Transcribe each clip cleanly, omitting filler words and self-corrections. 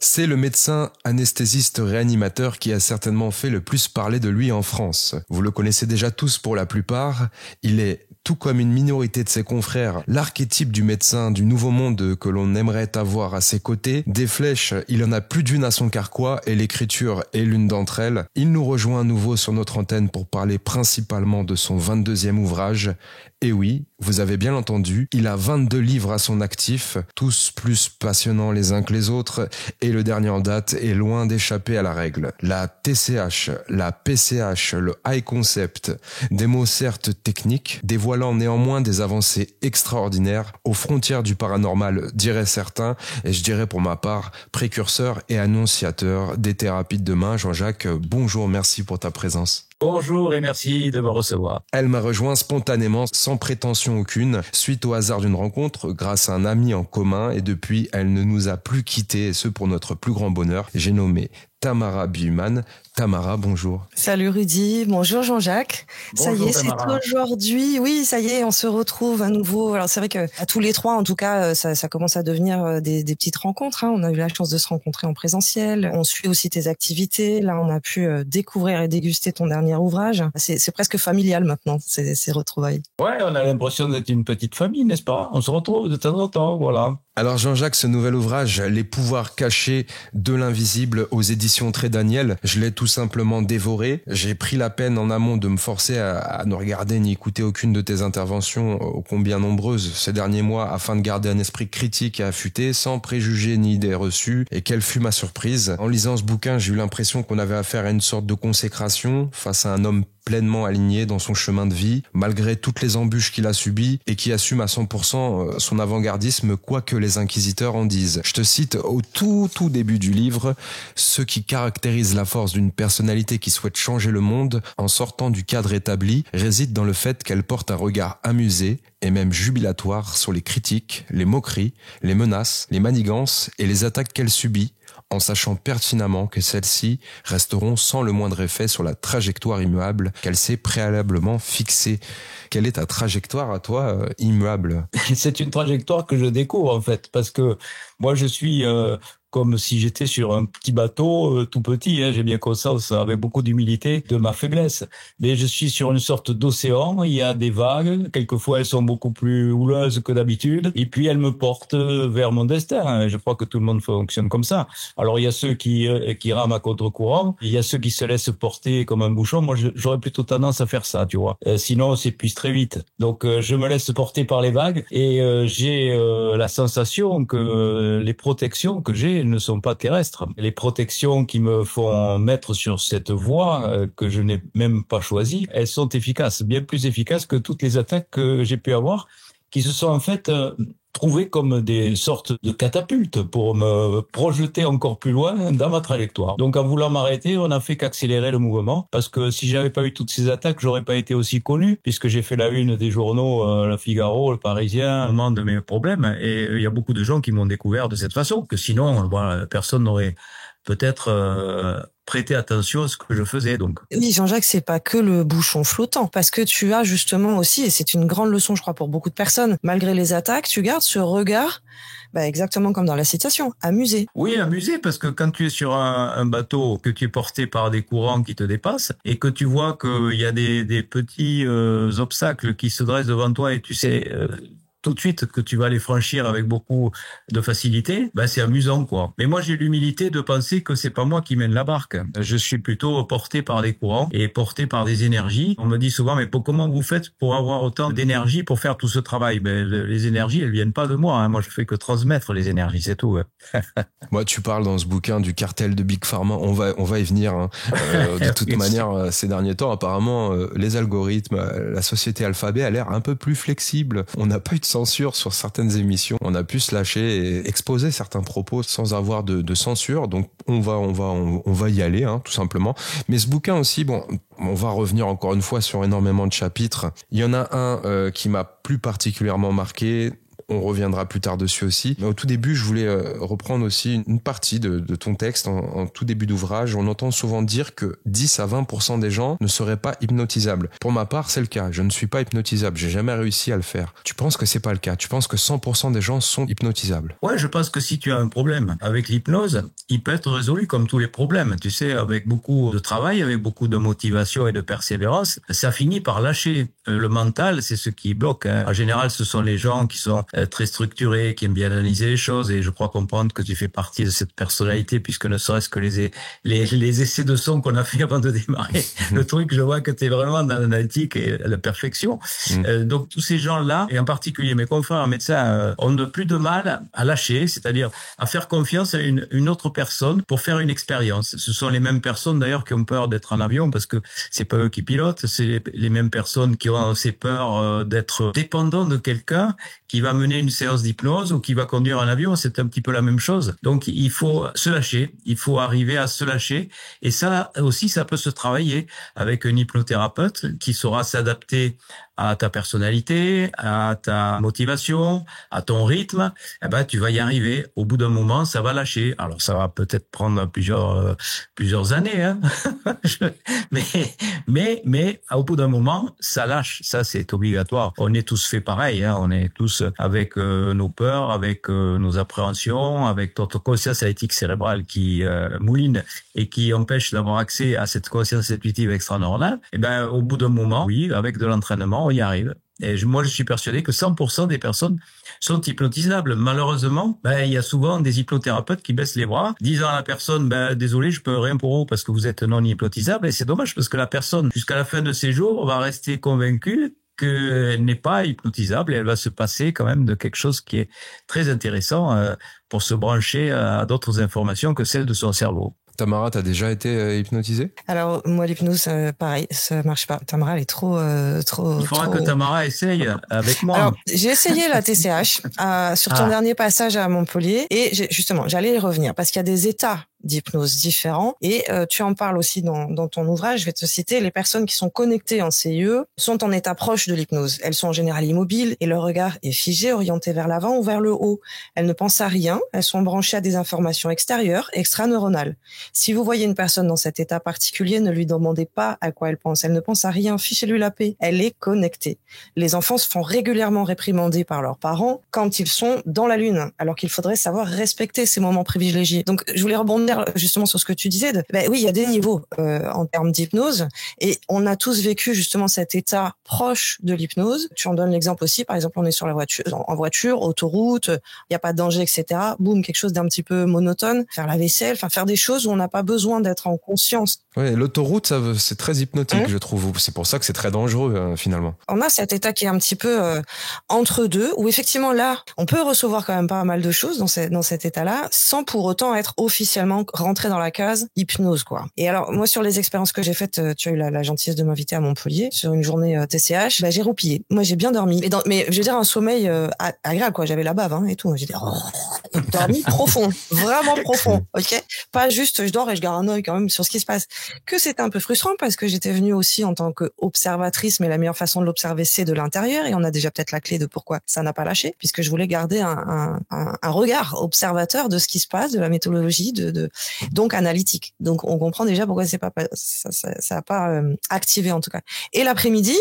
C'est le médecin anesthésiste réanimateur qui a certainement fait le plus parler de lui en France. Vous le connaissez déjà tous pour la plupart. Il est, tout comme une minorité de ses confrères, l'archétype du médecin du nouveau monde que l'on aimerait avoir à ses côtés. Des flèches, il en a plus d'une à son carquois et l'écriture est l'une d'entre elles. Il nous rejoint à nouveau sur notre antenne pour parler principalement de son 22e ouvrage. Et oui, vous avez bien entendu, il a 22 livres à son actif, tous plus passionnants les uns que les autres, et le dernier en date est loin d'échapper à la règle. La TCH, la PCH, le high concept, des mots certes techniques, dévoilant néanmoins des avancées extraordinaires, aux frontières du paranormal, diraient certains, et je dirais pour ma part, précurseur et annonciateur des thérapies de demain. Jean-Jacques, bonjour, merci pour ta présence. Bonjour et merci de me recevoir. Elle m'a rejoint spontanément, sans prétention aucune, suite au hasard d'une rencontre, grâce à un ami en commun, et depuis, elle ne nous a plus quittés, et ce pour notre plus grand bonheur. J'ai nommé Tamara Buhmann. Tamara, bonjour. Salut Rudy, bonjour Jean-Jacques. Bonjour, ça y est, Tamara. c'est aujourd'hui. Oui, ça y est, on se retrouve à nouveau. Alors c'est vrai que à tous les trois, en tout cas, ça commence à devenir des petites rencontres. On a eu la chance de se rencontrer en présentiel. On suit aussi tes activités. Là, on a pu découvrir et déguster ton dernier ouvrage. C'est presque familial maintenant, ces retrouvailles. Ouais, on a l'impression d'être une petite famille, n'est-ce pas? On se retrouve de temps en temps, voilà. Alors Jean-Jacques, ce nouvel ouvrage, Les pouvoirs cachés de l'invisible aux éditions Trait Daniel, je l'ai tout simplement dévoré. J'ai pris la peine en amont de me forcer à ne regarder ni écouter aucune de tes interventions, ô combien nombreuses ces derniers mois, afin de garder un esprit critique et affûté, sans préjugés ni idées reçues. Et quelle fut ma surprise. En lisant ce bouquin, j'ai eu l'impression qu'on avait affaire à une sorte de consécration face à un homme pleinement aligné dans son chemin de vie, malgré toutes les embûches qu'il a subies et qui assume à 100% son avant-gardisme, quoi que les inquisiteurs en disent. Je te cite au tout début du livre, ce qui caractérise la force d'une personnalité qui souhaite changer le monde en sortant du cadre établi réside dans le fait qu'elle porte un regard amusé et même jubilatoire sur les critiques, les moqueries, les menaces, les manigances et les attaques qu'elle subit, en sachant pertinemment que celles-ci resteront sans le moindre effet sur la trajectoire immuable qu'elle s'est préalablement fixée. Quelle est ta trajectoire à toi, immuable ? C'est une trajectoire que je découvre, en fait, parce que moi, je suis comme si j'étais sur un petit bateau, tout petit, j'ai bien conscience, avec beaucoup d'humilité, de ma faiblesse. Mais je suis sur une sorte d'océan, il y a des vagues, quelquefois elles sont beaucoup plus houleuses que d'habitude, et puis elles me portent vers mon destin. Je crois que tout le monde fonctionne comme ça. Alors il y a ceux qui rament à contre-courant, il y a ceux qui se laissent porter comme un bouchon. Moi, j'aurais plutôt tendance à faire ça, tu vois. Sinon, on s'épuise très vite. Donc, je me laisse porter par les vagues, et j'ai la sensation que les protections que j'ai ne sont pas terrestres. Les protections qui me font mettre sur cette voie que je n'ai même pas choisie, elles sont efficaces, bien plus efficaces que toutes les attaques que j'ai pu avoir, qui se sont en fait trouvées comme des sortes de catapultes pour me projeter encore plus loin dans ma trajectoire. Donc en voulant m'arrêter, on n'a fait qu'accélérer le mouvement, parce que si j'avais pas eu toutes ces attaques, j'aurais pas été aussi connu, puisque j'ai fait la une des journaux, Le Figaro, Le Parisien, au moment de mes problèmes, et il y a beaucoup de gens qui m'ont découvert de cette façon, que sinon, voilà, personne n'aurait peut-être prêté attention à ce que je faisais, donc. Oui, Jean-Jacques, c'est pas que le bouchon flottant, parce que tu as justement aussi, et c'est une grande leçon, je crois, pour beaucoup de personnes, malgré les attaques, tu gardes ce regard, exactement comme dans la citation, amusé. Oui, amusé, parce que quand tu es sur un bateau, que tu es porté par des courants qui te dépassent, et que tu vois qu'il y a des petits obstacles qui se dressent devant toi, et tu sais tout de suite que tu vas les franchir avec beaucoup de facilité, c'est amusant, quoi. Mais moi, j'ai l'humilité de penser que c'est pas moi qui mène la barque. Je suis plutôt porté par des courants et porté par des énergies. On me dit souvent, mais comment vous faites pour avoir autant d'énergie pour faire tout ce travail? Les énergies, elles viennent pas de moi. Moi, je fais que transmettre les énergies, c'est tout. Moi, tu parles dans ce bouquin du cartel de Big Pharma. On va y venir. De toute manière, ces derniers temps, apparemment, les algorithmes, la société Alphabet a l'air un peu plus flexible. On n'a pas eu de censure sur certaines émissions. On a pu se lâcher et exposer certains propos sans avoir de censure. Donc, on va y aller, tout simplement. Mais ce bouquin aussi, on va revenir encore une fois sur énormément de chapitres. Il y en a un qui m'a plus particulièrement marqué. On reviendra plus tard dessus aussi. Mais au tout début, je voulais reprendre aussi une partie de ton texte en tout début d'ouvrage. On entend souvent dire que 10 à 20% des gens ne seraient pas hypnotisables. Pour ma part, c'est le cas. Je ne suis pas hypnotisable. J'ai jamais réussi à le faire. Tu penses que c'est pas le cas? Tu penses que 100% des gens sont hypnotisables? Ouais, je pense que si tu as un problème avec l'hypnose, il peut être résolu comme tous les problèmes. Tu sais, avec beaucoup de travail, avec beaucoup de motivation et de persévérance, ça finit par lâcher. Le mental, c'est ce qui bloque. En général, ce sont les gens qui sont très structurés, qui aiment bien analyser les choses, et je crois comprendre que tu fais partie de cette personnalité, puisque ne serait-ce que les essais de son qu'on a fait avant de démarrer le truc, je vois que tu es vraiment dans l'analytique et la perfection. Donc tous ces gens-là, et en particulier mes confrères médecins, ont de plus de mal à lâcher, c'est-à-dire à faire confiance à une autre personne pour faire une expérience. Ce sont les mêmes personnes d'ailleurs qui ont peur d'être en avion, parce que c'est pas eux qui pilotent, c'est les mêmes personnes qui ont ces peurs d'être dépendants de quelqu'un qui va mener une séance d'hypnose ou qui va conduire un avion. C'est un petit peu la même chose. Donc il faut se lâcher, il faut arriver à se lâcher, et ça aussi, ça peut se travailler avec un hypnothérapeute qui saura s'adapter à ta personnalité, à ta motivation, à ton rythme. Eh ben, tu vas y arriver. Au bout d'un moment, ça va lâcher. Alors, ça va peut-être prendre plusieurs années, hein. mais au bout d'un moment, ça lâche. Ça, c'est obligatoire. On est tous faits pareil, hein. On est tous avec nos peurs, avec nos appréhensions, avec notre conscience analytique cérébrale qui mouline et qui empêche d'avoir accès à cette conscience intuitive extra-neuronale. Eh ben, au bout d'un moment, oui, avec de l'entraînement, on y arrive. Et moi, je suis persuadé que 100% des personnes sont hypnotisables. Malheureusement, il y a souvent des hypnothérapeutes qui baissent les bras, disant à la personne, désolé, je peux rien pour vous parce que vous êtes non hypnotisable. Et c'est dommage parce que la personne, jusqu'à la fin de ses jours, va rester convaincue qu'elle n'est pas hypnotisable, et elle va se passer quand même de quelque chose qui est très intéressant pour se brancher à d'autres informations que celles de son cerveau. Tamara, t'as déjà été hypnotisée? Alors moi, l'hypnose, pareil, ça marche pas. Tamara, elle est trop. Il faudra que Tamara essaye avec moi. Alors j'ai essayé la TCH sur ton dernier passage à Montpellier, et justement, j'allais y revenir parce qu'il y a des états d'hypnose différents, et tu en parles aussi dans ton ouvrage. Je vais te citer: les personnes qui sont connectées en CIE sont en état proche de l'hypnose. Elles sont en général immobiles et leur regard est figé, orienté vers l'avant ou vers le haut. Elles ne pensent à rien, elles sont branchées à des informations extérieures, extra-neuronales. Si vous voyez une personne dans cet état particulier, ne lui demandez pas à quoi elle pense. Elle ne pense à rien, fichez-lui la paix. Elle est connectée. Les enfants se font régulièrement réprimander par leurs parents quand ils sont dans la lune, alors qu'il faudrait savoir respecter ces moments privilégiés. Donc je voulais rebondir justement sur ce que tu disais. Oui, il y a des niveaux en termes d'hypnose, et on a tous vécu justement cet état proche de l'hypnose. Tu en donnes l'exemple aussi. Par exemple, on est sur la voiture, en voiture, autoroute, il n'y a pas de danger, etc. Boum, quelque chose d'un petit peu monotone. Faire la vaisselle, faire des choses où on n'a pas besoin d'être en conscience. Ouais, l'autoroute, c'est très hypnotique, je trouve. C'est pour ça que c'est très dangereux, finalement. On a cet état qui est un petit peu entre deux, où effectivement là, on peut recevoir quand même pas mal de choses dans cet état-là, sans pour autant être officiellement rentré dans la case hypnose, quoi. Et alors, moi, sur les expériences que j'ai faites, tu as eu la gentillesse de m'inviter à Montpellier sur une journée TCH. J'ai roupillé. Moi, j'ai bien dormi. Mais je veux dire, un sommeil agréable, quoi. J'avais la bave, et tout. J'ai dormi profond, vraiment profond, ok. Pas juste, je dors et je garde un œil quand même sur ce qui se passe. Que c'était un peu frustrant parce que j'étais venue aussi en tant qu'observatrice, mais la meilleure façon de l'observer, c'est de l'intérieur, et on a déjà peut-être la clé de pourquoi ça n'a pas lâché, puisque je voulais garder un regard observateur de ce qui se passe, de la méthodologie, donc analytique. Donc on comprend déjà pourquoi ça a pas activé en tout cas. Et l'après-midi,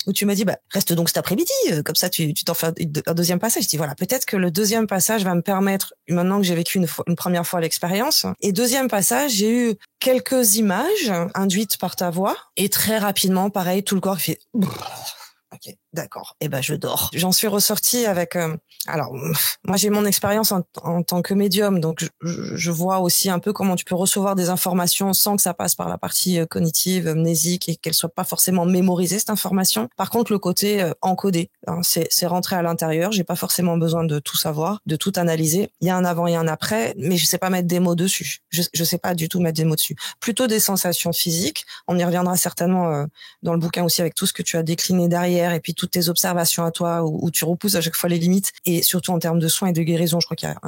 où tu m'as dit reste donc cet après-midi, comme ça tu t'en fais un deuxième passage. Je dis voilà, peut-être que le deuxième passage va me permettre, maintenant que j'ai vécu une première fois l'expérience. Et deuxième passage, j'ai eu quelques images induites par ta voix, et très rapidement, pareil, tout le corps fait ok, d'accord. Je dors. J'en suis ressortie avec. Alors, moi, j'ai mon expérience en tant que médium, donc je vois aussi un peu comment tu peux recevoir des informations sans que ça passe par la partie cognitive, amnésique, et qu'elle soit pas forcément mémorisée, cette information. Par contre, le côté encodé, c'est rentré à l'intérieur. J'ai pas forcément besoin de tout savoir, de tout analyser. Il y a un avant et un après, mais je sais pas mettre des mots dessus. Je sais pas du tout mettre des mots dessus. Plutôt des sensations physiques. On y reviendra certainement dans le bouquin aussi, avec tout ce que tu as décliné derrière, et puis toutes tes observations à toi où tu repousses à chaque fois les limites, et surtout en termes de soins et de guérison, je crois qu'il y a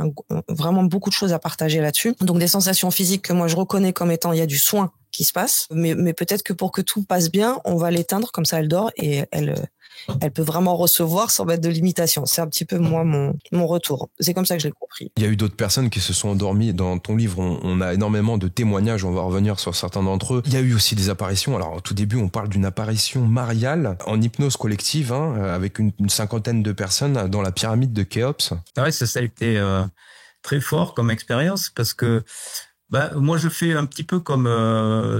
vraiment beaucoup de choses à partager là-dessus. Donc des sensations physiques que moi je reconnais comme étant, il y a du soin qui se passe. Mais peut-être que pour que tout passe bien, on va l'éteindre, comme ça elle dort et elle peut vraiment recevoir sans mettre de limitation. C'est un petit peu moi mon retour. C'est comme ça que je l'ai compris. Il y a eu d'autres personnes qui se sont endormies. Dans ton livre, on a énormément de témoignages, on va revenir sur certains d'entre eux. Il y a eu aussi des apparitions. Alors au tout début, on parle d'une apparition mariale en hypnose collective, avec une cinquantaine de personnes dans la pyramide de Khéops. C'est vrai, ça a été très fort comme expérience parce que moi, je fais un petit peu comme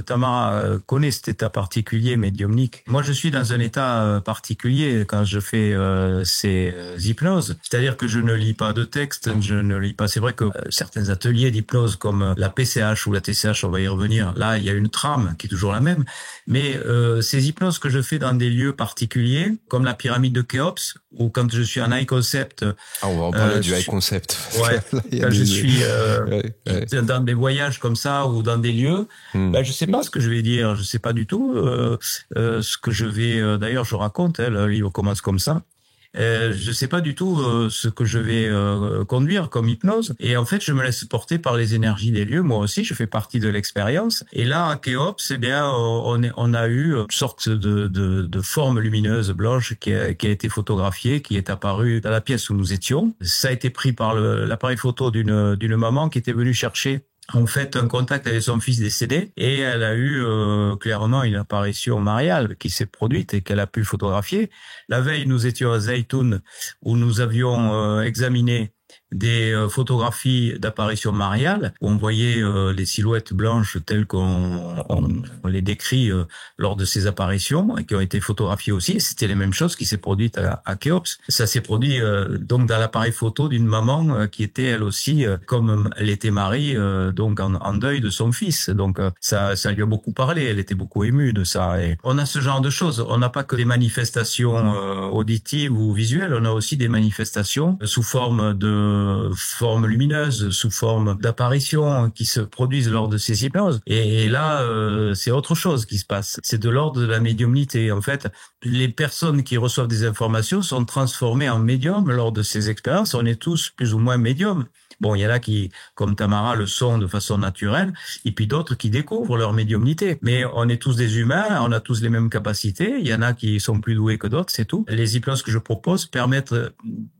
Tamara connaît cet état particulier médiumnique. Moi, je suis dans un état particulier quand je fais ces hypnoses. C'est-à-dire que je ne lis pas de texte, je ne lis pas. C'est vrai que certains ateliers d'hypnose comme la PCH ou la TCH, on va y revenir. Là, il y a une trame qui est toujours la même. Mais ces hypnoses que je fais dans des lieux particuliers, comme la pyramide de Khéops, ou quand je suis en high concept. Ah, on va en parler du high concept. Ouais. Quand je suis dans des voyages comme ça ou dans des lieux, je sais pas ce que je vais dire, je sais pas du tout ce que je vais. D'ailleurs, je raconte, le livre commence comme ça. Je sais pas du tout ce que je vais conduire comme hypnose. Et en fait, je me laisse porter par les énergies des lieux. Moi aussi, je fais partie de l'expérience. Et là, à Khéops, on a eu une sorte de forme lumineuse blanche qui a été photographiée, qui est apparue dans la pièce où nous étions. Ça a été pris par l'appareil photo d'une maman qui était venue chercher en fait un contact avec son fils décédé et elle a eu clairement une apparition mariale qui s'est produite et qu'elle a pu photographier. La veille, nous étions à Zaytoun où nous avions examiné des photographies d'apparitions mariales où on voyait les silhouettes blanches telles qu'on les décrit lors de ces apparitions et qui ont été photographiées aussi. C'était les mêmes choses qui s'est produite à Khéops. Ça s'est produit donc dans l'appareil photo d'une maman qui était elle aussi comme elle était Marie donc en deuil de son fils. Donc ça lui a beaucoup parlé. Elle était beaucoup émue de ça. Et on a ce genre de choses. On n'a pas que des manifestations auditives ou visuelles. On a aussi des manifestations sous forme lumineuse, sous forme d'apparitions qui se produisent lors de ces hypnoses. Et là, c'est autre chose qui se passe. C'est de l'ordre de la médiumnité. En fait, les personnes qui reçoivent des informations sont transformées en médiums lors de ces expériences. On est tous plus ou moins médiums. Bon, il y en a qui, comme Tamara, le sont de façon naturelle, et puis d'autres qui découvrent leur médiumnité. Mais on est tous des humains, on a tous les mêmes capacités. Il y en a qui sont plus doués que d'autres, c'est tout. Les hypnoses que je propose permettent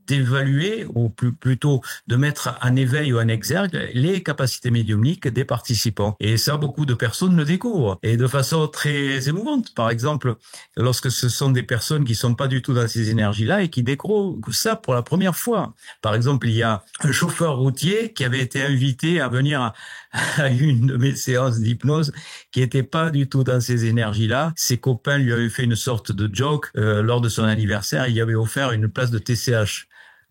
d'évaluer, ou plutôt de mettre en éveil ou en exergue les capacités médiumniques des participants. Et ça, beaucoup de personnes le découvrent. Et de façon très émouvante. Par exemple, lorsque ce sont des personnes qui sont pas du tout dans ces énergies-là et qui découvrent ça pour la première fois. Par exemple, il y a un chauffeur routier qui avait été invité à venir à une de mes séances d'hypnose qui était pas du tout dans ces énergies-là. Ses copains lui avaient fait une sorte de joke lors de son anniversaire. Il lui avait offert une place de TCH.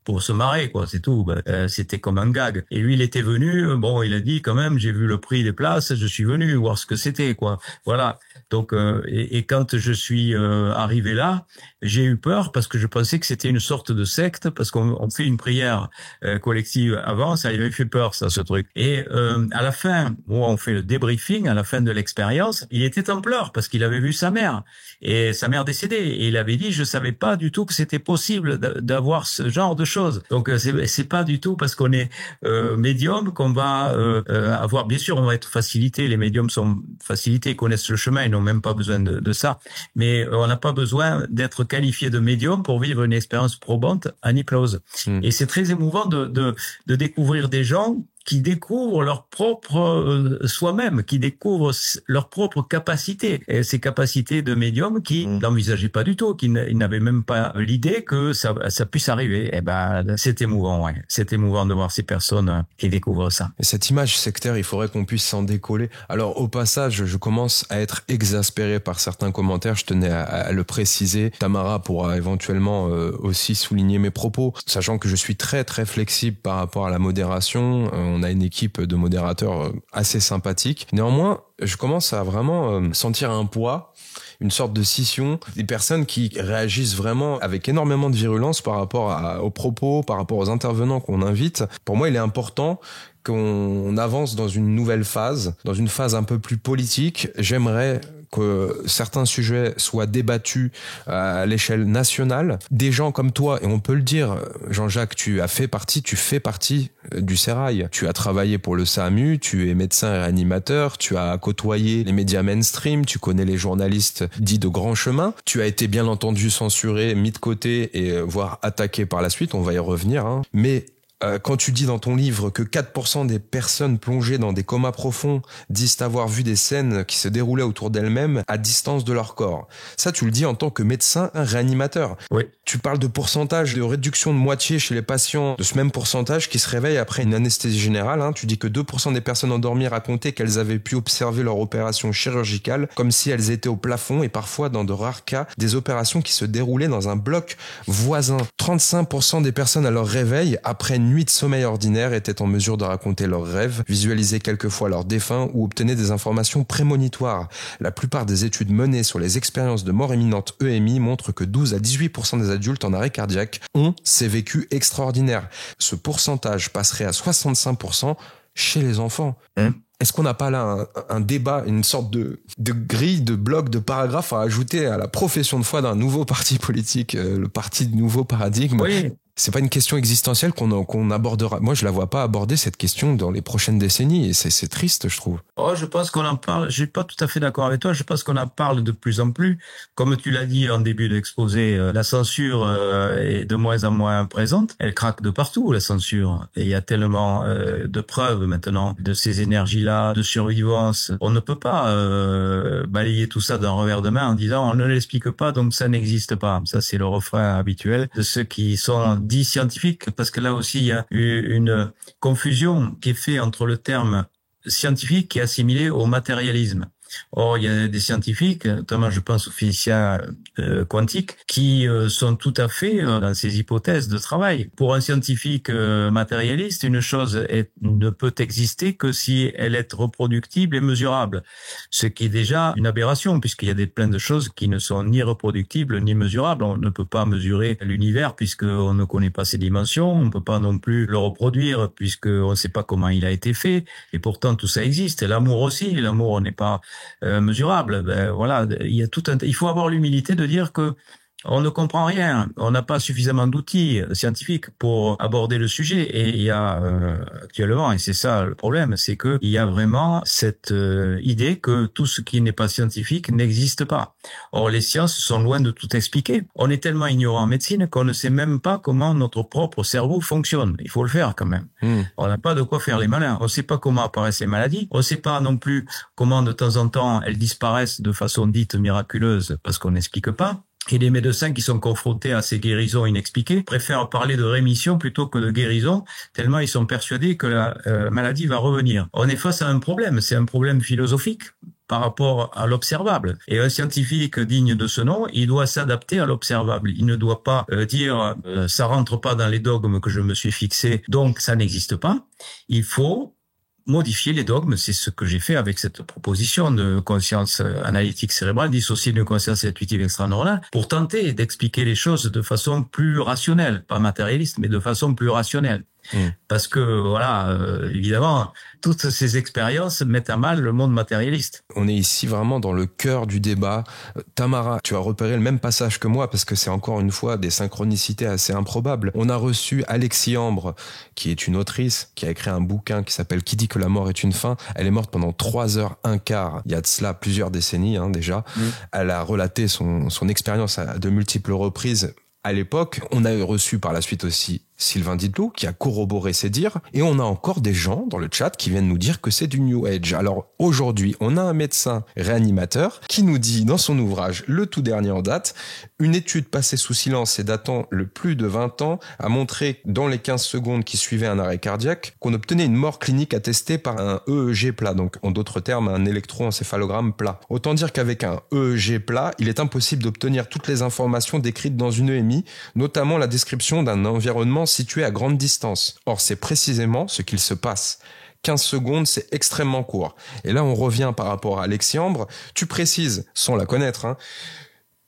Pour se marrer, quoi, c'est tout. C'était comme un gag. Et lui, il était venu, il a dit quand même, j'ai vu le prix des places, je suis venu voir ce que c'était, quoi. Voilà. Donc, et quand je suis arrivé là, j'ai eu peur parce que je pensais que c'était une sorte de secte, parce qu'on fait une prière collective avant, ça lui avait fait peur, ça, ce truc. Et à la fin, on fait le débriefing, à la fin de l'expérience, il était en pleurs parce qu'il avait vu sa mère, et sa mère décédée, et il avait dit, je savais pas du tout que c'était possible d'avoir ce genre de choses. Donc c'est pas du tout parce qu'on est médium qu'on va avoir. Bien sûr, on va être facilité. Les médiums sont facilités, connaissent le chemin, ils n'ont même pas besoin de ça. Mais on n'a pas besoin d'être qualifié de médium pour vivre une expérience probante en hypnose. Et c'est très émouvant de découvrir des gens qui découvrent leur propre soi-même, qui découvrent leur propre capacité, et ces capacités de médium qui n'envisageaient pas du tout, qui n'avaient même pas l'idée que ça puisse arriver. Et c'est émouvant, ouais. C'est émouvant de voir ces personnes qui découvrent ça. Et cette image sectaire, il faudrait qu'on puisse s'en décoller. Alors, au passage, je commence à être exaspéré par certains commentaires. Je tenais à le préciser. Tamara pourra éventuellement aussi souligner mes propos, sachant que je suis très, très flexible par rapport à la modération. On a une équipe de modérateurs assez sympathique. Néanmoins, je commence à vraiment sentir un poids, une sorte de scission, des personnes qui réagissent vraiment avec énormément de virulence par rapport aux propos, par rapport aux intervenants qu'on invite. Pour moi, il est important qu'on avance dans une nouvelle phase, dans une phase un peu plus politique. J'aimerais que certains sujets soient débattus à l'échelle nationale. Des gens comme toi, et on peut le dire, Jean-Jacques, tu fais partie du Sérail. Tu as travaillé pour le SAMU, tu es médecin et réanimateur, tu as côtoyé les médias mainstream, tu connais les journalistes dits de grand chemin, tu as été bien entendu censuré, mis de côté et voire attaqué par la suite, on va y revenir, hein. Mais quand tu dis dans ton livre que 4% des personnes plongées dans des comas profonds disent avoir vu des scènes qui se déroulaient autour d'elles-mêmes à distance de leur corps, ça tu le dis en tant que médecin réanimateur. Oui. Tu parles de pourcentage de réduction de moitié chez les patients de ce même pourcentage qui se réveillent après une anesthésie générale, hein. Tu dis que 2% des personnes endormies racontaient qu'elles avaient pu observer leur opération chirurgicale comme si elles étaient au plafond, et parfois dans de rares cas des opérations qui se déroulaient dans un bloc voisin. 35% des personnes à leur réveil après une nuit de sommeil ordinaire étaient en mesure de raconter leurs rêves, visualiser quelquefois leurs défunts ou obtenaient des informations prémonitoires. La plupart des études menées sur les expériences de mort imminente EMI montrent que 12 à 18% des adultes en arrêt cardiaque ont ces vécus extraordinaires. Ce pourcentage passerait à 65% chez les enfants. Est-ce qu'on n'a pas là un débat, une sorte de grille, de bloc, de paragraphe à ajouter à la profession de foi d'un nouveau parti politique, le parti de nouveau paradigme? Oui. C'est pas une question existentielle qu'on abordera. Moi, je la vois pas aborder cette question dans les prochaines décennies, et c'est triste, je trouve. Oh, je pense qu'on en parle. Je suis pas tout à fait d'accord avec toi. Je pense qu'on en parle de plus en plus. Comme tu l'as dit en début d'exposé, la censure est de moins en moins présente. Elle craque de partout, la censure. Et il y a tellement de preuves maintenant de ces énergies-là, de survivance. On ne peut pas balayer tout ça d'un revers de main en disant on ne l'explique pas, donc ça n'existe pas. Ça, c'est le refrain habituel de ceux qui sont dits scientifiques, parce que là aussi il y a eu une confusion qui est faite entre le terme scientifique qui est assimilé au matérialisme. Or, il y a des scientifiques, notamment je pense aux physiciens quantiques, qui sont tout à fait dans ces hypothèses de travail. Pour un scientifique matérialiste, une chose ne peut exister que si elle est reproductible et mesurable, ce qui est déjà une aberration, puisqu'il y a plein de choses qui ne sont ni reproductibles ni mesurables. On ne peut pas mesurer l'univers puisqu'on ne connaît pas ses dimensions, on ne peut pas non plus le reproduire puisqu'on ne sait pas comment il a été fait, et pourtant tout ça existe. Et l'amour aussi, l'amour n'est pas mesurable. Voilà, il faut avoir l'humilité de dire que on ne comprend rien, on n'a pas suffisamment d'outils scientifiques pour aborder le sujet, et il y a actuellement, et c'est ça le problème, c'est que il y a vraiment cette idée que tout ce qui n'est pas scientifique n'existe pas. Or, les sciences sont loin de tout expliquer. On est tellement ignorant en médecine qu'on ne sait même pas comment notre propre cerveau fonctionne. Il faut le faire quand même. On n'a pas de quoi faire les malins. On ne sait pas comment apparaissent les maladies. On ne sait pas non plus comment de temps en temps elles disparaissent de façon dite miraculeuse parce qu'on n'explique pas. Et les médecins qui sont confrontés à ces guérisons inexpliquées préfèrent parler de rémission plutôt que de guérison, tellement ils sont persuadés que la maladie va revenir. On est face à un problème, c'est un problème philosophique par rapport à l'observable. Et un scientifique digne de ce nom, il doit s'adapter à l'observable. Il ne doit pas dire ça rentre pas dans les dogmes que je me suis fixé, donc ça n'existe pas. Il faut modifier les dogmes, c'est ce que j'ai fait avec cette proposition de conscience analytique cérébrale dissociée d'une conscience intuitive extraneuronale, pour tenter d'expliquer les choses de façon plus rationnelle, pas matérialiste, mais de façon plus rationnelle. Parce que, voilà, évidemment, toutes ces expériences mettent à mal le monde matérialiste. On est ici vraiment dans le cœur du débat. Tamara, tu as repéré le même passage que moi parce que c'est encore une fois des synchronicités assez improbables. On a reçu Alexis Ambre, qui est une autrice, qui a écrit un bouquin qui s'appelle « Qui dit que la mort est une fin ». Elle est morte pendant 3h15. Il y a de cela plusieurs décennies déjà. Elle a relaté son expérience à de multiples reprises. À l'époque, on a reçu par la suite aussi Sylvain Didlot qui a corroboré ses dires, et on a encore des gens dans le chat qui viennent nous dire que c'est du New Age. Alors aujourd'hui, on a un médecin réanimateur qui nous dit dans son ouvrage, le tout dernier en date, une étude passée sous silence et datant le plus de 20 ans a montré dans les 15 secondes qui suivaient un arrêt cardiaque qu'on obtenait une mort clinique attestée par un EEG plat, donc en d'autres termes un électroencéphalogramme plat. Autant dire qu'avec un EEG plat, il est impossible d'obtenir toutes les informations décrites dans une EMI, notamment la description d'un environnement situé à grande distance. Or, c'est précisément ce qu'il se passe. 15 secondes, c'est extrêmement court. Et là, on revient par rapport à Alexis Ambre. Tu précises, sans la connaître,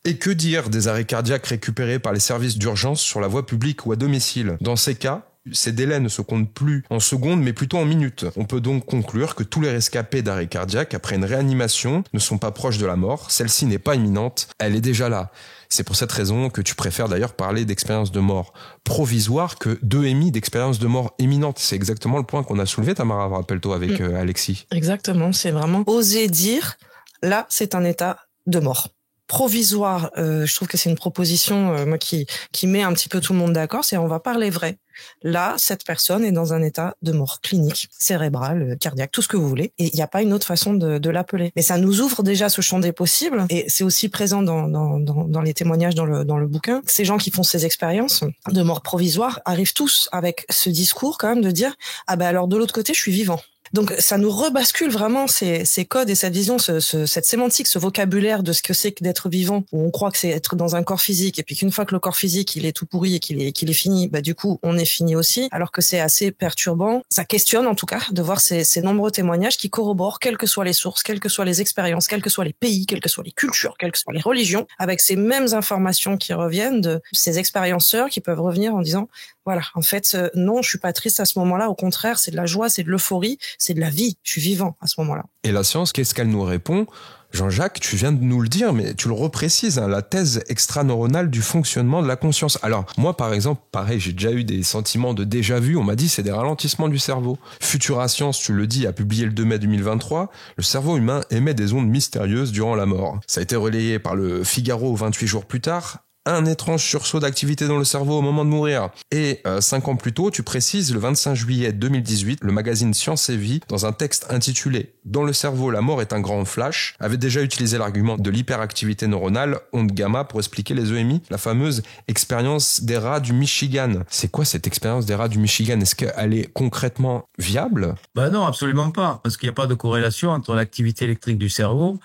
Et que dire des arrêts cardiaques récupérés par les services d'urgence sur la voie publique ou à domicile? Dans ces cas, Ces délais ne se comptent plus en secondes, mais plutôt en minutes. On peut donc conclure que tous les rescapés d'arrêt cardiaque après une réanimation ne sont pas proches de la mort. Celle-ci n'est pas imminente, elle est déjà là. C'est pour cette raison que tu préfères d'ailleurs parler d'expérience de mort provisoire que d'EMI, d'expérience de mort imminente. C'est exactement le point qu'on a soulevé, Tamara, rappelle-toi, avec Alexis. Exactement, c'est vraiment oser dire, là, c'est un état de mort. Provisoire, je trouve que c'est une proposition moi qui met un petit peu tout le monde d'accord, c'est on va parler vrai. Là, cette personne est dans un état de mort clinique, cérébrale, cardiaque, tout ce que vous voulez, et il n'y a pas une autre façon de l'appeler. Mais ça nous ouvre déjà ce champ des possibles, et c'est aussi présent dans les témoignages dans le bouquin. Ces gens qui font ces expériences de mort provisoire arrivent tous avec ce discours quand même de dire ah ben alors de l'autre côté je suis vivant. Donc ça nous rebascule vraiment ces codes et cette vision, cette sémantique, ce vocabulaire de ce que c'est que d'être vivant, où on croit que c'est être dans un corps physique, et puis qu'une fois que le corps physique il est tout pourri et qu'il est fini, bah du coup on est fini aussi, alors que c'est assez perturbant. Ça questionne en tout cas de voir ces nombreux témoignages qui corroborent, quelles que soient les sources, quelles que soient les expériences, quels que soient les pays, quelles que soient les cultures, quelles que soient les religions, avec ces mêmes informations qui reviennent de ces expérienceurs qui peuvent revenir en disant voilà, en fait, non, je suis pas triste à ce moment-là. Au contraire, c'est de la joie, c'est de l'euphorie, c'est de la vie. Je suis vivant à ce moment-là. Et la science, qu'est-ce qu'elle nous répond ? Jean-Jacques, tu viens de nous le dire, mais tu le reprécises, hein, la thèse extraneuronale du fonctionnement de la conscience. Alors, moi, par exemple, pareil, j'ai déjà eu des sentiments de déjà-vu. On m'a dit c'est des ralentissements du cerveau. Futura Science, tu le dis, a publié le 2 mai 2023, le cerveau humain émet des ondes mystérieuses durant la mort. Ça a été relayé par le Figaro 28 jours plus tard. Un étrange sursaut d'activité dans le cerveau au moment de mourir. Et 5 ans plus tôt, tu précises, le 25 juillet 2018, le magazine Science et Vie, dans un texte intitulé « Dans le cerveau, la mort est un grand flash », avait déjà utilisé l'argument de l'hyperactivité neuronale, onde gamma, pour expliquer les EMI, la fameuse expérience des rats du Michigan. C'est quoi cette expérience des rats du Michigan ? Est-ce qu'elle est concrètement viable ? Non, absolument pas, parce qu'il n'y a pas de corrélation entre l'activité électrique du cerveau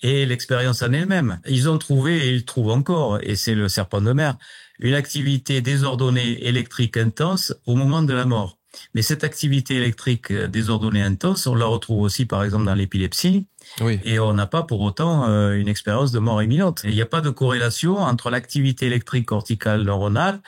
et l'expérience en elle-même. Ils ont trouvé, et ils trouvent encore, et c'est le serpent de mer, une activité désordonnée électrique intense au moment de la mort. Mais cette activité électrique désordonnée intense, on la retrouve aussi par exemple dans l'épilepsie, oui. Et on n'a pas pour autant une expérience de mort imminente. Il n'y a pas de corrélation entre l'activité électrique corticale neuronale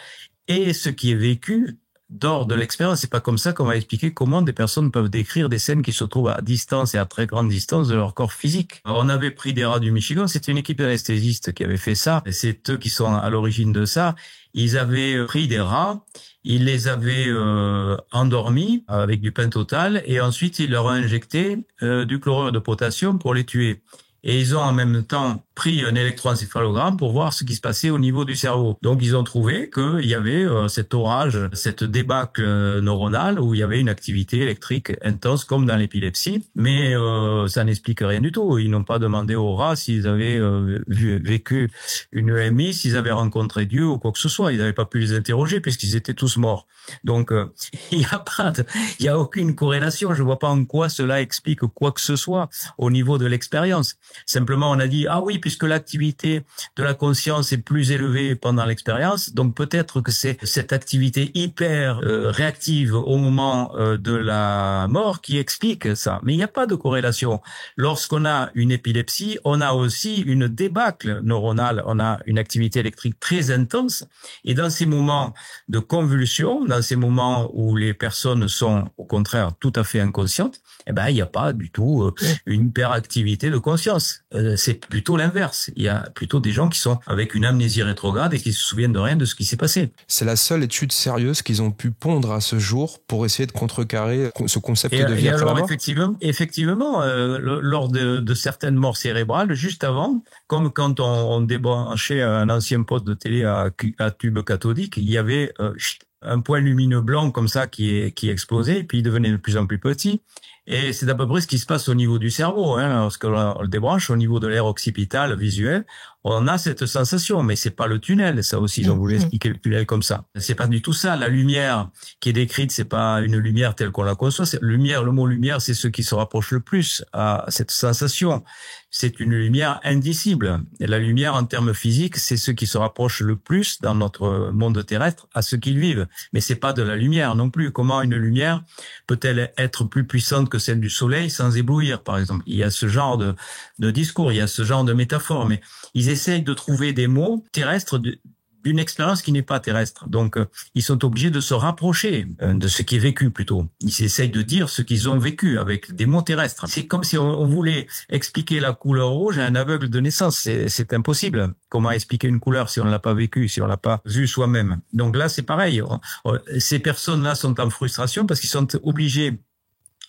et ce qui est vécu d'or de l'expérience. C'est pas comme ça qu'on va expliquer comment des personnes peuvent décrire des scènes qui se trouvent à distance et à très grande distance de leur corps physique. Alors, on avait pris des rats du Michigan, c'était une équipe d'anesthésistes qui avait fait ça, et c'est eux qui sont à l'origine de ça. Ils avaient pris des rats, ils les avaient endormis avec du pentotal, et ensuite ils leur ont injecté du chlorure de potassium pour les tuer. Et ils ont en même temps pris un électroencéphalogramme pour voir ce qui se passait au niveau du cerveau. Donc ils ont trouvé qu'il y avait cet orage, cette débâcle neuronale où il y avait une activité électrique intense comme dans l'épilepsie. Mais ça n'explique rien du tout. Ils n'ont pas demandé aux rats s'ils avaient vécu une EMI, s'ils avaient rencontré Dieu ou quoi que ce soit. Ils n'avaient pas pu les interroger puisqu'ils étaient tous morts. Donc il y a aucune corrélation. Je vois pas en quoi cela explique quoi que ce soit au niveau de l'expérience. Simplement, on a dit, ah oui, puisque l'activité de la conscience est plus élevée pendant l'expérience, donc peut-être que c'est cette activité hyper réactive au moment de la mort qui explique ça. Mais il n'y a pas de corrélation. Lorsqu'on a une épilepsie, on a aussi une débâcle neuronale, on a une activité électrique très intense. Et dans ces moments de convulsion, dans ces moments où les personnes sont au contraire tout à fait inconscientes, eh ben, il n'y a pas du tout une hyperactivité de conscience. C'est plutôt l'inverse. Il y a plutôt des gens qui sont avec une amnésie rétrograde et qui se souviennent de rien de ce qui s'est passé. C'est la seule étude sérieuse qu'ils ont pu pondre à ce jour pour essayer de contrecarrer ce concept de vie après la mort. Effectivement, lors de certaines morts cérébrales, juste avant, comme quand on débranchait un ancien poste de télé à tube cathodique, il y avait un point lumineux blanc comme ça qui explosait, et puis il devenait de plus en plus petit. Et c'est à peu près ce qui se passe au niveau du cerveau, hein, lorsqu'on le débranche, au niveau de l'aire occipitale visuelle, on a cette sensation, mais c'est pas le tunnel, ça aussi, ils ont voulu expliquer le tunnel comme ça. C'est pas du tout ça. La lumière qui est décrite, c'est pas une lumière telle qu'on la conçoit. Le mot lumière, c'est ce qui se rapproche le plus à cette sensation. C'est une lumière indicible. Et la lumière, en termes physiques, c'est ce qui se rapproche le plus dans notre monde terrestre à ce qu'ils vivent. Mais c'est pas de la lumière non plus. Comment une lumière peut-elle être plus puissante que celle du soleil sans éblouir, par exemple? Il y a ce genre de discours, il y a ce genre de métaphore, mais ils essayent de trouver des mots terrestres d'une expérience qui n'est pas terrestre. Donc, ils sont obligés de se rapprocher de ce qui est vécu plutôt. Ils essayent de dire ce qu'ils ont vécu avec des mots terrestres. C'est comme si on voulait expliquer la couleur rouge à un aveugle de naissance. C'est impossible. Comment expliquer une couleur si on ne l'a pas vécu, si on l'a pas vu soi-même? Donc là, c'est pareil. Ces personnes-là sont en frustration parce qu'ils sont obligés.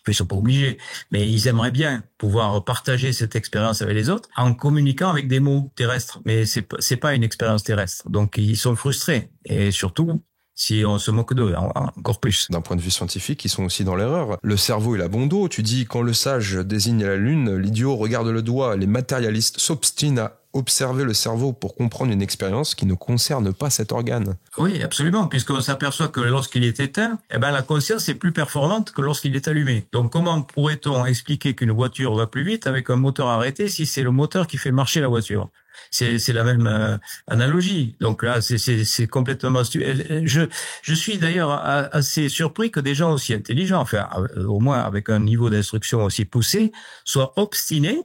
Ils sont pas obligés, mais ils aimeraient bien pouvoir partager cette expérience avec les autres en communiquant avec des mots terrestres. Mais c'est pas une expérience terrestre. Donc, ils sont frustrés. Et surtout, si on se moque d'eux, encore plus. D'un point de vue scientifique, ils sont aussi dans l'erreur. Le cerveau, il a bon dos. Tu dis, quand le sage désigne la lune, l'idiot regarde le doigt. Les matérialistes s'obstinent à observer le cerveau pour comprendre une expérience qui ne concerne pas cet organe. Oui, absolument, puisqu'on s'aperçoit que lorsqu'il est éteint, la conscience est plus performante que lorsqu'il est allumé. Donc, comment pourrait-on expliquer qu'une voiture va plus vite avec un moteur arrêté si c'est le moteur qui fait marcher la voiture? C'est la même analogie. Donc là, c'est complètement je suis d'ailleurs assez surpris que des gens aussi intelligents, enfin au moins avec un niveau d'instruction aussi poussé, soient obstinés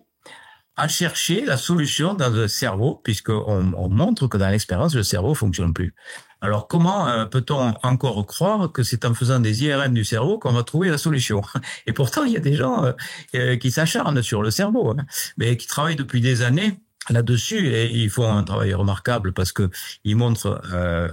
à chercher la solution dans le cerveau, puisqu'on montre que dans l'expérience, le cerveau fonctionne plus. Alors, comment peut-on encore croire que c'est en faisant des IRM du cerveau qu'on va trouver la solution? Et pourtant, il y a des gens qui s'acharnent sur le cerveau, mais qui travaillent depuis des années là-dessus, et ils font un travail remarquable parce que ils montrent,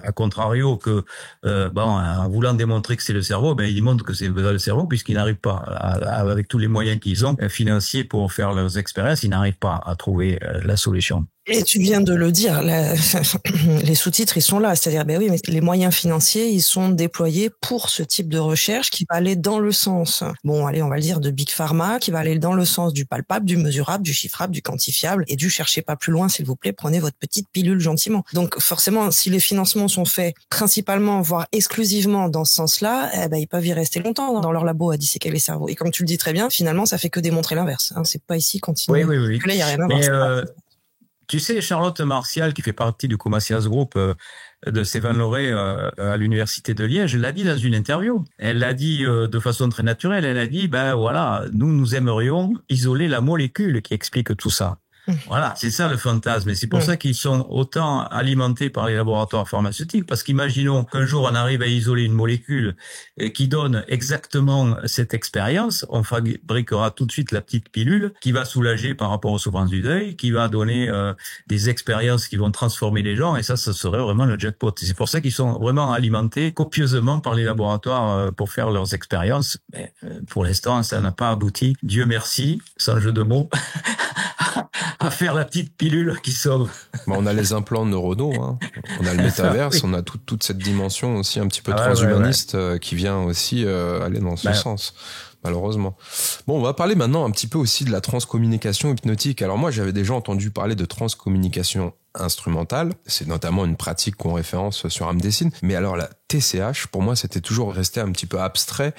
à contrario, que en voulant démontrer que c'est le cerveau, ils montrent que c'est le cerveau puisqu'ils n'arrivent pas, avec tous les moyens qu'ils ont financiers pour faire leurs expériences, ils n'arrivent pas à trouver la solution. Et tu viens de le dire, les sous-titres, ils sont là. C'est-à-dire, oui, mais les moyens financiers, ils sont déployés pour ce type de recherche qui va aller dans le sens, on va le dire, de Big Pharma, qui va aller dans le sens du palpable, du mesurable, du chiffrable, du quantifiable, et du cherchez pas plus loin, s'il vous plaît, prenez votre petite pilule gentiment. Donc, forcément, si les financements sont faits principalement, voire exclusivement dans ce sens-là, ils peuvent y rester longtemps dans leur labo à disséquer les cerveaux. Et comme tu le dis très bien, finalement, ça fait que démontrer l'inverse. C'est pas ici continuer. Oui. Là, il y a rien à voir. Tu sais, Charlotte Martial, qui fait partie du Comasias Group de Stéphane Loret à l'université de Liège, l'a dit dans une interview. Elle l'a dit de façon très naturelle. Elle a dit, nous aimerions isoler la molécule qui explique tout ça. Voilà, c'est ça le fantasme. Et c'est pour ça qu'ils sont autant alimentés par les laboratoires pharmaceutiques. Parce qu'imaginons qu'un jour on arrive à isoler une molécule qui donne exactement cette expérience. On fabriquera tout de suite la petite pilule qui va soulager par rapport aux souffrances du deuil, qui va donner des expériences qui vont transformer les gens. Et ça serait vraiment le jackpot. Et c'est pour ça qu'ils sont vraiment alimentés copieusement par les laboratoires pour faire leurs expériences. Mais pour l'instant, ça n'a pas abouti. Dieu merci, sans jeu de mots. À faire la petite pilule qui sauve. On a les implants neuronaux, on a le métaverse, on a toute cette dimension aussi un petit peu transhumaniste qui vient aussi aller dans ce sens, malheureusement. On va parler maintenant un petit peu aussi de la transcommunication hypnotique. Alors moi, j'avais déjà entendu parler de transcommunication instrumentale. C'est notamment une pratique qu'on référence sur Amdessine. Mais alors la TCH, pour moi, c'était toujours resté un petit peu abstrait.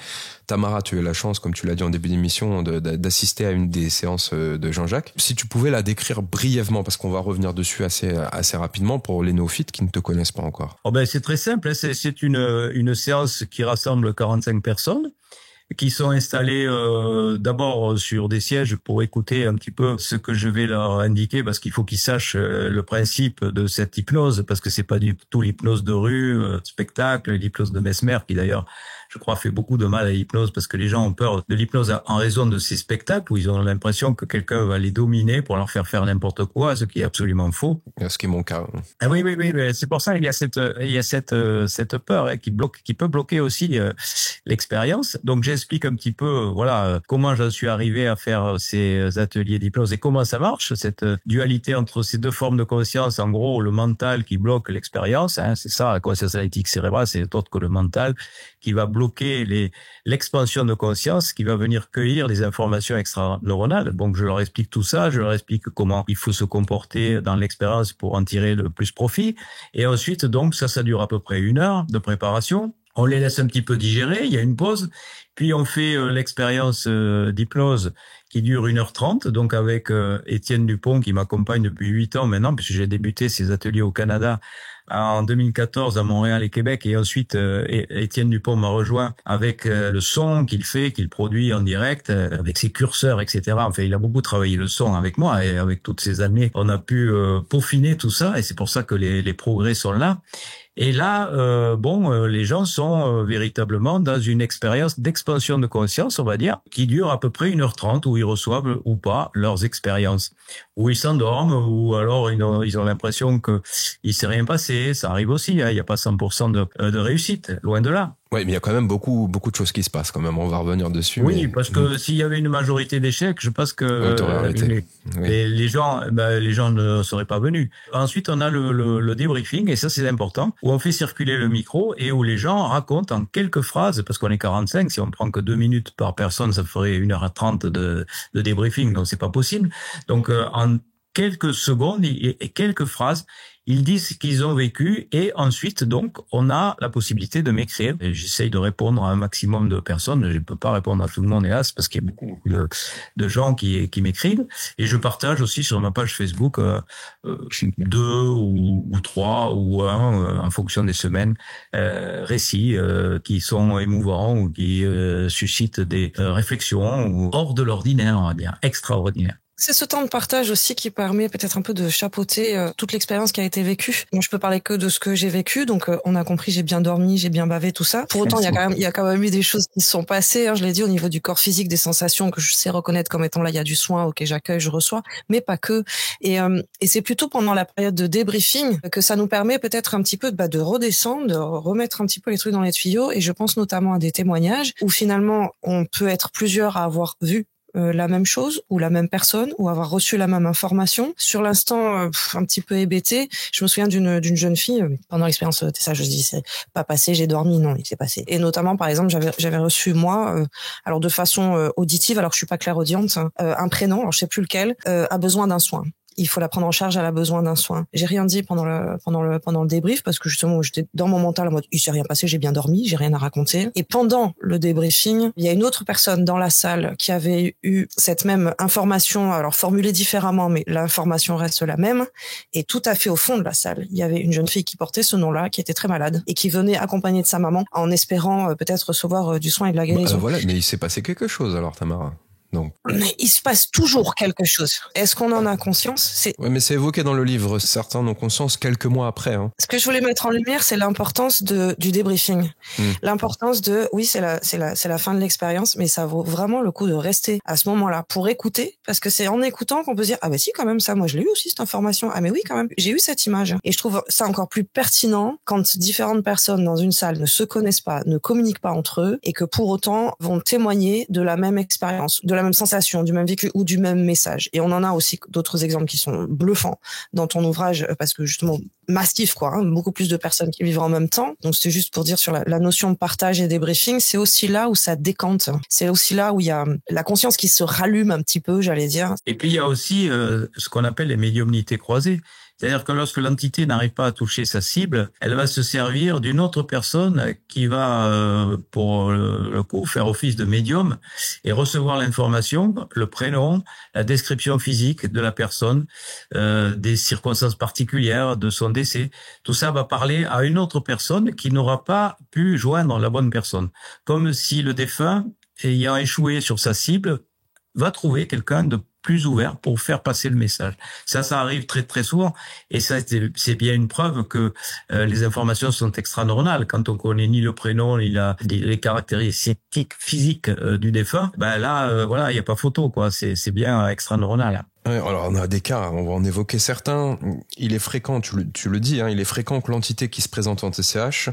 Tamara, tu as eu la chance, comme tu l'as dit en début d'émission, d'assister à une des séances de Jean-Jacques. Si tu pouvais la décrire brièvement, parce qu'on va revenir dessus assez rapidement pour les néophytes qui ne te connaissent pas encore. C'est très simple. C'est une séance qui rassemble 45 personnes. Qui sont installés d'abord sur des sièges pour écouter un petit peu ce que je vais leur indiquer, parce qu'il faut qu'ils sachent le principe de cette hypnose, parce que c'est pas du tout l'hypnose de rue, spectacle, l'hypnose de Mesmer, qui d'ailleurs, je crois, fait beaucoup de mal à l'hypnose, parce que les gens ont peur de l'hypnose en raison de ces spectacles où ils ont l'impression que quelqu'un va les dominer pour leur faire n'importe quoi, ce qui est absolument faux. Ce qui est mon cas. Oui, c'est pour ça qu'il y a cette peur qui peut bloquer aussi l'expérience. Donc j'explique un petit peu comment j'en suis arrivé à faire ces ateliers d'hypnose et comment ça marche, cette dualité entre ces deux formes de conscience. En gros, le mental qui bloque l'expérience, c'est ça, la conscience analytique cérébrale, c'est autre que le mental qui va bloquer l'expansion de conscience, qui va venir cueillir les informations extra-neuronales. Donc, je leur explique tout ça, je leur explique comment il faut se comporter dans l'expérience pour en tirer le plus profit. Et ensuite, donc, ça dure à peu près 1 heure de préparation. On les laisse un petit peu digérer, il y a une pause, puis on fait l'expérience d'hypnose qui dure 1h30, donc avec Étienne Dupont qui m'accompagne depuis 8 ans maintenant, puisque j'ai débuté ces ateliers au Canada en 2014 à Montréal et Québec, et ensuite Étienne Dupont m'a rejoint avec le son qu'il produit en direct, avec ses curseurs, etc. Enfin, il a beaucoup travaillé le son avec moi, et avec toutes ces années, on a pu peaufiner tout ça, et c'est pour ça que les progrès sont là. Et là, les gens sont véritablement dans une expérience d'expansion de conscience, on va dire, qui dure à peu près 1h30, où ils reçoivent ou pas leurs expériences, où ils s'endorment, ou alors ils ont l'impression que il s'est rien passé. Ça arrive aussi, hein, il n'y a pas 100% de réussite, loin de là. Oui, mais il y a quand même beaucoup de choses qui se passent quand même. On va revenir dessus. Oui, parce que s'il y avait une majorité d'échecs, je pense que les gens ne seraient pas venus. Ensuite, on a le débriefing, et ça c'est important, où on fait circuler le micro et où les gens racontent en quelques phrases, parce qu'on est 45, si on prend que 2 minutes par personne, ça ferait 1h30 de débriefing, donc c'est pas possible. Donc en quelques secondes et quelques phrases, ils disent ce qu'ils ont vécu, et ensuite, donc, on a la possibilité de m'écrire. Et j'essaye de répondre à un maximum de personnes. Je ne peux pas répondre à tout le monde, hélas, parce qu'il y a beaucoup de gens qui m'écrivent. Et je partage aussi sur ma page Facebook 2 ou 3 ou 1, en fonction des semaines, récits qui sont émouvants ou qui suscitent des réflexions ou hors de l'ordinaire, on va dire, extraordinaire. C'est ce temps de partage aussi qui permet peut-être un peu de chapeauter toute l'expérience qui a été vécue. Moi, je peux parler que de ce que j'ai vécu, donc on a compris, j'ai bien dormi, j'ai bien bavé, tout ça. Pour autant, il y a quand même eu des choses qui se sont passées, hein, je l'ai dit, au niveau du corps physique, des sensations que je sais reconnaître comme étant là, il y a du soin, ok, j'accueille, je reçois, mais pas que. Et c'est plutôt pendant la période de débriefing que ça nous permet peut-être un petit peu de redescendre, de remettre un petit peu les trucs dans les tuyaux, et je pense notamment à des témoignages où finalement, on peut être plusieurs à avoir vu la même chose ou la même personne ou avoir reçu la même information. Sur l'instant, un petit peu hébété, je me souviens d'une jeune fille pendant l'expérience ça, je dis c'est pas passé, j'ai dormi, non, il s'est passé. Et notamment, par exemple, j'avais reçu moi, alors de façon auditive, alors que je suis pas clairaudiente, un prénom, alors je sais plus lequel, a besoin d'un soin. Il faut la prendre en charge, elle a besoin d'un soin. J'ai rien dit pendant le débrief parce que justement j'étais dans mon mental en mode il s'est rien passé, j'ai bien dormi, j'ai rien à raconter. Et pendant le débriefing, il y a une autre personne dans la salle qui avait eu cette même information, alors formulée différemment, mais l'information reste la même. Et tout à fait au fond de la salle, il y avait une jeune fille qui portait ce nom-là, qui était très malade et qui venait accompagnée de sa maman en espérant peut-être recevoir du soin et de la guérison. Voilà, mais il s'est passé quelque chose alors, Tamara. Donc. Mais il se passe toujours quelque chose. Est-ce qu'on en a conscience? Oui, mais c'est évoqué dans le livre. Certains en ont conscience quelques mois après. Hein. Ce que je voulais mettre en lumière, c'est l'importance du débriefing. L'importance oui, c'est la fin de l'expérience, mais ça vaut vraiment le coup de rester à ce moment-là pour écouter, parce que c'est en écoutant qu'on peut se dire, ah bah si, quand même, ça, moi je l'ai eu aussi, cette information. Ah mais oui, quand même, j'ai eu cette image. Et je trouve ça encore plus pertinent quand différentes personnes dans une salle ne se connaissent pas, ne communiquent pas entre eux, et que pour autant vont témoigner de la même expérience, de la même sensation, du même vécu ou du même message. Et on en a aussi d'autres exemples qui sont bluffants dans ton ouvrage, parce que justement massif, quoi, hein, beaucoup plus de personnes qui vivent en même temps. Donc c'était juste pour dire sur la notion de partage et débriefing, c'est aussi là où ça décante. C'est aussi là où il y a la conscience qui se rallume un petit peu, j'allais dire. Et puis il y a aussi ce qu'on appelle les médiumnités croisées. C'est-à-dire que lorsque l'entité n'arrive pas à toucher sa cible, elle va se servir d'une autre personne qui va, pour le coup, faire office de médium et recevoir l'information, le prénom, la description physique de la personne, des circonstances particulières de son décès. Tout ça va parler à une autre personne qui n'aura pas pu joindre la bonne personne. Comme si le défunt, ayant échoué sur sa cible, va trouver quelqu'un de plus ouvert pour faire passer le message. Ça arrive très très souvent, et ça c'est bien une preuve que les informations sont extra-neuronales. Quand on connaît ni le prénom ni les caractéristiques physiques du défunt, ben là voilà, il y a pas photo, quoi. C'est bien extra-neuronal. Ouais, alors on a des cas, on va en évoquer certains. Il est fréquent, tu le dis, hein, il est fréquent que l'entité qui se présente en TCH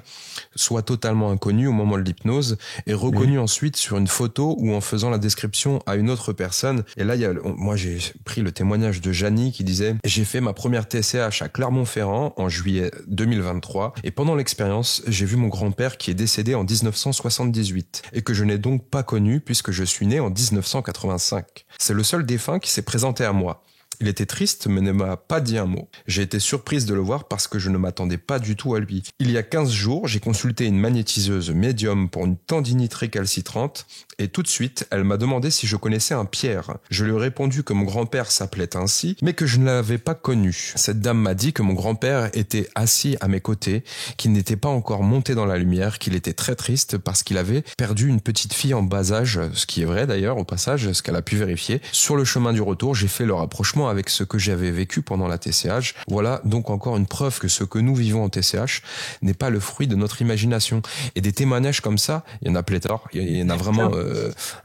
soit totalement inconnue au moment de l'hypnose et reconnue ensuite sur une photo ou en faisant la description à une autre personne. Et là, moi j'ai pris le témoignage de Janie qui disait « J'ai fait ma première TCH à Clermont-Ferrand en juillet 2023 et pendant l'expérience, j'ai vu mon grand-père qui est décédé en 1978 et que je n'ai donc pas connu puisque je suis né en 1985. C'est le seul défunt qui s'est présenté à moi. Il était triste, mais ne m'a pas dit un mot. J'ai été surprise de le voir parce que je ne m'attendais pas du tout à lui. Il y a 15 jours, j'ai consulté une magnétiseuse médium pour une tendinite récalcitrante et tout de suite, elle m'a demandé si je connaissais un Pierre. Je lui ai répondu que mon grand-père s'appelait ainsi, mais que je ne l'avais pas connu. Cette dame m'a dit que mon grand-père était assis à mes côtés, qu'il n'était pas encore monté dans la lumière, qu'il était très triste parce qu'il avait perdu une petite fille en bas âge, ce qui est vrai d'ailleurs au passage, ce qu'elle a pu vérifier. Sur le chemin du retour, j'ai fait le rapprochement avec ce que j'avais vécu pendant la TCH. Voilà donc encore une preuve que ce que nous vivons en TCH n'est pas le fruit de notre imagination. Et des témoignages comme ça, il y en a pléthore, il y en a vraiment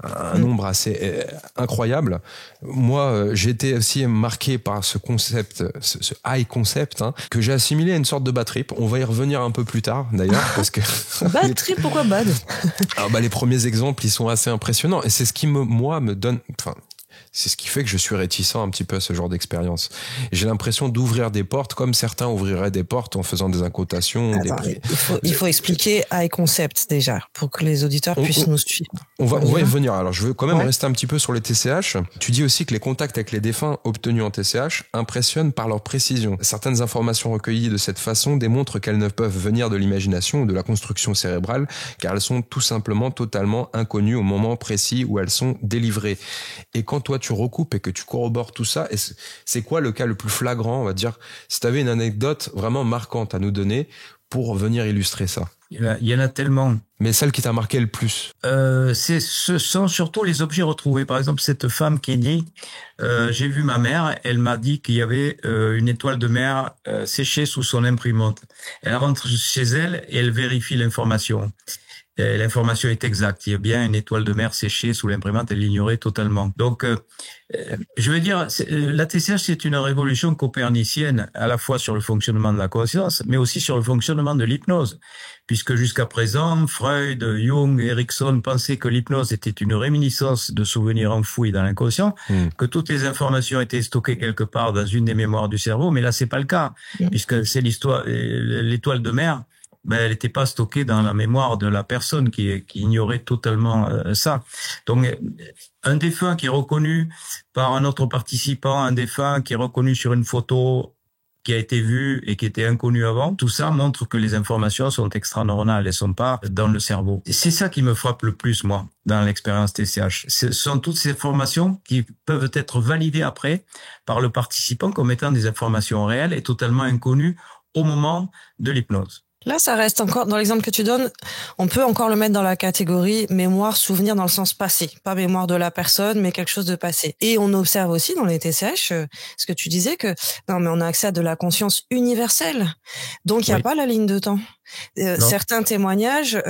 un nombre assez incroyable. Moi, j'ai été aussi marqué par ce concept, ce high concept, hein, que j'ai assimilé à une sorte de bad trip. On va y revenir un peu plus tard d'ailleurs, parce que bad trip, pourquoi bad? Alors les premiers exemples, ils sont assez impressionnants et c'est ce qui me donne, enfin, c'est ce qui fait que je suis réticent un petit peu à ce genre d'expérience. J'ai l'impression d'ouvrir des portes comme certains ouvriraient des portes en faisant des incotations. Attends, il faut expliquer high concept déjà pour que les auditeurs puissent nous suivre. On va y revenir. Alors je veux quand même rester un petit peu sur les TCH. Tu dis aussi que les contacts avec les défunts obtenus en TCH impressionnent par leur précision. Certaines informations recueillies de cette façon démontrent qu'elles ne peuvent venir de l'imagination ou de la construction cérébrale car elles sont tout simplement totalement inconnues au moment précis où elles sont délivrées. Et quand toi tu recoupes et que tu corrobores tout ça, et c'est quoi le cas le plus flagrant, on va dire, si tu avais une anecdote vraiment marquante à nous donner pour venir illustrer ça? Il y en a tellement. Mais celle qui t'a marqué le plus? Ce sont surtout les objets retrouvés. Par exemple, cette femme qui dit, j'ai vu ma mère, elle m'a dit qu'il y avait une étoile de mer séchée sous son imprimante. Elle rentre chez elle et elle vérifie l'information. L'information est exacte. Il y a bien une étoile de mer séchée sous l'imprimante, elle l'ignorait totalement. Donc, je veux dire, la TCH, c'est une révolution copernicienne, à la fois sur le fonctionnement de la conscience, mais aussi sur le fonctionnement de l'hypnose. Puisque jusqu'à présent, Freud, Jung, Erickson pensaient que l'hypnose était une réminiscence de souvenirs enfouis dans l'inconscient, que toutes les informations étaient stockées quelque part dans une des mémoires du cerveau, mais là, c'est pas le cas, puisque c'est l'étoile de mer. Ben, elle n'était pas stockée dans la mémoire de la personne qui ignorait totalement ça. Donc, un défunt qui est reconnu par un autre participant, un défunt qui est reconnu sur une photo qui a été vue et qui était inconnue avant, tout ça montre que les informations sont extraneuronales, elles sont pas dans le cerveau. Et c'est ça qui me frappe le plus, moi, dans l'expérience TCH. Ce sont toutes ces informations qui peuvent être validées après par le participant comme étant des informations réelles et totalement inconnues au moment de l'hypnose. Là, ça reste encore, dans l'exemple que tu donnes, on peut encore le mettre dans la catégorie mémoire, souvenir dans le sens passé. Pas mémoire de la personne, mais quelque chose de passé. Et on observe aussi dans les TCH, ce que tu disais que, non, mais on a accès à de la conscience universelle. Donc, il n'y a pas la ligne de temps. Certains témoignages,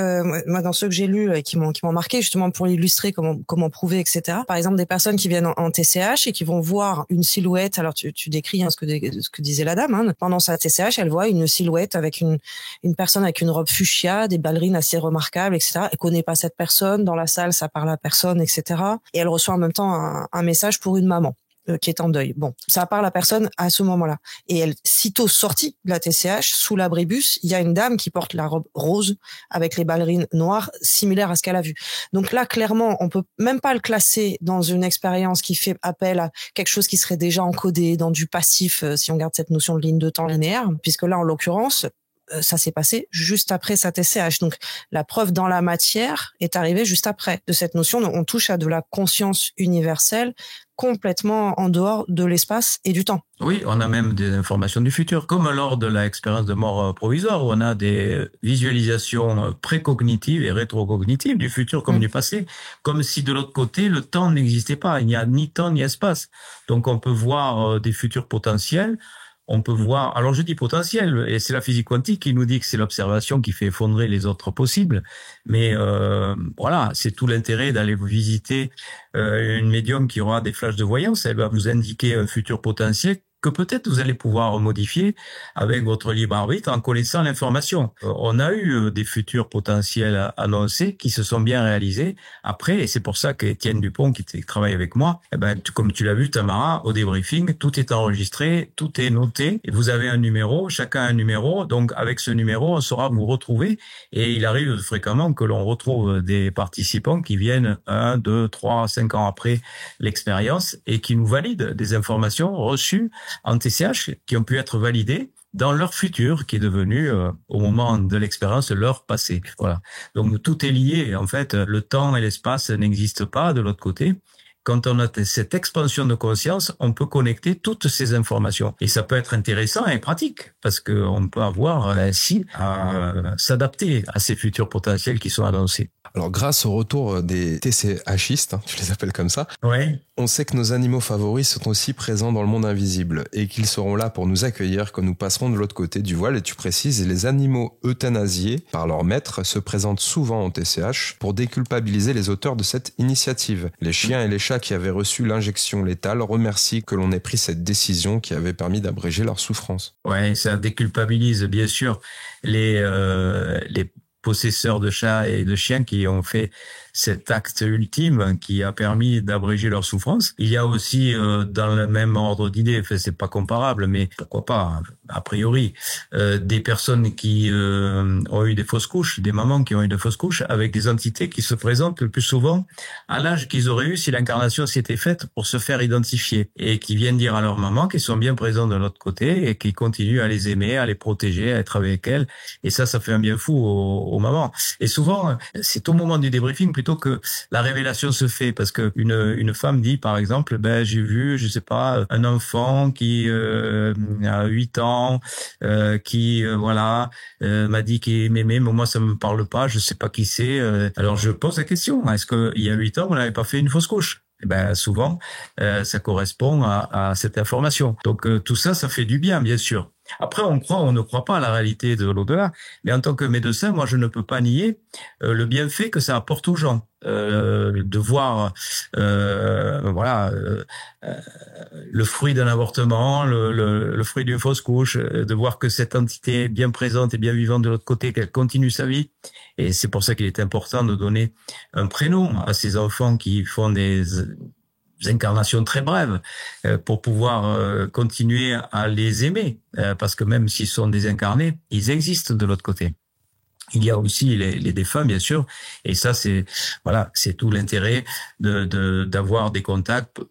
moi dans ceux que j'ai lus qui m'ont marqué justement pour illustrer comment prouver, etc. Par exemple, des personnes qui viennent en TCH et qui vont voir une silhouette. Alors tu décris ce que disait la dame. Hein. Pendant sa TCH, elle voit une silhouette avec une personne avec une robe fuchsia, des ballerines assez remarquables, etc. Elle connaît pas cette personne. Dans la salle, ça parle à personne, etc. Et elle reçoit en même temps un message pour une maman qui est en deuil. Bon, ça parle à personne à ce moment-là. Et elle, sitôt sortie de la TCH, sous l'abribus, il y a une dame qui porte la robe rose avec les ballerines noires, similaire à ce qu'elle a vu. Donc là, clairement, on peut même pas le classer dans une expérience qui fait appel à quelque chose qui serait déjà encodé dans du passif, si on garde cette notion de ligne de temps linéaire, puisque là, en l'occurrence, ça s'est passé juste après sa TCH. Donc, la preuve dans la matière est arrivée juste après de cette notion. Donc, on touche à de la conscience universelle complètement en dehors de l'espace et du temps. Oui, on a même des informations du futur, comme lors de l'expérience de mort provisoire, où on a des visualisations précognitives et rétrocognitives du futur comme du passé, comme si de l'autre côté, le temps n'existait pas. Il n'y a ni temps ni espace. Donc, on peut voir des futurs potentiels. On peut voir, alors je dis potentiel, et c'est la physique quantique qui nous dit que c'est l'observation qui fait effondrer les autres possibles, mais voilà, c'est tout l'intérêt d'aller visiter une médium qui aura des flashs de voyance. Elle va vous indiquer un futur potentiel que peut-être vous allez pouvoir modifier avec votre libre arbitre en connaissant l'information. On a eu des futurs potentiels annoncés qui se sont bien réalisés. Après, et c'est pour ça qu'Étienne Dupont, qui travaille avec moi, comme tu l'as vu, Tamara, au débriefing, tout est enregistré, tout est noté. Et vous avez un numéro, chacun a un numéro. Donc, avec ce numéro, on saura vous retrouver. Et il arrive fréquemment que l'on retrouve des participants qui viennent 1, 2, 3, 5 ans après l'expérience et qui nous valident des informations reçues en TCH qui ont pu être validées dans leur futur, qui est devenu, au moment de l'expérience, leur passé. Voilà. Donc, tout est lié. En fait, le temps et l'espace n'existent pas de l'autre côté. Quand on a cette expansion de conscience, on peut connecter toutes ces informations. Et ça peut être intéressant et pratique, parce qu'on peut avoir ainsi à s'adapter à ces futurs potentiels qui sont annoncés. Alors, grâce au retour des TCHistes, tu les appelles comme ça, ouais. On sait que nos animaux favoris sont aussi présents dans le monde invisible et qu'ils seront là pour nous accueillir quand nous passerons de l'autre côté du voile. Et tu précises, les animaux euthanasiés par leur maître se présentent souvent au TCH pour déculpabiliser les auteurs de cette initiative. Les chiens et les chats qui avaient reçu l'injection létale remercient que l'on ait pris cette décision qui avait permis d'abréger leur souffrance. Ouais, ça déculpabilise bien sûr les possesseurs de chats et de chiens qui ont fait cet acte ultime qui a permis d'abréger leur souffrance. Il y a aussi, dans le même ordre d'idées, enfin, c'est pas comparable, mais pourquoi pas, a priori, des personnes qui ont eu des fausses couches, des mamans qui ont eu des fausses couches, avec des entités qui se présentent le plus souvent à l'âge qu'ils auraient eu si l'incarnation s'était faite pour se faire identifier, et qui viennent dire à leur maman qu'ils sont bien présents de l'autre côté et qu'ils continuent à les aimer, à les protéger, à être avec elles. Et ça fait un bien fou aux mamans. Et souvent, c'est au moment du débriefing plutôt que la révélation se fait, parce que une femme dit par exemple, j'ai vu, je sais pas, un enfant qui a 8 ans qui m'a dit qu'il m'aimait, mais moi ça me parle pas, je sais pas qui c'est. Alors je pose la question, est-ce qu'il y a 8 ans vous n'avez pas fait une fausse couche? Souvent ça correspond à cette information. Donc tout ça fait du bien, bien sûr. Après, on croit ou on ne croit pas à la réalité de l'au-delà, mais en tant que médecin, moi, je ne peux pas nier le bienfait que ça apporte aux gens, de voir, le fruit d'un avortement, le fruit d'une fausse couche, de voir que cette entité est bien présente et bien vivante de l'autre côté, qu'elle continue sa vie. Et c'est pour ça qu'il est important de donner un prénom à ces enfants qui font des incarnations très brèves pour pouvoir continuer à les aimer, parce que même s'ils sont désincarnés, ils existent de l'autre côté. Il y a aussi les défunts, bien sûr, et ça c'est tout l'intérêt d'avoir des contacts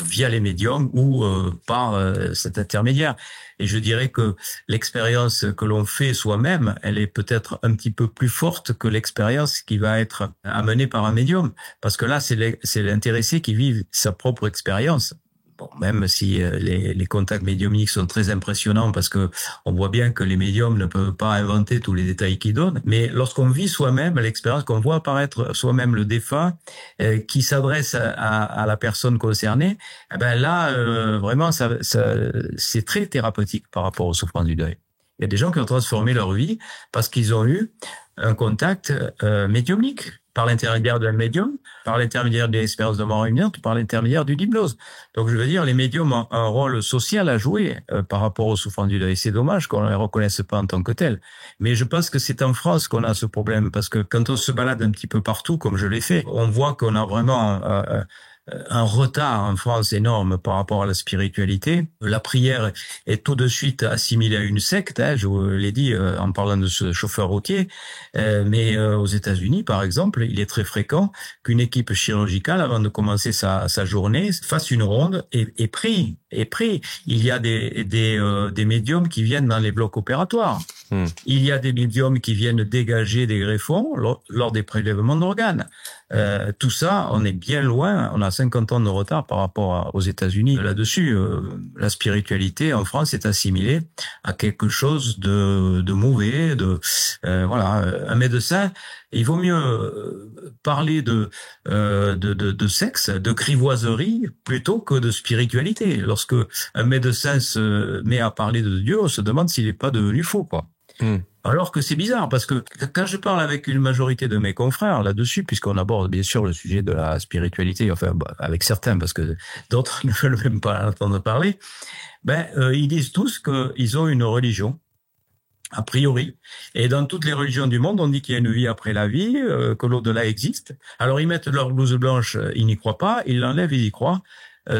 via les médiums ou par cet intermédiaire. Et je dirais que l'expérience que l'on fait soi-même, elle est peut-être un petit peu plus forte que l'expérience qui va être amenée par un médium. Parce que là, c'est l'intéressé qui vit sa propre expérience. Bon, même si les contacts médiumniques sont très impressionnants, parce que on voit bien que les médiums ne peuvent pas inventer tous les détails qu'ils donnent, mais lorsqu'on vit soi-même l'expérience, qu'on voit apparaître soi-même le défunt qui s'adresse à la personne concernée, vraiment c'est très thérapeutique par rapport aux souffrances du deuil. Il y a des gens qui ont transformé leur vie parce qu'ils ont eu un contact médiumnique, par l'intermédiaire d'un médium, par l'intermédiaire des expériences de mort imminente, par l'intermédiaire d'une hypnose. Donc je veux dire, les médiums ont un rôle social à jouer par rapport aux souffrances du deuil. C'est dommage qu'on ne les reconnaisse pas en tant que tels. Mais je pense que c'est en France qu'on a ce problème, parce que quand on se balade un petit peu partout, comme je l'ai fait, on voit qu'on a vraiment un retard en France énorme par rapport à la spiritualité. La prière est tout de suite assimilée à une secte, je vous l'ai dit en parlant de ce chauffeur routier, mais aux États-Unis, par exemple, il est très fréquent qu'une équipe chirurgicale, avant de commencer sa journée, fasse une ronde et prie. Il y a des médiums qui viennent dans les blocs opératoires. Il y a des médiums qui viennent dégager des greffons lors des prélèvements d'organes. Tout ça, on est bien loin. On a 50 ans de retard par rapport aux États-Unis là-dessus. La spiritualité en France est assimilée à quelque chose de mauvais. Un médecin, il vaut mieux parler de sexe, de grivoiserie, plutôt que de spiritualité. Lorsque un médecin se met à parler de Dieu, on se demande s'il n'est pas devenu fou, quoi. Alors que c'est bizarre, parce que quand je parle avec une majorité de mes confrères là-dessus, puisqu'on aborde bien sûr le sujet de la spiritualité, enfin avec certains, parce que d'autres ne veulent même pas entendre parler, ils disent tous qu'ils ont une religion, a priori. Et dans toutes les religions du monde, on dit qu'il y a une vie après la vie, que l'au-delà existe. Alors ils mettent leur blouse blanche, ils n'y croient pas, ils l'enlèvent, ils y croient.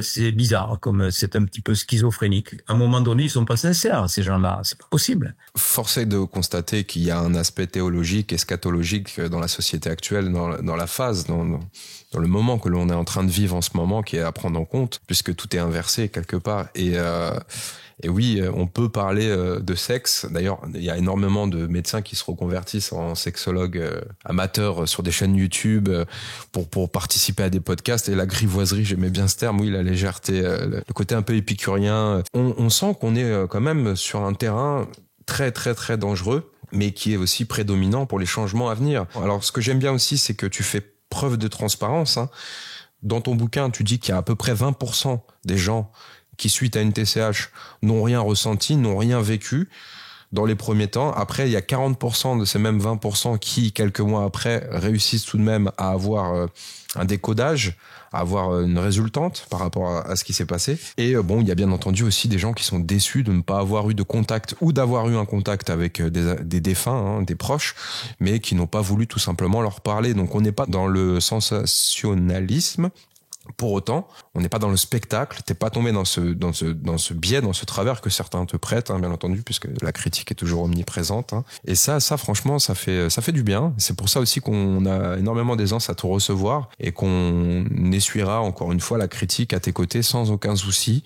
C'est bizarre, comme c'est un petit peu schizophrénique. À un moment donné, ils sont pas sincères, ces gens-là. C'est pas possible. Force est de constater qu'il y a un aspect théologique et eschatologique dans la société actuelle, dans la phase, dans le moment que l'on est en train de vivre en ce moment, qui est à prendre en compte, puisque tout est inversé quelque part. Et oui, on peut parler de sexe. D'ailleurs, il y a énormément de médecins qui se reconvertissent en sexologues amateurs sur des chaînes YouTube pour participer à des podcasts. Et la grivoiserie, j'aimais bien ce terme, oui, la légèreté, le côté un peu épicurien. On sent qu'on est quand même sur un terrain très, très, très dangereux, mais qui est aussi prédominant pour les changements à venir. Alors, ce que j'aime bien aussi, c'est que tu fais preuve de transparence. Dans ton bouquin, tu dis qu'il y a à peu près 20% des gens qui, suite à une TCH, n'ont rien ressenti, n'ont rien vécu dans les premiers temps. Après, il y a 40% de ces mêmes 20% qui, quelques mois après, réussissent tout de même à avoir un décodage, à avoir une résultante par rapport à ce qui s'est passé. Et il y a bien entendu aussi des gens qui sont déçus de ne pas avoir eu de contact ou d'avoir eu un contact avec des défunts, des proches, mais qui n'ont pas voulu tout simplement leur parler. Donc on n'est pas dans le sensationnalisme. Pour autant, on n'est pas dans le spectacle, t'es pas tombé dans ce biais, dans ce travers que certains te prêtent, bien entendu, puisque la critique est toujours omniprésente. Et ça, franchement, ça fait du bien. C'est pour ça aussi qu'on a énormément d'aisance à te recevoir et qu'on essuiera encore une fois la critique à tes côtés sans aucun souci.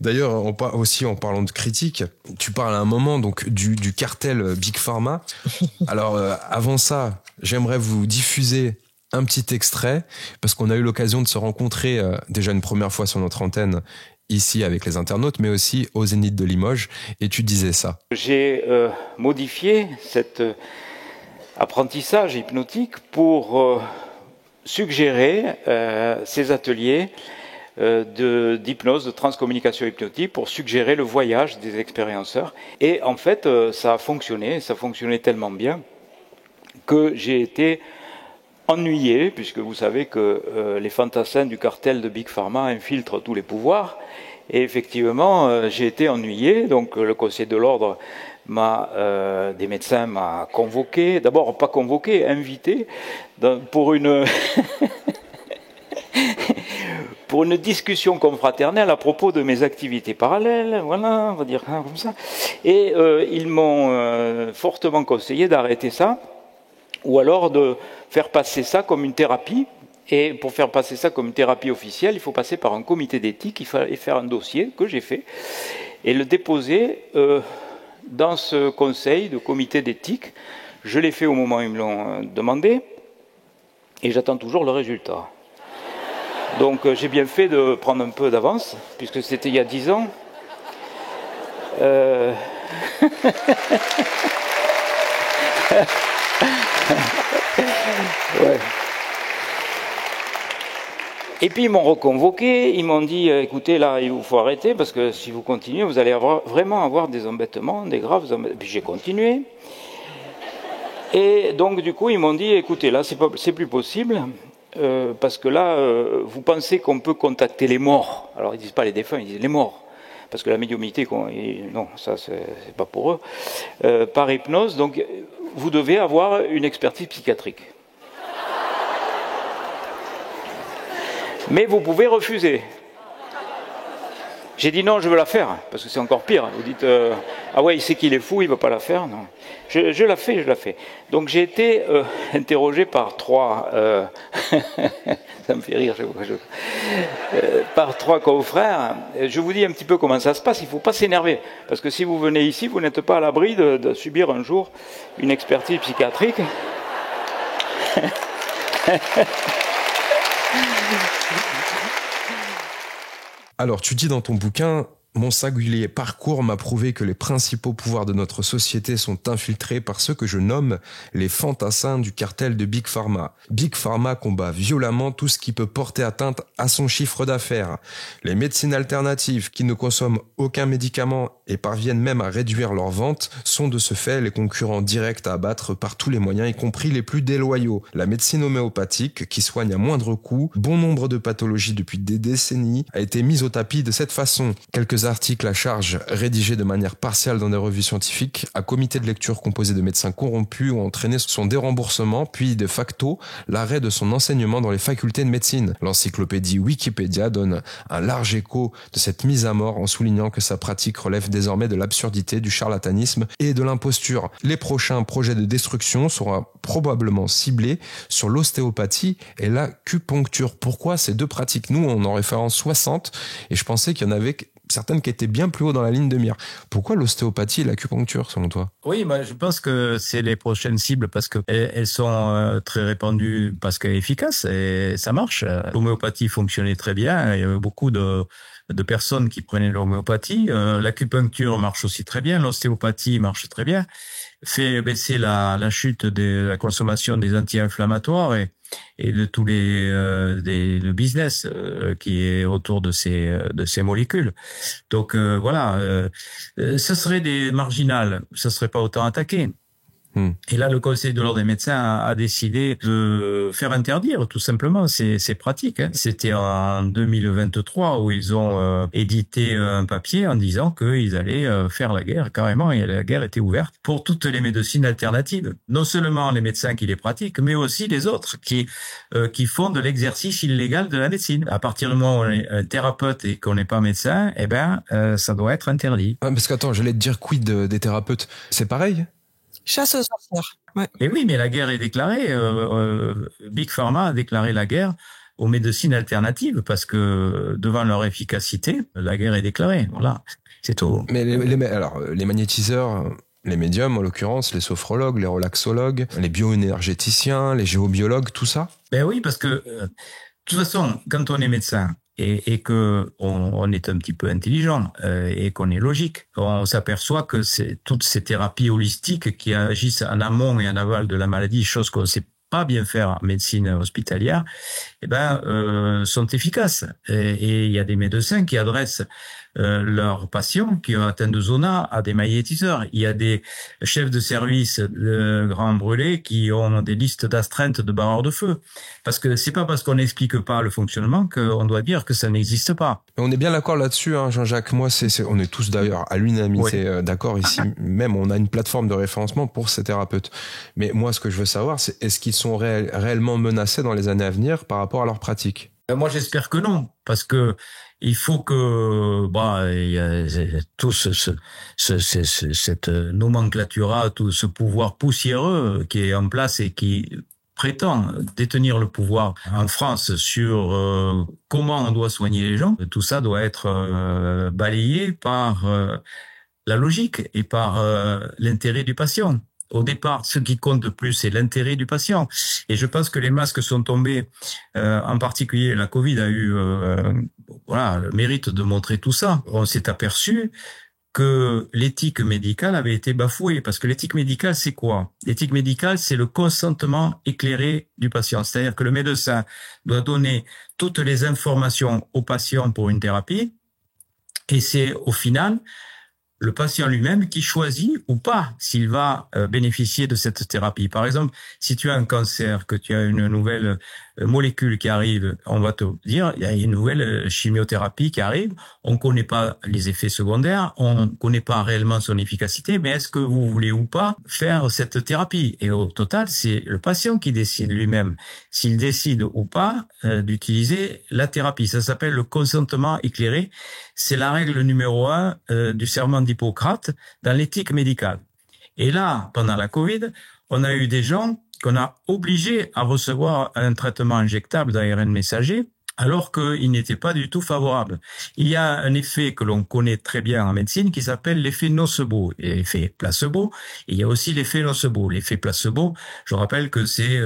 D'ailleurs, en parlant de critique, tu parles à un moment donc du cartel Big Pharma. Alors, avant ça, j'aimerais vous diffuser un petit extrait, parce qu'on a eu l'occasion de se rencontrer déjà une première fois sur notre antenne ici avec les internautes, mais aussi au Zénith de Limoges, et tu disais ça. J'ai modifié cet apprentissage hypnotique pour suggérer ces ateliers d'hypnose, de transcommunication hypnotique, pour suggérer le voyage des expérienceurs. Et en fait, ça a fonctionné tellement bien que j'ai été ennuyé, puisque vous savez que les fantassins du cartel de Big Pharma infiltrent tous les pouvoirs, et effectivement j'ai été ennuyé. Donc le Conseil de l'ordre des médecins m'a convoqué, d'abord pas convoqué, invité pour une pour une discussion confraternelle à propos de mes activités parallèles, voilà, on va dire comme ça, et ils m'ont fortement conseillé d'arrêter ça, ou alors de faire passer ça comme une thérapie. Et pour faire passer ça comme une thérapie officielle, il faut passer par un comité d'éthique, il fallait faire un dossier que j'ai fait, et le déposer dans ce conseil de comité d'éthique. Je l'ai fait au moment où ils me l'ont demandé, et j'attends toujours le résultat. Donc j'ai bien fait de prendre un peu d'avance, puisque c'était il y a 10 ans. Ouais. Et puis ils m'ont reconvoqué, ils m'ont dit écoutez, là il faut arrêter, parce que si vous continuez vous allez vraiment avoir des embêtements, des graves embêtements. Puis j'ai continué, et donc du coup ils m'ont dit écoutez, là c'est plus possible, parce que là vous pensez qu'on peut contacter les morts. Alors ils disent pas les défunts, ils disent les morts, parce que la médiumnité, non, ça c'est pas pour eux, par hypnose. Donc vous devez avoir une expertise psychiatrique. Mais vous pouvez refuser. J'ai dit non, je veux la faire, parce que c'est encore pire. Vous dites, ah ouais, il sait qu'il est fou, il ne va pas la faire. Non. Je la fais. Donc j'ai été interrogé par trois, ça me fait rire, par trois confrères. Je vous dis un petit peu comment ça se passe, il ne faut pas s'énerver, parce que si vous venez ici, vous n'êtes pas à l'abri de subir un jour une expertise psychiatrique. Alors, tu dis dans ton bouquin, Mon singulier parcours m'a prouvé que les principaux pouvoirs de notre société sont infiltrés par ceux que je nomme les fantassins du cartel de Big Pharma. Big Pharma combat violemment tout ce qui peut porter atteinte à son chiffre d'affaires. Les médecines alternatives qui ne consomment aucun médicament et parviennent même à réduire leurs ventes sont de ce fait les concurrents directs à abattre par tous les moyens, y compris les plus déloyaux. La médecine homéopathique, qui soigne à moindre coût bon nombre de pathologies depuis des décennies, a été mise au tapis de cette façon. Quelques articles à charge rédigés de manière partielle dans des revues scientifiques, à comité de lecture composé de médecins corrompus ont entraîné son déremboursement, puis de facto l'arrêt de son enseignement dans les facultés de médecine. L'encyclopédie Wikipédia donne un large écho de cette mise à mort en soulignant que sa pratique relève désormais de l'absurdité, du charlatanisme et de l'imposture. Les prochains projets de destruction seront probablement ciblés sur l'ostéopathie et l'acupuncture. Pourquoi ces deux pratiques? Nous, on en référence 60 et je pensais qu'il y en avait certaines qui étaient bien plus haut dans la ligne de mire. Pourquoi l'ostéopathie et l'acupuncture, selon toi? Oui, moi, je pense que c'est les prochaines cibles parce que elles sont très répandues, parce qu'elles sont efficaces et ça marche. L'homéopathie fonctionnait très bien. Il y avait beaucoup de personnes qui prenaient l'homéopathie. L'acupuncture marche aussi très bien. L'ostéopathie marche très bien. Fait baisser la chute de la consommation des anti-inflammatoires et de tous le business qui est autour de ces molécules. Donc voilà, ce serait des marginales, ça serait pas autant attaqué. Et là, le Conseil de l'Ordre des médecins a décidé de faire interdire tout simplement ces pratiques. C'était en 2023 où ils ont édité un papier en disant qu'ils allaient faire la guerre carrément, et la guerre était ouverte pour toutes les médecines alternatives. Non seulement les médecins qui les pratiquent, mais aussi les autres qui font de l'exercice illégal de la médecine. À partir du moment où on est un thérapeute et qu'on n'est pas médecin, ça doit être interdit. Ah, parce qu'attends, j'allais te dire quid des thérapeutes. C'est pareil? Chasse aux sorcières. Ouais. Et oui, mais la guerre est déclarée. Big Pharma a déclaré la guerre aux médecines alternatives parce que devant leur efficacité, la guerre est déclarée. Voilà, c'est tout. Mais les magnétiseurs, les médiums en l'occurrence, les sophrologues, les relaxologues, les bioénergéticiens, les géobiologues, tout ça? Ben oui, parce que de toute façon, quand on est médecin et que on est un petit peu intelligent et qu'on est logique, on s'aperçoit que c'est toutes ces thérapies holistiques qui agissent en amont et en aval de la maladie, chose qu'on ne sait pas bien faire en médecine hospitalière, sont efficaces. Et il y a des médecins qui adressent leurs patients qui ont atteint de zona à des magnétiseurs. Il y a des chefs de service de grands brûlés qui ont des listes d'astreintes de barreurs de feu. Parce que c'est pas parce qu'on n'explique pas le fonctionnement qu'on doit dire que ça n'existe pas. On est bien d'accord là-dessus, hein, Jean-Jacques. Moi, on est tous d'ailleurs à l'unanimité d'accord ici. Même, on a une plateforme de référencement pour ces thérapeutes. Mais moi, ce que je veux savoir, c'est est-ce qu'ils sont réellement menacés dans les années à venir par rapport à leur pratique? Moi, j'espère que non, parce que il faut que, il y a tout cette nomenclatura, tout ce pouvoir poussiéreux qui est en place et qui prétend détenir le pouvoir en France sur comment on doit soigner les gens. Tout ça doit être balayé par la logique et par l'intérêt du patient. Au départ, ce qui compte le plus, c'est l'intérêt du patient. Et je pense que les masques sont tombés, en particulier la Covid a eu le mérite de montrer tout ça. On s'est aperçu que l'éthique médicale avait été bafouée. Parce que l'éthique médicale, c'est quoi? L'éthique médicale, c'est le consentement éclairé du patient. C'est-à-dire que le médecin doit donner toutes les informations au patient pour une thérapie. Et c'est au final le patient lui-même qui choisit ou pas s'il va bénéficier de cette thérapie. Par exemple, si tu as un cancer, que tu as une nouvelle molécule qui arrive, on va te dire, il y a une nouvelle chimiothérapie qui arrive, on connaît pas les effets secondaires, on connaît pas réellement son efficacité, mais est-ce que vous voulez ou pas faire cette thérapie? Et au total, c'est le patient qui décide lui-même s'il décide ou pas d'utiliser la thérapie. Ça s'appelle le consentement éclairé. C'est la règle numéro 1 du serment d'Hippocrate dans l'éthique médicale. Et là, pendant la Covid, on a eu des gens qu'on a obligés à recevoir un traitement injectable d'ARN messager alors qu'il n'était pas du tout favorable. Il y a un effet que l'on connaît très bien en médecine qui s'appelle l'effet nocebo et l'effet placebo. Et il y a aussi l'effet nocebo. L'effet placebo, je rappelle que c'est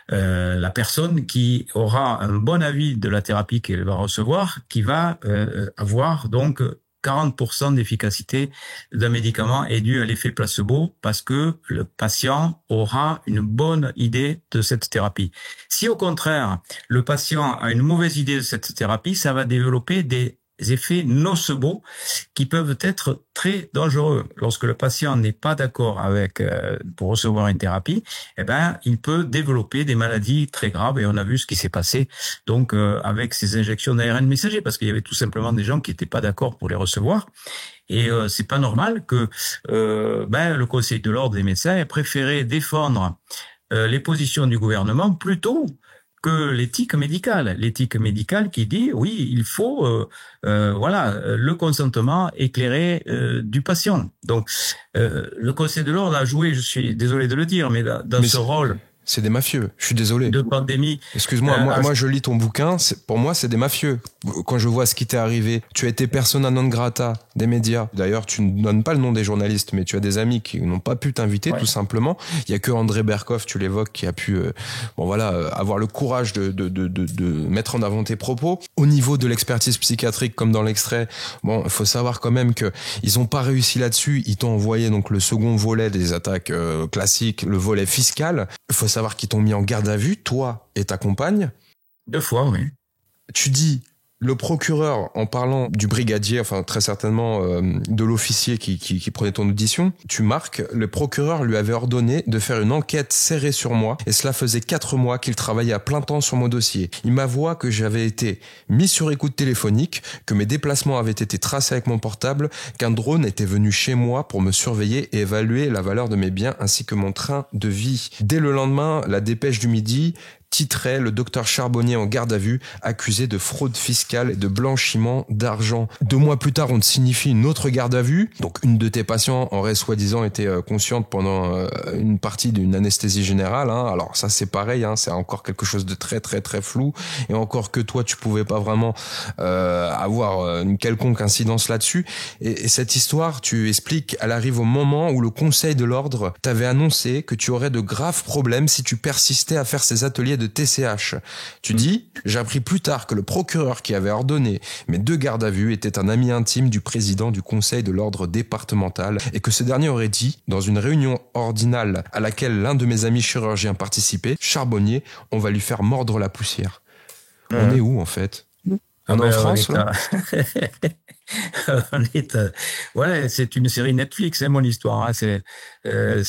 la personne qui aura un bon avis de la thérapie qu'elle va recevoir, qui va avoir donc 40% d'efficacité d'un médicament est due à l'effet placebo parce que le patient aura une bonne idée de cette thérapie. Si au contraire, le patient a une mauvaise idée de cette thérapie, ça va développer des effets nocebo qui peuvent être très dangereux. Lorsque le patient n'est pas d'accord avec pour recevoir une thérapie, il peut développer des maladies très graves et on a vu ce qui s'est passé donc avec ces injections d'ARN messager parce qu'il y avait tout simplement des gens qui n'étaient pas d'accord pour les recevoir. Et c'est pas normal que le Conseil de l'ordre des médecins ait préféré défendre les positions du gouvernement plutôt que l'éthique médicale. L'éthique médicale qui dit, oui, il faut le consentement éclairé du patient. Donc, le Conseil de l'ordre a joué, je suis désolé de le dire, mais dans ce rôle... C'est des mafieux, je suis désolé. De pandémie. Excuse-moi, moi je lis ton bouquin, pour moi c'est des mafieux. Quand je vois ce qui t'est arrivé, tu as été persona non grata des médias. D'ailleurs, tu ne donnes pas le nom des journalistes, mais tu as des amis qui n'ont pas pu t'inviter tout simplement. Il y a que André Berkoff, tu l'évoques, qui a pu avoir le courage de mettre en avant tes propos. Au niveau de l'expertise psychiatrique, comme dans l'extrait, il faut savoir quand même que ils ont pas réussi là-dessus. Ils t'ont envoyé donc le second volet des attaques classiques, le volet fiscal. Il faut savoir qu'ils t'ont mis en garde à vue, toi et ta compagne. 2 fois, oui. Tu dis, le procureur, en parlant du brigadier, enfin très certainement de l'officier qui prenait ton audition, tu marques, le procureur lui avait ordonné de faire une enquête serrée sur moi et cela faisait 4 mois qu'il travaillait à plein temps sur mon dossier. Il m'avoua que j'avais été mis sur écoute téléphonique, que mes déplacements avaient été tracés avec mon portable, qu'un drone était venu chez moi pour me surveiller et évaluer la valeur de mes biens ainsi que mon train de vie. Dès le lendemain, la dépêche du midi titrait le docteur Charbonnier en garde à vue, accusé de fraude fiscale et de blanchiment d'argent. 2 mois plus tard, on te signifie une autre garde à vue. Donc, une de tes patients aurait soi-disant été consciente pendant une partie d'une anesthésie générale. Alors ça, c'est pareil, c'est encore quelque chose de très très très flou. Et encore que toi, tu pouvais pas vraiment avoir une quelconque incidence là-dessus. Et cette histoire, tu expliques, elle arrive au moment où le Conseil de l'ordre t'avait annoncé que tu aurais de graves problèmes si tu persistais à faire ces ateliers de TCH. Tu dis, j'ai appris plus tard que le procureur qui avait ordonné mes 2 gardes à vue était un ami intime du président du Conseil de l'ordre départemental et que ce dernier aurait dit, dans une réunion ordinale à laquelle l'un de mes amis chirurgiens participait, Charbonnier, on va lui faire mordre la poussière. On est où en fait? On est en France là? C'est une série Netflix, mon histoire. Mais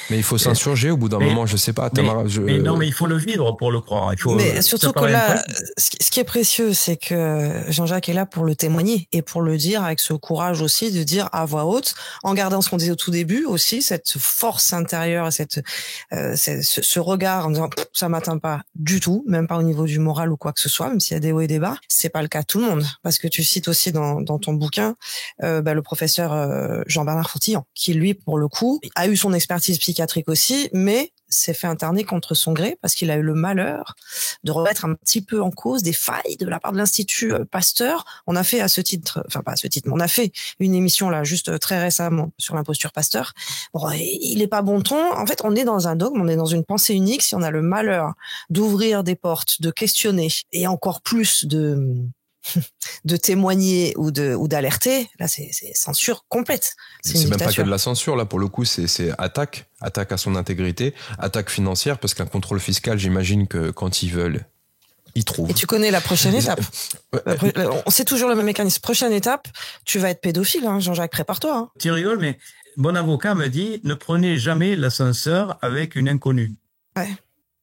il faut s'insurger au bout d'un moment, je sais pas. Mais il faut le vivre pour le croire. Mais surtout que là, ce qui est précieux, c'est que Jean-Jacques est là pour le témoigner et pour le dire avec ce courage aussi de dire à voix haute, en gardant ce qu'on disait au tout début aussi, cette force intérieure, ce regard en disant ça m'atteint pas du tout, même pas au niveau du moral ou quoi que ce soit, même s'il y a des hauts et des bas. C'est pas le cas de tout le monde, parce que tu cites aussi dans ton bouquin le professeur Jean-Bernard Fontillon, qui lui pour le coup a eu son expertise psychiatrique aussi, mais s'est fait interner contre son gré parce qu'il a eu le malheur de remettre un petit peu en cause des failles de la part de l'Institut Pasteur. On a fait à ce titre, enfin pas à ce titre, mais on a fait une émission là juste très récemment sur l'imposture Pasteur. Bon, il est pas bon ton. En fait, on est dans un dogme, on est dans une pensée unique. Si on a le malheur d'ouvrir des portes, de questionner et encore plus de témoigner ou d'alerter, là c'est censure complète. C'est même pas que de la censure, là pour le coup c'est attaque à son intégrité, attaque financière, parce qu'un contrôle fiscal, j'imagine que quand ils veulent, ils trouvent. Et tu connais la prochaine étape. C'est toujours le même mécanisme. Prochaine étape, tu vas être pédophile, Jean-Jacques, prépare-toi. Tu rigoles, mais mon avocat me dit ne prenez jamais l'ascenseur avec une inconnue. Ouais.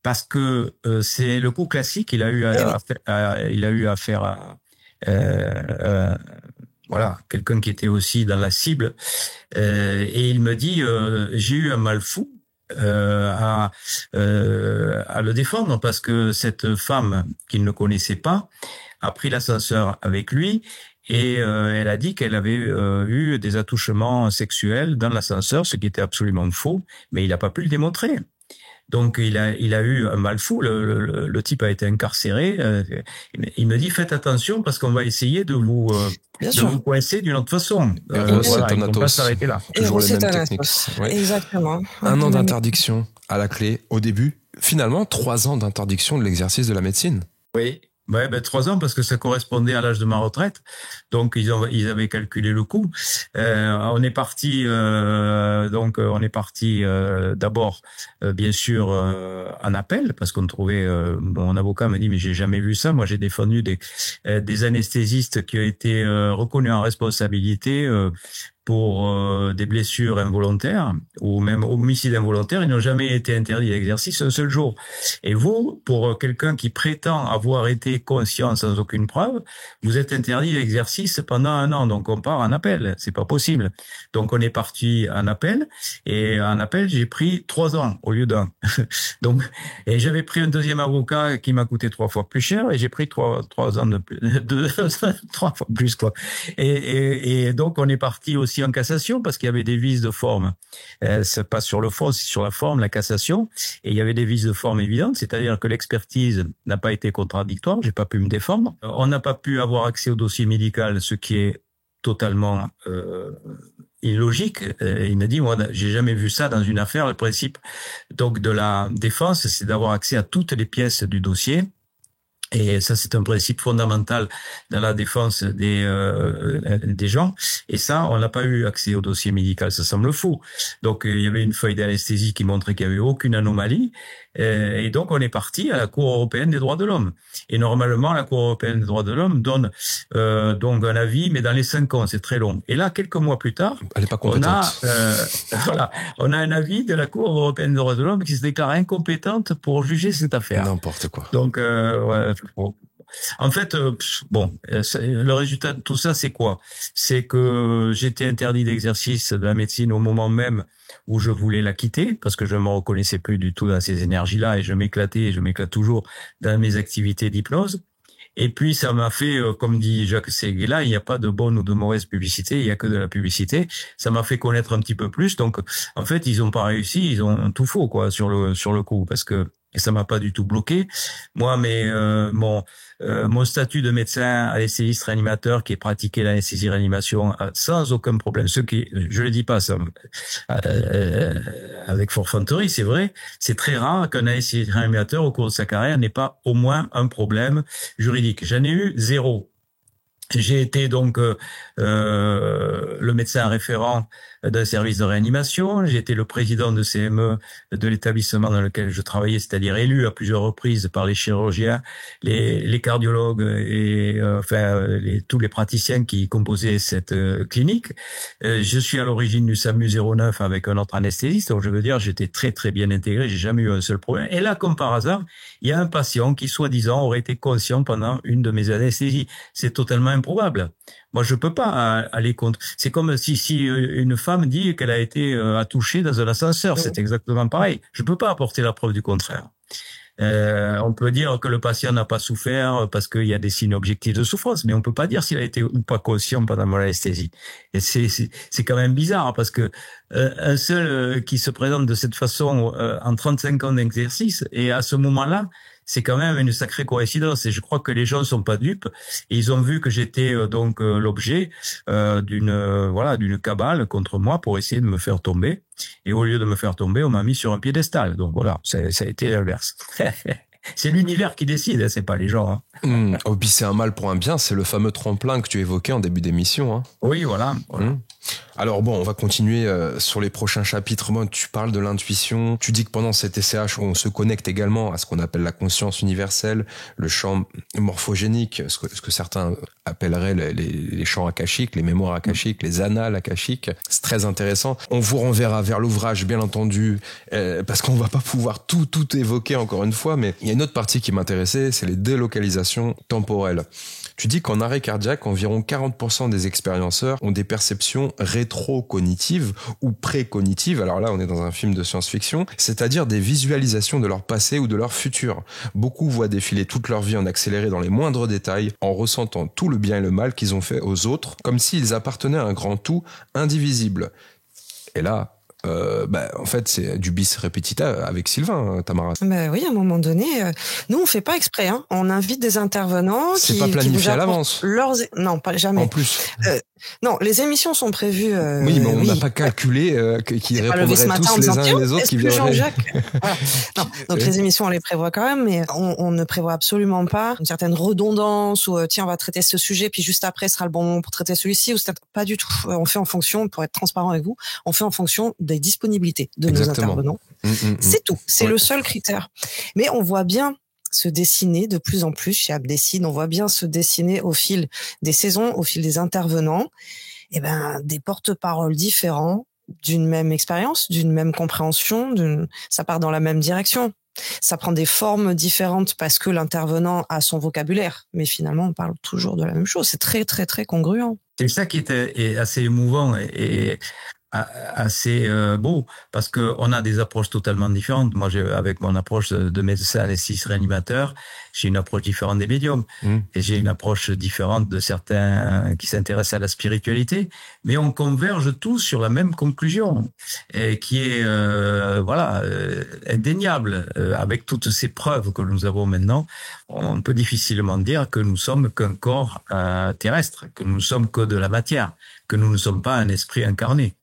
Parce que c'est le coup classique. Il a eu affaire à quelqu'un qui était aussi dans la cible, et il me dit j'ai eu un mal fou à le défendre parce que cette femme qu'il ne connaissait pas a pris l'ascenseur avec lui et elle a dit qu'elle avait eu des attouchements sexuels dans l'ascenseur, ce qui était absolument faux, mais il n'a pas pu le démontrer. Donc il a eu un mal fou. Le type a été incarcéré. Il me dit faites attention parce qu'on va essayer de vous coincer d'une autre façon. Voilà, ils ne vont pas s'arrêter là. Toujours les mêmes techniques. Ouais. Exactement. 1 an d'interdiction à la clé au début. Finalement, 3 ans d'interdiction de l'exercice de la médecine. Oui. Ouais, 3 ans parce que ça correspondait à l'âge de ma retraite. Donc ils avaient calculé le coût. On est parti d'abord bien sûr en appel parce qu'on trouvait mon avocat m'a dit mais j'ai jamais vu ça. Moi j'ai défendu des anesthésistes qui ont été reconnus en responsabilité pour des blessures involontaires ou même homicide involontaire, ils n'ont jamais été interdits d'exercice un seul jour. Et vous, pour quelqu'un qui prétend avoir été conscient sans aucune preuve, vous êtes interdit d'exercice pendant 1 an. Donc on part en appel, c'est pas possible. Donc on est parti en appel et en appel j'ai pris 3 ans au lieu d'1. Donc et j'avais pris un deuxième avocat qui m'a coûté 3 fois plus cher et j'ai pris 3 ans de plus, 3 fois plus quoi. Et donc on est parti aussi en cassation parce qu'il y avait des vices de forme. C'est pas sur le fond, c'est sur la forme, la cassation. Et il y avait des vices de forme évidentes, c'est-à-dire que l'expertise n'a pas été contradictoire, j'ai pas pu me défendre. On n'a pas pu avoir accès au dossier médical, ce qui est totalement illogique. Il m'a dit, moi, j'ai jamais vu ça dans une affaire. Le principe donc de la défense, c'est d'avoir accès à toutes les pièces du dossier. Et ça, c'est un principe fondamental dans la défense des gens. Et ça, on n'a pas eu accès au dossier médical. Ça semble fou. Donc, il y avait une feuille d'anesthésie qui montrait qu'il n'y avait aucune anomalie. Et donc, on est parti à la Cour européenne des droits de l'homme. Et normalement, la Cour européenne des droits de l'homme donne donc un avis, mais dans les 5 ans, c'est très long. Et là, quelques mois plus tard, elle est pas compétente. On a un avis de la Cour européenne des droits de l'homme qui se déclare incompétente pour juger cette affaire. N'importe quoi. Donc, en fait, le résultat de tout ça, c'est quoi? C'est que j'étais interdit d'exercice de la médecine au moment même où je voulais la quitter, parce que je me reconnaissais plus du tout dans ces énergies-là et je m'éclate toujours dans mes activités d'hypnose. Et puis, ça m'a fait, comme dit Jacques Seguela, il n'y a pas de bonne ou de mauvaise publicité, il n'y a que de la publicité. Ça m'a fait connaître un petit peu plus. Donc, en fait, ils ont pas réussi, ils ont tout faux, quoi, sur le coup, parce que et ça m'a pas du tout bloqué. Moi, mon statut de médecin anesthésiste réanimateur qui est pratiqué l'anesthésie réanimation sans aucun problème. Je le dis pas ça avec forfanterie, c'est vrai. C'est très rare qu'un anesthésiste réanimateur au cours de sa carrière n'ait pas au moins un problème juridique. J'en ai eu 0. J'ai été donc le médecin référent d'un service de réanimation. J'ai été le président de CME de l'établissement dans lequel je travaillais, c'est-à-dire élu à plusieurs reprises par les chirurgiens, les cardiologues et tous les praticiens qui composaient cette clinique. Je suis à l'origine du SAMU 09 avec un autre anesthésiste, donc je veux dire j'étais très très bien intégré, j'ai jamais eu un seul problème. Et là, comme par hasard, il y a un patient qui soi-disant aurait été conscient pendant une de mes anesthésies. C'est totalement improbable. Moi, je peux pas aller contre. C'est comme si une femme dit qu'elle a été attouchée dans un ascenseur. C'est exactement pareil. Je peux pas apporter la preuve du contraire. On peut dire que le patient n'a pas souffert parce qu'il y a des signes objectifs de souffrance, mais on peut pas dire s'il a été ou pas conscient pendant mon anesthésie. Et c'est quand même bizarre parce que un seul qui se présente de cette façon en 35 ans d'exercice et à ce moment-là, c'est quand même une sacrée coïncidence. Et je crois que les gens sont pas dupes. Et ils ont vu que j'étais l'objet d'une cabale contre moi pour essayer de me faire tomber. Et au lieu de me faire tomber, on m'a mis sur un piédestal. Donc voilà, ça a été l'inverse. C'est l'univers qui décide, c'est pas les gens. Oh, puis c'est un mal pour un bien, c'est le fameux tremplin que tu évoquais en début d'émission. Hein. Oui, voilà. Alors bon, on va continuer sur les prochains chapitres. Moi, tu parles de l'intuition. Tu dis que pendant cet SCH, on se connecte également à ce qu'on appelle la conscience universelle, le champ morphogénique, ce que certains appelleraient les champs akashiques, les mémoires akashiques, les annales akashiques. C'est très intéressant. On vous renverra vers l'ouvrage, bien entendu, parce qu'on va pas pouvoir tout évoquer encore une fois, mais il y a une autre partie qui m'intéressait, c'est les délocalisations temporelles. Tu dis qu'en arrêt cardiaque, environ 40% des expérienceurs ont des perceptions rétro-cognitives ou pré-cognitives. Alors là, on est dans un film de science-fiction, c'est-à-dire des visualisations de leur passé ou de leur futur. Beaucoup voient défiler toute leur vie en accéléré dans les moindres détails, en ressentant tout le bien et le mal qu'ils ont fait aux autres, comme s'ils appartenaient à un grand tout indivisible. Et là, en fait, c'est du bis repetita avec Sylvain, Tamara. Oui, à un moment donné, nous on fait pas exprès. Hein. On invite des intervenants c'est pas planifié à l'avance. Non, pas jamais. En plus. Non, les émissions sont prévues. Oui, mais on n'a pas calculé qu'ils répondraient tous les uns et les autres qui viendraient. Jean-Jacques voilà. Non, donc les émissions on les prévoit quand même, mais on ne prévoit absolument pas une certaine redondance ou tiens on va traiter ce sujet puis juste après sera le bon moment pour traiter celui-ci ou pas du tout. On fait en fonction, pour être transparent avec vous, on fait en fonction des disponibilités de nos intervenants. C'est tout. C'est le seul critère. Mais on voit bien se dessiner de plus en plus chez Abdessid, on voit bien se dessiner au fil des saisons, au fil des intervenants, des porte-paroles différents d'une même expérience, d'une même compréhension, ça part dans la même direction. Ça prend des formes différentes parce que l'intervenant a son vocabulaire, mais finalement on parle toujours de la même chose. C'est très très très congruent. C'est ça qui est assez émouvant et assez beau, parce que on a des approches totalement différentes. Moi, avec mon approche de médecin anesthésiste réanimateur, j'ai une approche différente des médiums et j'ai une approche différente de certains qui s'intéressent à la spiritualité, mais on converge tous sur la même conclusion et qui est indéniable. Avec toutes ces preuves que nous avons maintenant, on peut difficilement dire que nous sommes qu'un corps terrestre, que nous sommes que de la matière, que nous ne sommes pas un esprit incarné.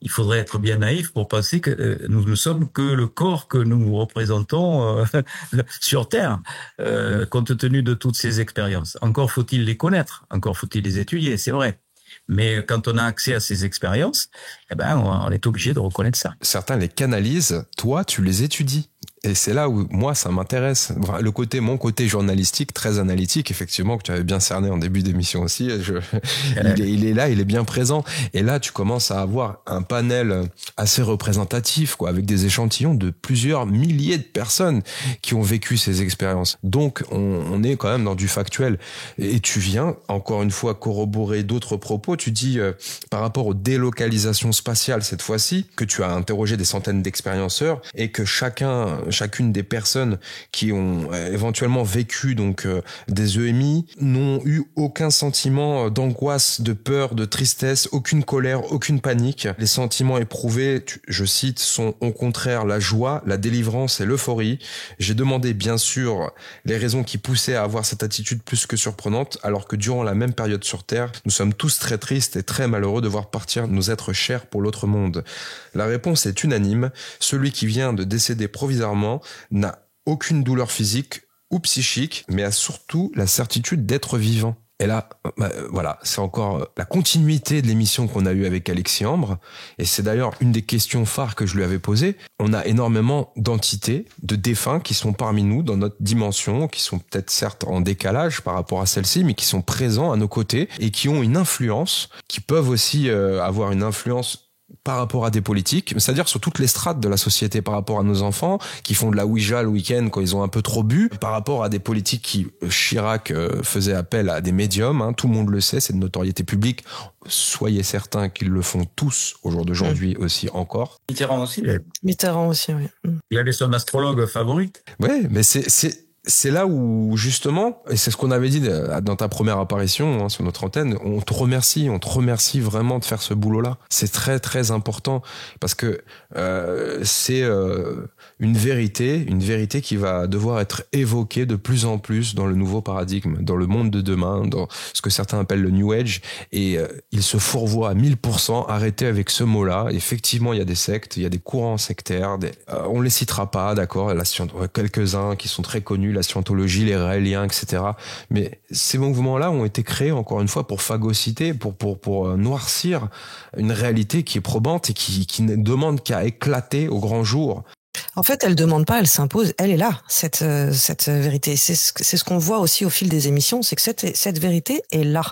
Il faudrait être bien naïf pour penser que nous ne sommes que le corps que nous représentons sur Terre, compte tenu de toutes ces expériences. Encore faut-il les connaître, encore faut-il les étudier, c'est vrai. Mais quand on a accès à ces expériences, on est obligé de reconnaître ça. Certains les canalisent, toi, tu les étudies. Et c'est là où, moi, ça m'intéresse. Mon côté journalistique, très analytique, effectivement, que tu avais bien cerné en début d'émission aussi, il est là, il est bien présent. Et là, tu commences à avoir un panel assez représentatif, quoi, avec des échantillons de plusieurs milliers de personnes qui ont vécu ces expériences. Donc, on est quand même dans du factuel. Et tu viens, encore une fois, corroborer d'autres propos. Tu dis, par rapport aux délocalisations spatiales, cette fois-ci, que tu as interrogé des centaines d'expérienceurs et que chacune des personnes qui ont éventuellement vécu des EMI n'ont eu aucun sentiment d'angoisse, de peur, de tristesse, aucune colère, aucune panique. Les sentiments éprouvés, je cite, sont au contraire la joie, la délivrance et l'euphorie. J'ai demandé bien sûr les raisons qui poussaient à avoir cette attitude plus que surprenante, alors que durant la même période sur Terre, nous sommes tous très tristes et très malheureux de voir partir nos êtres chers pour l'autre monde. La réponse est unanime. Celui qui vient de décéder provisoirement n'a aucune douleur physique ou psychique, mais a surtout la certitude d'être vivant. Et là, voilà, c'est encore la continuité de l'émission qu'on a eue avec Alexis Ambre. Et c'est d'ailleurs une des questions phares que je lui avais posées. On a énormément d'entités, de défunts qui sont parmi nous dans notre dimension, qui sont peut-être certes en décalage par rapport à celle-ci, mais qui sont présents à nos côtés et qui ont une influence, qui peuvent aussi avoir une influence par rapport à des politiques, c'est-à-dire sur toutes les strates de la société, par rapport à nos enfants qui font de la Ouija le week-end quand ils ont un peu trop bu, par rapport à des politiques qui, Chirac faisait appel à des médiums, tout le monde le sait, c'est de notoriété publique, soyez certains qu'ils le font tous au jour d'aujourd'hui aussi encore. Mitterrand aussi, oui. Il avait son astrologue favori. Ouais, mais c'est là où, justement, et c'est ce qu'on avait dit dans ta première apparition sur notre antenne, on te remercie vraiment de faire ce boulot-là. C'est très, très important parce que c'est une vérité qui va devoir être évoquée de plus en plus dans le nouveau paradigme, dans le monde de demain, dans ce que certains appellent le New Age, et il se fourvoie à 1000%, arrêtez avec ce mot-là. Effectivement, il y a des sectes, il y a des courants sectaires, on les citera pas, d'accord, quelques-uns qui sont très connus, la scientologie, les raéliens, etc. Mais ces mouvements-là ont été créés, encore une fois, pour phagocyter, pour noircir une réalité qui est probante et qui ne demande qu'à éclater au grand jour. En fait, elle demande pas, elle s'impose. Elle est là, cette vérité. C'est ce qu'on voit aussi au fil des émissions, c'est que cette vérité est là.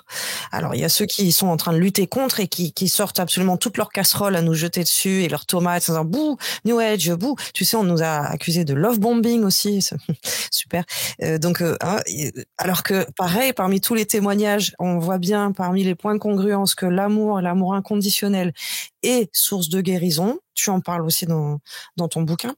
Alors, il y a ceux qui sont en train de lutter contre et qui sortent absolument toutes leurs casseroles à nous jeter dessus et leurs tomates, en disant bouh, New Age, bouh. Tu sais, on nous a accusés de love bombing aussi. Super. Alors que, pareil, parmi tous les témoignages, on voit bien parmi les points de congruence que l'amour inconditionnel et source de guérison. Tu en parles aussi dans ton bouquin.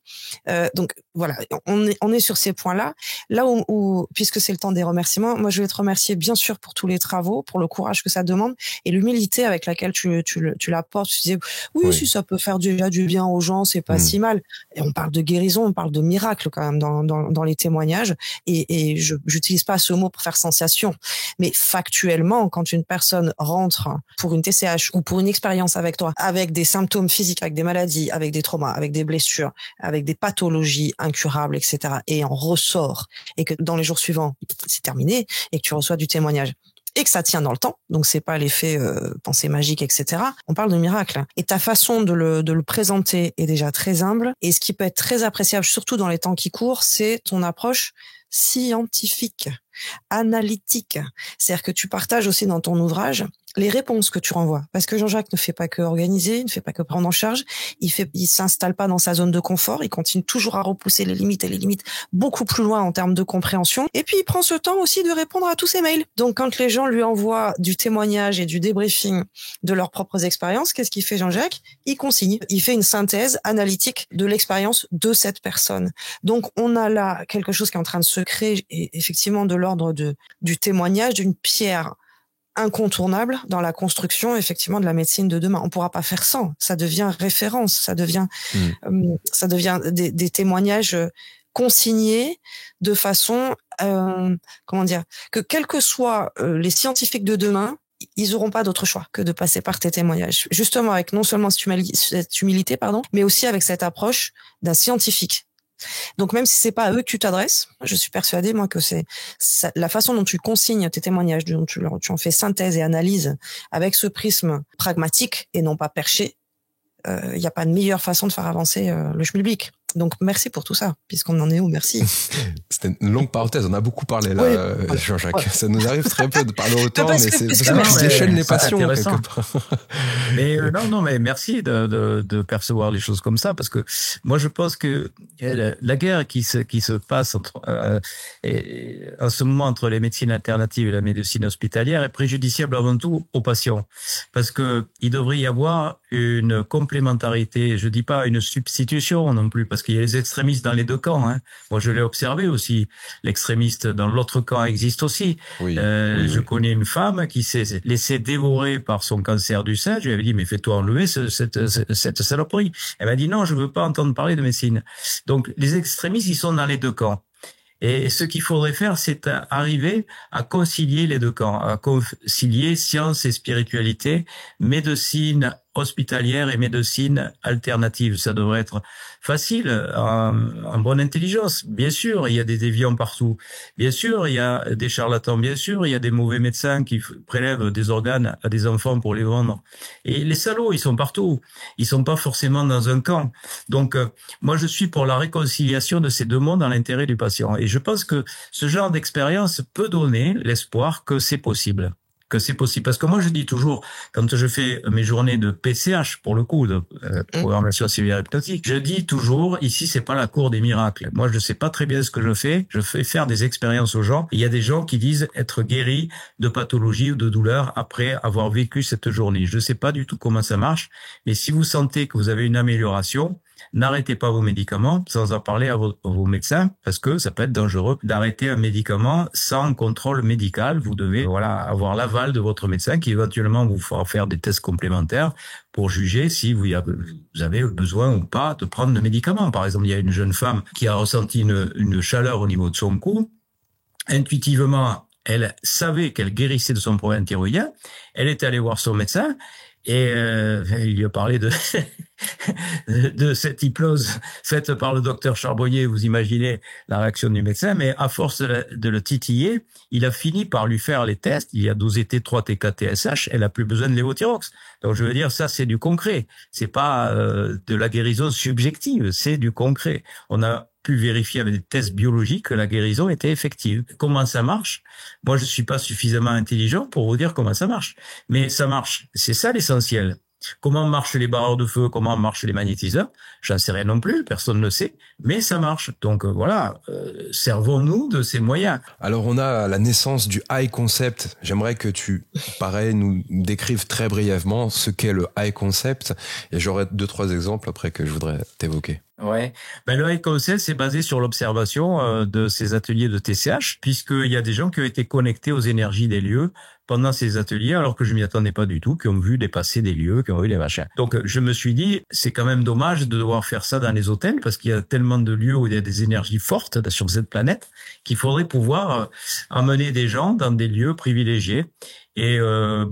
Donc voilà, on est sur ces points-là. Là où puisque c'est le temps des remerciements, moi je vais te remercier bien sûr pour tous les travaux, pour le courage que ça demande et l'humilité avec laquelle tu l'apportes. Tu disais oui, si ça peut faire déjà du bien aux gens, c'est pas si mal. Et on parle de guérison, on parle de miracle quand même dans les témoignages. Et je j'utilise pas ce mot pour faire sensation, mais factuellement, quand une personne rentre pour une TCH ou pour une expérience avec toi, avec des symptômes physiques, avec des maladies, avec des traumas, avec des blessures, avec des pathologies incurables, etc., et en ressort, et que dans les jours suivants, c'est terminé, et que tu reçois du témoignage, et que ça tient dans le temps, donc c'est pas l'effet pensée magique, etc. On parle de miracle. Et ta façon de le présenter est déjà très humble, et ce qui peut être très appréciable, surtout dans les temps qui courent, c'est ton approche scientifique, analytique. C'est-à-dire que tu partages aussi dans ton ouvrage les réponses que tu renvoies. Parce que Jean-Jacques ne fait pas que organiser, il ne fait pas que prendre en charge, il s'installe pas dans sa zone de confort, il continue toujours à repousser les limites beaucoup plus loin en termes de compréhension. Et puis, il prend ce temps aussi de répondre à tous ses mails. Donc, quand les gens lui envoient du témoignage et du débriefing de leurs propres expériences, qu'est-ce qu'il fait Jean-Jacques? Il consigne. Il fait une synthèse analytique de l'expérience de cette personne. Donc, on a là quelque chose qui est en train de se créer, et effectivement, de l'ordre du témoignage, d'une pierre incontournable dans la construction effectivement de la médecine de demain. On pourra pas faire sans. Ça devient référence. Ça devient des témoignages consignés de façon comment dire, que quels que soient les scientifiques de demain, ils auront pas d'autre choix que de passer par tes témoignages. Justement avec non seulement cette humilité, mais aussi avec cette approche d'un scientifique. Donc même si c'est pas à eux que tu t'adresses, je suis persuadée moi que c'est la façon dont tu consignes tes témoignages, dont tu en fais synthèse et analyse avec ce prisme pragmatique et non pas perché. Il n'y a pas de meilleure façon de faire avancer le schmilblick. Donc merci pour tout ça, puisqu'on en est où, merci. C'était une longue parenthèse, on a beaucoup parlé là, oui, Jean-Jacques. Ouais. Ça nous arrive très peu de parler autant, mais c'est parce que tu déchaînes les passions quelque part. Mais non, mais merci de percevoir les choses comme ça, parce que moi je pense que la guerre qui se passe en ce moment entre les médecines alternatives et la médecine hospitalière est préjudiciable avant tout aux patients, parce que il devrait y avoir une complémentarité. Je dis pas une substitution non plus, parce qu'il y a les extrémistes dans les deux camps. Hein. Moi, je l'ai observé aussi. L'extrémiste dans l'autre camp existe aussi. Oui, je connais une femme qui s'est laissée dévorer par son cancer du sein. Je lui avais dit, mais fais-toi enlever cette saloperie. Elle m'a dit, non, je veux pas entendre parler de médecine. Donc, les extrémistes, ils sont dans les deux camps. Et ce qu'il faudrait faire, c'est arriver à concilier les deux camps, à concilier science et spiritualité, médecine hospitalière et médecine alternative. Ça devrait être facile, en bonne intelligence. Bien sûr, il y a des déviants partout. Bien sûr, il y a des charlatans. Bien sûr, il y a des mauvais médecins qui prélèvent des organes à des enfants pour les vendre. Et les salauds, ils sont partout. Ils sont pas forcément dans un camp. Donc, moi, je suis pour la réconciliation de ces deux mondes dans l'intérêt du patient. Et je pense que ce genre d'expérience peut donner l'espoir que c'est possible. Parce que moi, je dis toujours, quand je fais mes journées de PCH, pour le coup, de programmation cellulaire hypnotique, je dis toujours, ici, c'est pas la cour des miracles. Moi, je sais pas très bien ce que je fais faire des expériences aux gens. Il y a des gens qui disent être guéris de pathologie ou de douleur après avoir vécu cette journée. Je sais pas du tout comment ça marche, mais si vous sentez que vous avez une amélioration, n'arrêtez pas vos médicaments sans en parler à vos médecins, parce que ça peut être dangereux d'arrêter un médicament sans contrôle médical. Vous devez avoir l'aval de votre médecin qui éventuellement vous fera faire des tests complémentaires pour juger si vous avez besoin ou pas de prendre le médicament. Par exemple, il y a une jeune femme qui a ressenti une chaleur au niveau de son cou. Intuitivement, elle savait qu'elle guérissait de son problème thyroïdien. Elle est allée voir son médecin et il lui a parlé de cette hypnose faite par le docteur Charbonnier. Vous imaginez la réaction du médecin, mais à force de le titiller, il a fini par lui faire les tests. Il y a 12 T3, T4, TSH. Elle a plus besoin de lévothyrox. Donc je veux dire, ça c'est du concret. C'est pas de la guérison subjective, c'est du concret. On a pu vérifier avec des tests biologiques que la guérison était effective. Comment ça marche? Moi, je suis pas suffisamment intelligent pour vous dire comment ça marche. Mais ça marche. C'est ça l'essentiel. Comment marchent les barreurs de feu, comment marchent les magnétiseurs? J'en sais rien non plus, personne ne le sait, mais ça marche. Donc voilà, servons-nous de ces moyens. Alors on a la naissance du high concept. J'aimerais que tu, pareil, nous décrives très brièvement ce qu'est le high concept. Et j'aurai 2-3 exemples après que je voudrais t'évoquer. Ouais. Le high concept, c'est basé sur l'observation de ces ateliers de TCH, puisqu'il y a des gens qui ont été connectés aux énergies des lieux pendant ces ateliers, alors que je m'y attendais pas du tout, qui ont vu dépasser des lieux, qui ont vu des machins. Donc, je me suis dit, c'est quand même dommage de devoir faire ça dans les hôtels, parce qu'il y a tellement de lieux où il y a des énergies fortes sur cette planète, qu'il faudrait pouvoir amener des gens dans des lieux privilégiés. Et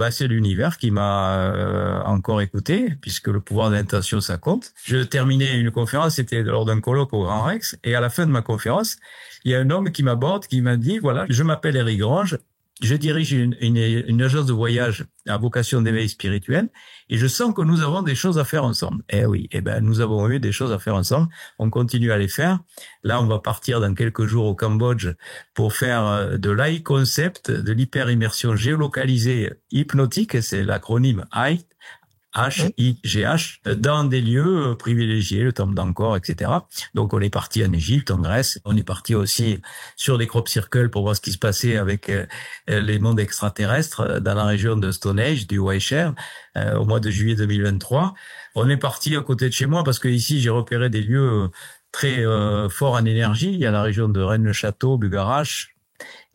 c'est l'univers qui m'a encore écouté, puisque le pouvoir d'intention, ça compte. Je terminais une conférence, c'était lors d'un colloque au Grand Rex, et à la fin de ma conférence, il y a un homme qui m'aborde, qui m'a dit, voilà, je m'appelle Eric Grange, je dirige une agence de voyage à vocation d'éveil spirituel, et je sens que nous avons des choses à faire ensemble. Eh oui, nous avons eu des choses à faire ensemble. On continue à les faire. Là, on va partir dans quelques jours au Cambodge pour faire de l'high concept, de l'hyper-immersion géolocalisée hypnotique, c'est l'acronyme HIGH, H-I-G-H, dans des lieux privilégiés, le temple d'Angkor, etc. Donc, on est parti en Égypte, en Grèce. On est parti aussi sur des crop circles pour voir ce qui se passait avec les mondes extraterrestres dans la région de Stonehenge, du Wayshare, au mois de juillet 2023. On est parti à côté de chez moi parce que ici, j'ai repéré des lieux très forts en énergie. Il y a la région de Rennes-le-Château, Bugarache,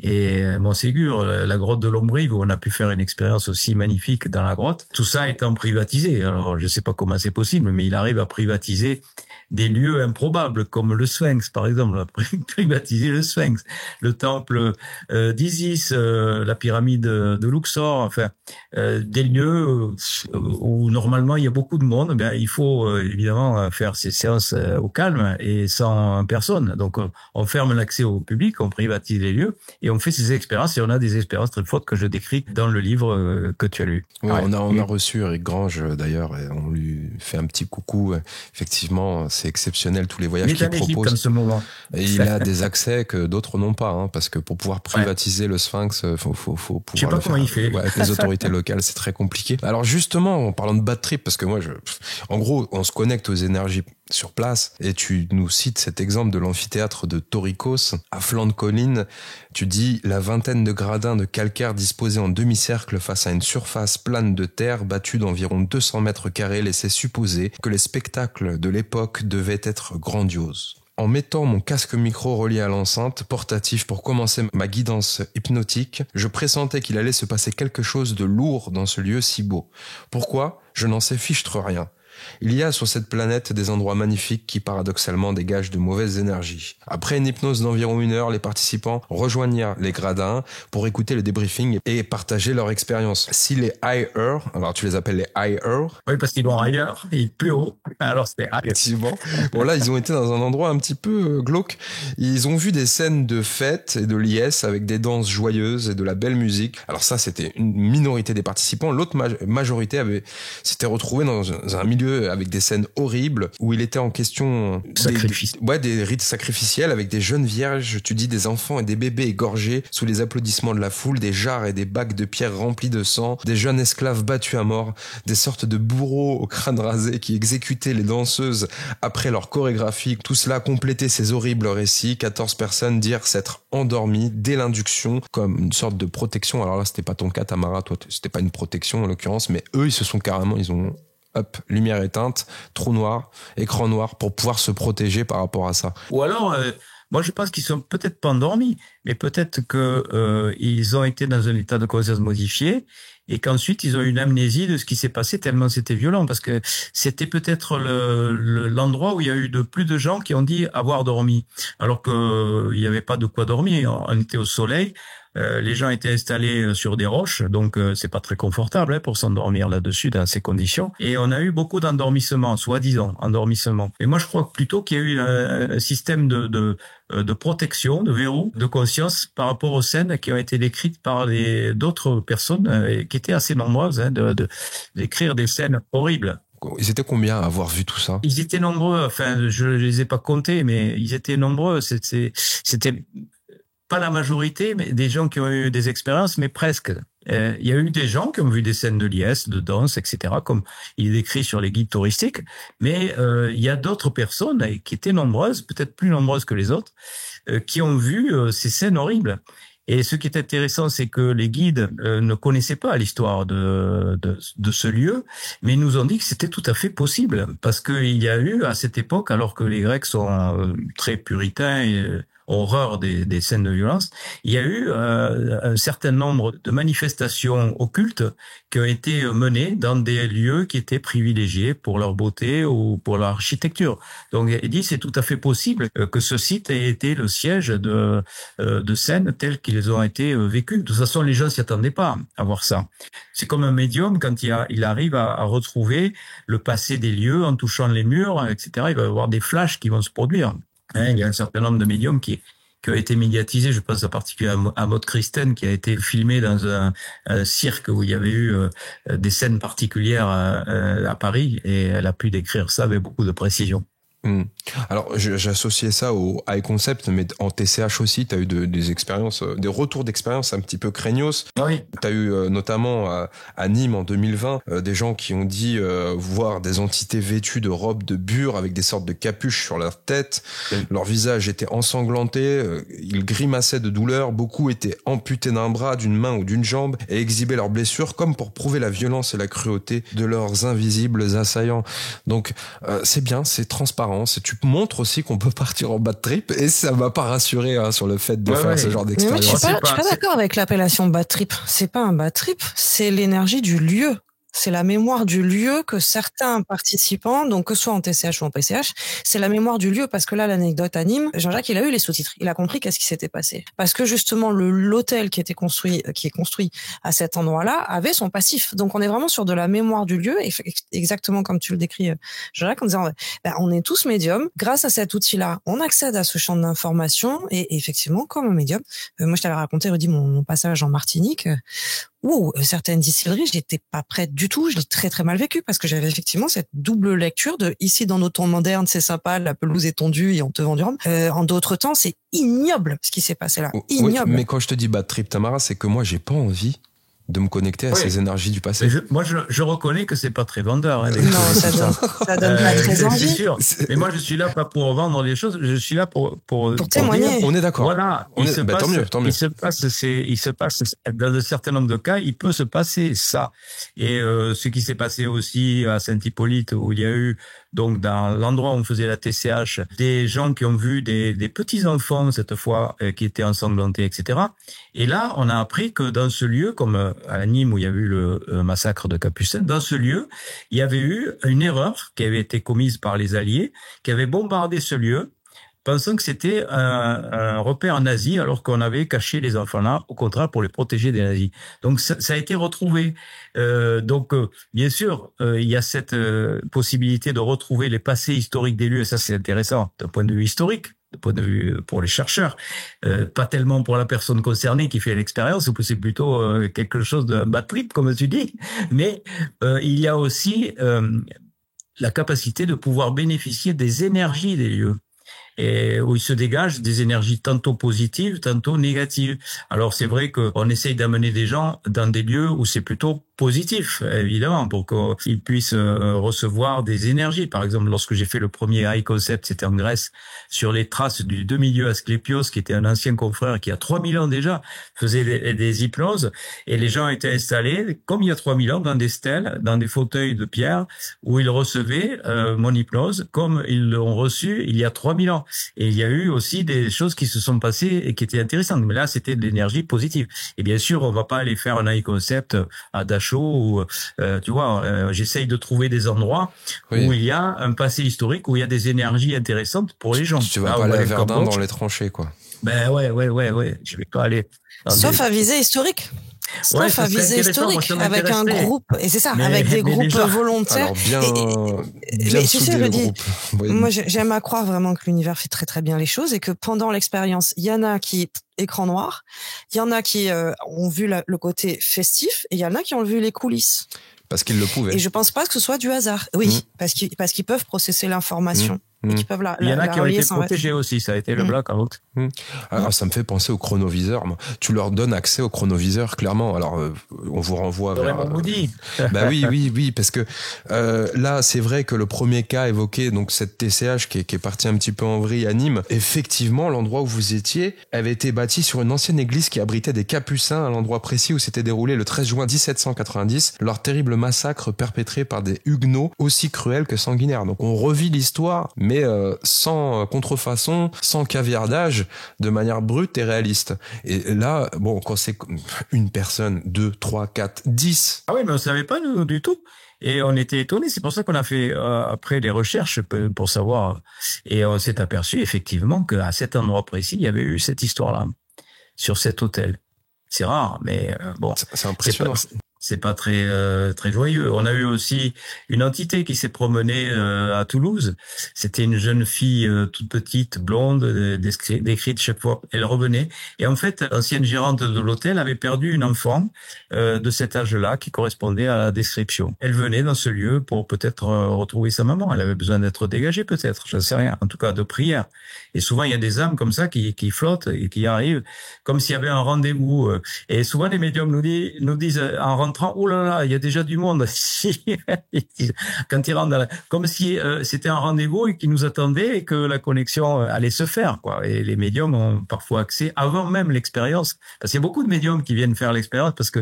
et Montségur, la grotte de Lombrive, où on a pu faire une expérience aussi magnifique dans la grotte. Tout ça étant privatisé. Alors, je sais pas comment c'est possible, mais il arrive à privatiser des lieux improbables, comme le Sphinx, par exemple. Privatiser le Sphinx, le temple d'Isis, la pyramide de Luxor, enfin, des lieux où normalement il y a beaucoup de monde. Il faut évidemment faire ces séances au calme et sans personne. Donc, on ferme l'accès au public, on privatise les lieux, et on fait ces expériences, et on a des expériences très fortes que je décris dans le livre que tu as lu. Ouais, on a reçu Eric Grange d'ailleurs, et on lui fait un petit coucou. Effectivement, c'est exceptionnel tous les voyages qu'il propose. En ce moment. Et il a des accès que d'autres n'ont pas, hein, parce que pour pouvoir privatiser le Sphinx, faut pouvoir. Je sais pas comment il fait. Ouais, avec les autorités locales, c'est très compliqué. Alors justement, en parlant de bad trip, parce que moi, en gros, on se connecte aux énergies sur place, et tu nous cites cet exemple de l'amphithéâtre de Torikos à flanc de colline. Tu dis la vingtaine de gradins de calcaire disposés en demi-cercle face à une surface plane de terre battue d'environ 200 mètres carrés laissait supposer que les spectacles de l'époque devaient être grandioses. En mettant mon casque micro relié à l'enceinte portatif pour commencer ma guidance hypnotique, je pressentais qu'il allait se passer quelque chose de lourd dans ce lieu si beau. Pourquoi ? Je n'en sais fichtre rien. Il y a sur cette planète des endroits magnifiques qui paradoxalement dégagent de mauvaises énergies. Après une hypnose d'environ 1 heure, les participants rejoignirent les gradins pour écouter le débriefing et partager leur expérience. Si les higher, alors tu les appelles les higher. Oui, parce qu'ils vont ailleurs, et plus haut. Alors c'était higher. Effectivement. Bon là, ils ont été dans un endroit un petit peu glauque. Ils ont vu des scènes de fêtes et de liesse avec des danses joyeuses et de la belle musique. Alors ça, c'était une minorité des participants. L'autre majorité s'était retrouvée dans un milieu avec des scènes horribles où il était en question des rites sacrificiels avec des jeunes vierges, tu dis des enfants et des bébés égorgés sous les applaudissements de la foule, des jarres et des bacs de pierre remplis de sang, des jeunes esclaves battus à mort, des sortes de bourreaux au crâne rasé qui exécutaient les danseuses après leur chorégraphie. Tout cela complétait ces horribles récits. 14 personnes dirent s'être endormies dès l'induction comme une sorte de protection. Alors là, c'était pas ton cas, Tamara, toi, c'était pas une protection en l'occurrence, mais eux, ils ont hop, lumière éteinte, trou noir, écran noir pour pouvoir se protéger par rapport à ça. Ou alors, moi je pense qu'ils sont peut-être pas endormis, mais peut-être que ils ont été dans un état de conscience modifié et qu'ensuite ils ont eu une amnésie de ce qui s'est passé tellement c'était violent, parce que c'était peut-être l'endroit où il y a eu plus de gens qui ont dit avoir dormi, alors que il y avait pas de quoi dormir. On était au soleil. Les gens étaient installés sur des roches, donc c'est pas très confortable pour s'endormir là-dessus dans ces conditions. Et on a eu beaucoup d'endormissements, soi-disant endormissements. Et moi, je crois plutôt qu'il y a eu un système de protection, de verrou, de conscience par rapport aux scènes qui ont été décrites par d'autres personnes qui étaient assez nombreuses, d'écrire des scènes horribles. Ils étaient combien à avoir vu tout ça ? Ils étaient nombreux. Enfin, je les ai pas comptés, mais ils étaient nombreux. C'était pas la majorité, mais des gens qui ont eu des expériences, mais presque. il y a eu des gens qui ont vu des scènes de liesse, de danse, etc., comme il est décrit sur les guides touristiques, mais il y a d'autres personnes qui étaient nombreuses, peut-être plus nombreuses que les autres, qui ont vu ces scènes horribles. Et ce qui est intéressant, c'est que les guides ne connaissaient pas l'histoire de ce lieu, mais ils nous ont dit que c'était tout à fait possible, parce qu'il y a eu à cette époque, alors que les Grecs sont très puritains et horreur des scènes de violence, il y a eu un certain nombre de manifestations occultes qui ont été menées dans des lieux qui étaient privilégiés pour leur beauté ou pour leur architecture. Donc il dit c'est tout à fait possible que ce site ait été le siège de scènes telles qu'ils ont été vécues. De toute façon, les gens s'y attendaient pas à voir ça. C'est comme un médium quand il arrive à retrouver le passé des lieux en touchant les murs, etc. Il va y avoir des flashs qui vont se produire. Il y a un certain nombre de médiums qui ont été médiatisés. Je pense en particulier à Maud Christen, qui a été filmée dans un cirque où il y avait eu des scènes particulières à Paris, et elle a pu décrire ça avec beaucoup de précision. Alors, j'associais ça au high concept, mais en TCH aussi, tu as eu des expériences, des retours d'expérience un petit peu craignos. Oui. Tu as eu notamment à Nîmes en 2020 des gens qui ont dit voir des entités vêtues de robes de bure avec des sortes de capuches sur leur tête. Oui. Leur visage était ensanglanté, ils grimaçaient de douleur, beaucoup étaient amputés d'un bras, d'une main ou d'une jambe et exhibaient leurs blessures comme pour prouver la violence et la cruauté de leurs invisibles assaillants. Donc, c'est bien, c'est transparent. Tu montres aussi qu'on peut partir en bad trip, et ça m'a pas rassuré sur le fait de faire ce genre d'expérience. Je suis pas d'accord avec l'appellation bad trip. C'est pas un bad trip, c'est l'énergie du lieu. C'est la mémoire du lieu que certains participants, donc que ce soit en TCH ou en PCH, c'est la mémoire du lieu, parce que là, l'anecdote à Nîmes, Jean-Jacques, il a eu les sous-titres. Il a compris qu'est-ce qui s'était passé. Parce que justement, l'hôtel qui est construit à cet endroit-là avait son passif. Donc, on est vraiment sur de la mémoire du lieu, exactement comme tu le décris, Jean-Jacques, en disant, on est tous médiums. Grâce à cet outil-là, on accède à ce champ d'information, et effectivement, comme un médium, moi, je t'avais raconté, Rudy, mon passage en Martinique, certaines distilleries, j'étais pas prête du tout, je l'ai très très mal vécu, parce que j'avais effectivement cette double lecture de ici dans nos temps modernes, c'est sympa, la pelouse est tondue et on te vend du rhum. En d'autres temps, c'est ignoble ce qui s'est passé là. Ignoble. Oui, mais quand je te dis bad trip, Tamara, c'est que moi j'ai pas envie de me connecter à ces énergies du passé. Moi, je reconnais que c'est pas très vendeur. Non, ça donne pas très envie. C'est sûr. Mais moi, je suis là pas pour vendre les choses, je suis là pour témoigner. On est d'accord. Voilà. Tant mieux. Il se passe, dans un certain nombre de cas, il peut se passer ça. Et ce qui s'est passé aussi à Saint-Hippolyte, où il y a eu, donc, dans l'endroit où on faisait la TCH, des gens qui ont vu des petits enfants, cette fois, qui étaient ensanglantés, etc. Et là, on a appris que dans ce lieu, comme à Nîmes où il y a eu le massacre de Capucines, dans ce lieu, il y avait eu une erreur qui avait été commise par les Alliés, qui avaient bombardé ce lieu, pensant que c'était un repère nazi, alors qu'on avait caché les enfants là, au contraire, pour les protéger des nazis. Donc ça a été retrouvé. Bien sûr, il y a cette possibilité de retrouver les passés historiques des lieux, et ça c'est intéressant d'un point de vue historique, d'un point de vue pour les chercheurs, pas tellement pour la personne concernée qui fait l'expérience, c'est plutôt quelque chose de bad trip, comme tu dis, mais il y a aussi la capacité de pouvoir bénéficier des énergies des lieux, et où il se dégage des énergies tantôt positives, tantôt négatives. Alors c'est vrai qu'on essaye d'amener des gens dans des lieux où c'est plutôt positif, évidemment, pour qu'ils puissent recevoir des énergies. Par exemple, lorsque j'ai fait le premier high concept, c'était en Grèce, sur les traces du demi-dieu Asclépios, qui était un ancien confrère qui, a 3000 ans déjà, faisait des hypnoses, et les gens étaient installés, comme il y a 3000 ans, dans des stèles, dans des fauteuils de pierre, où ils recevaient mon hypnose, comme ils l'ont reçu il y a 3000 ans. Et il y a eu aussi des choses qui se sont passées et qui étaient intéressantes. Mais là, c'était de l'énergie positive. Et bien sûr, on va pas aller faire un high concept à Dachau, où, tu vois, j'essaye de trouver des endroits où il y a un passé historique, où il y a des énergies intéressantes pour les gens. Tu vas pas aller à Verdun dans les tranchées, quoi. Ben ouais. Je vais pas aller. Sauf à visée historique. Sauf à visée historique, avec un groupe, et c'est ça, avec des groupes volontaires. Alors bien tu sais, Rudy, oui. Moi j'aime à croire vraiment que l'univers fait très très bien les choses, et que pendant l'expérience, il y en a qui écran noir, il y en a qui ont vu le côté festif, et il y en a qui ont vu les coulisses. Parce qu'ils le pouvaient. Et je pense pas que ce soit du hasard. Oui, parce qu'ils peuvent processer l'information. et qui peuvent Il y en a qui ont été relier sans protégés aussi, ça a été le blackout. Alors ça me fait penser au chronoviseur. Moi. Tu leur donnes accès au chronoviseur, clairement. Alors on vous renvoie vers... Bah oui, parce que là c'est vrai que le premier cas évoqué, donc cette TCH qui est partie un petit peu en vrille à Nîmes, effectivement l'endroit où vous étiez avait été bâti sur une ancienne église qui abritait des capucins à l'endroit précis où s'était déroulé le 13 juin 1790 leur terrible massacre perpétré par des huguenots aussi cruels que sanguinaires. Donc on revit l'histoire, mais sans contrefaçon, sans caviardage, de manière brute et réaliste. Et là, bon, quand c'est une personne, 2, 3, 4, 10... Ah oui, mais on savait pas nous, du tout. Et on était étonnés. C'est pour ça qu'on a fait après des recherches pour savoir. Et on s'est aperçu effectivement qu'à cet endroit précis, il y avait eu cette histoire-là sur cet hôtel. C'est rare, mais bon. C'est impressionnant. C'est pas très très joyeux. On a eu aussi une entité qui s'est promenée à Toulouse. C'était une jeune fille toute petite, blonde, décrite chaque fois. Elle revenait. Et en fait, l'ancienne gérante de l'hôtel avait perdu une enfant de cet âge-là qui correspondait à la description. Elle venait dans ce lieu pour peut-être retrouver sa maman. Elle avait besoin d'être dégagée peut-être, je ne sais rien. En tout cas, de prière. Et souvent, il y a des âmes comme ça qui flottent et qui arrivent comme s'il y avait un rendez-vous. Et souvent, les médiums nous disent en rentrant, oh là là, il y a déjà du monde. Quand ils rentrent comme si c'était un rendez-vous et qu'ils nous attendaient et que la connexion allait se faire, quoi. Et les médiums ont parfois accès avant même l'expérience. Parce qu'il y a beaucoup de médiums qui viennent faire l'expérience parce que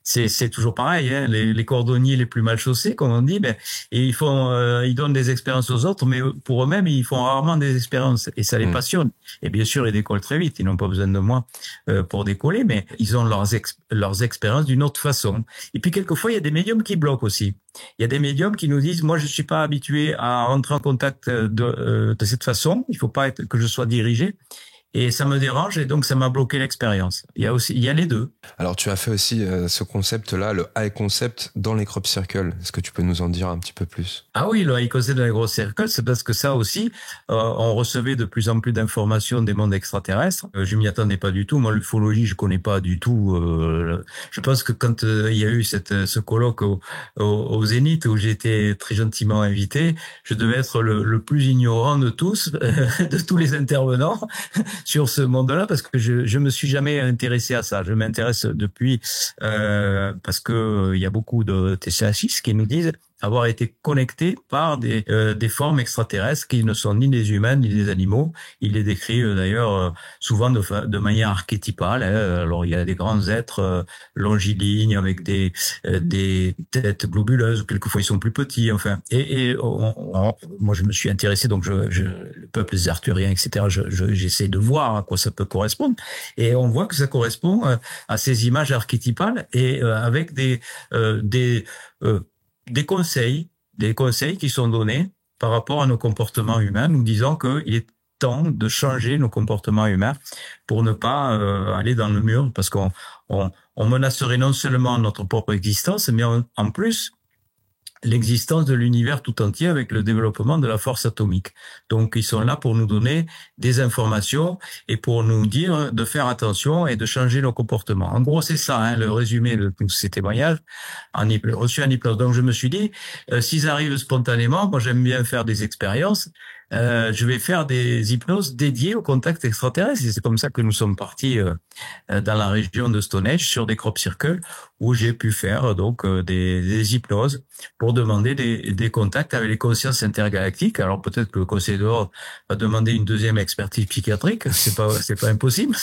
c'est toujours pareil, hein, les cordonniers les plus mal chaussés, comme on dit, et ils donnent des expériences aux autres, mais pour eux-mêmes, ils font rarement des expériences, et ça les passionne. Et bien sûr, ils décollent très vite, ils n'ont pas besoin de moi pour décoller, mais ils ont leurs expériences d'une autre façon. Et puis, quelquefois, il y a des médiums qui bloquent aussi. Il y a des médiums qui nous disent, moi, je suis pas habitué à rentrer en contact de cette façon, il faut pas que je sois dirigé. Et ça me dérange et donc ça m'a bloqué l'expérience. Il y a les deux. Alors tu as fait aussi ce concept-là, le high concept dans les crop circles. Est-ce que tu peux nous en dire un petit peu plus? Ah oui, le high concept dans les crop circles, c'est parce que ça aussi, on recevait de plus en plus d'informations des mondes extraterrestres. Je m'y attendais pas du tout. Moi, l'ufologie, je connais pas du tout. Je pense que quand il y a eu ce colloque au Zénith où j'ai été très gentiment invité, je devais être le plus ignorant de tous, de tous les intervenants. Sur ce monde-là parce que je me suis jamais intéressé à ça. Je m'intéresse depuis parce que il y a beaucoup de TCH qui nous disent avoir été connectés par des formes extraterrestres qui ne sont ni des humains ni des animaux. Ils les décrivent d'ailleurs souvent de manière archétypale. Hein. Alors il y a des grands êtres longilignes avec des têtes globuleuses. Quelquefois ils sont plus petits. Enfin, moi je me suis intéressé donc le peuple des Arthuriens, etc. J'essaie de voir à quoi ça peut correspondre et on voit que ça correspond à ces images archétypales et avec des conseils qui sont donnés par rapport à nos comportements humains, nous disant qu'il est temps de changer nos comportements humains pour ne pas aller dans le mur, parce qu'on menacerait non seulement notre propre existence, mais en plus l'existence de l'univers tout entier avec le développement de la force atomique. Donc, ils sont là pour nous donner des informations et pour nous dire de faire attention et de changer nos comportements. En gros, c'est ça, hein, le résumé de tous ces témoignages reçus en hypnose. Donc, je me suis dit, s'ils arrivent spontanément, moi j'aime bien faire des expériences, je vais faire des hypnoses dédiées au contact extraterrestre. Et c'est comme ça que nous sommes partis dans la région de Stonehenge sur des crop circles où j'ai pu faire donc des hypnoses pour demander des contacts avec les consciences intergalactiques. Alors peut-être que le Conseil d'Ordre va demander une deuxième expertise psychiatrique, c'est pas impossible,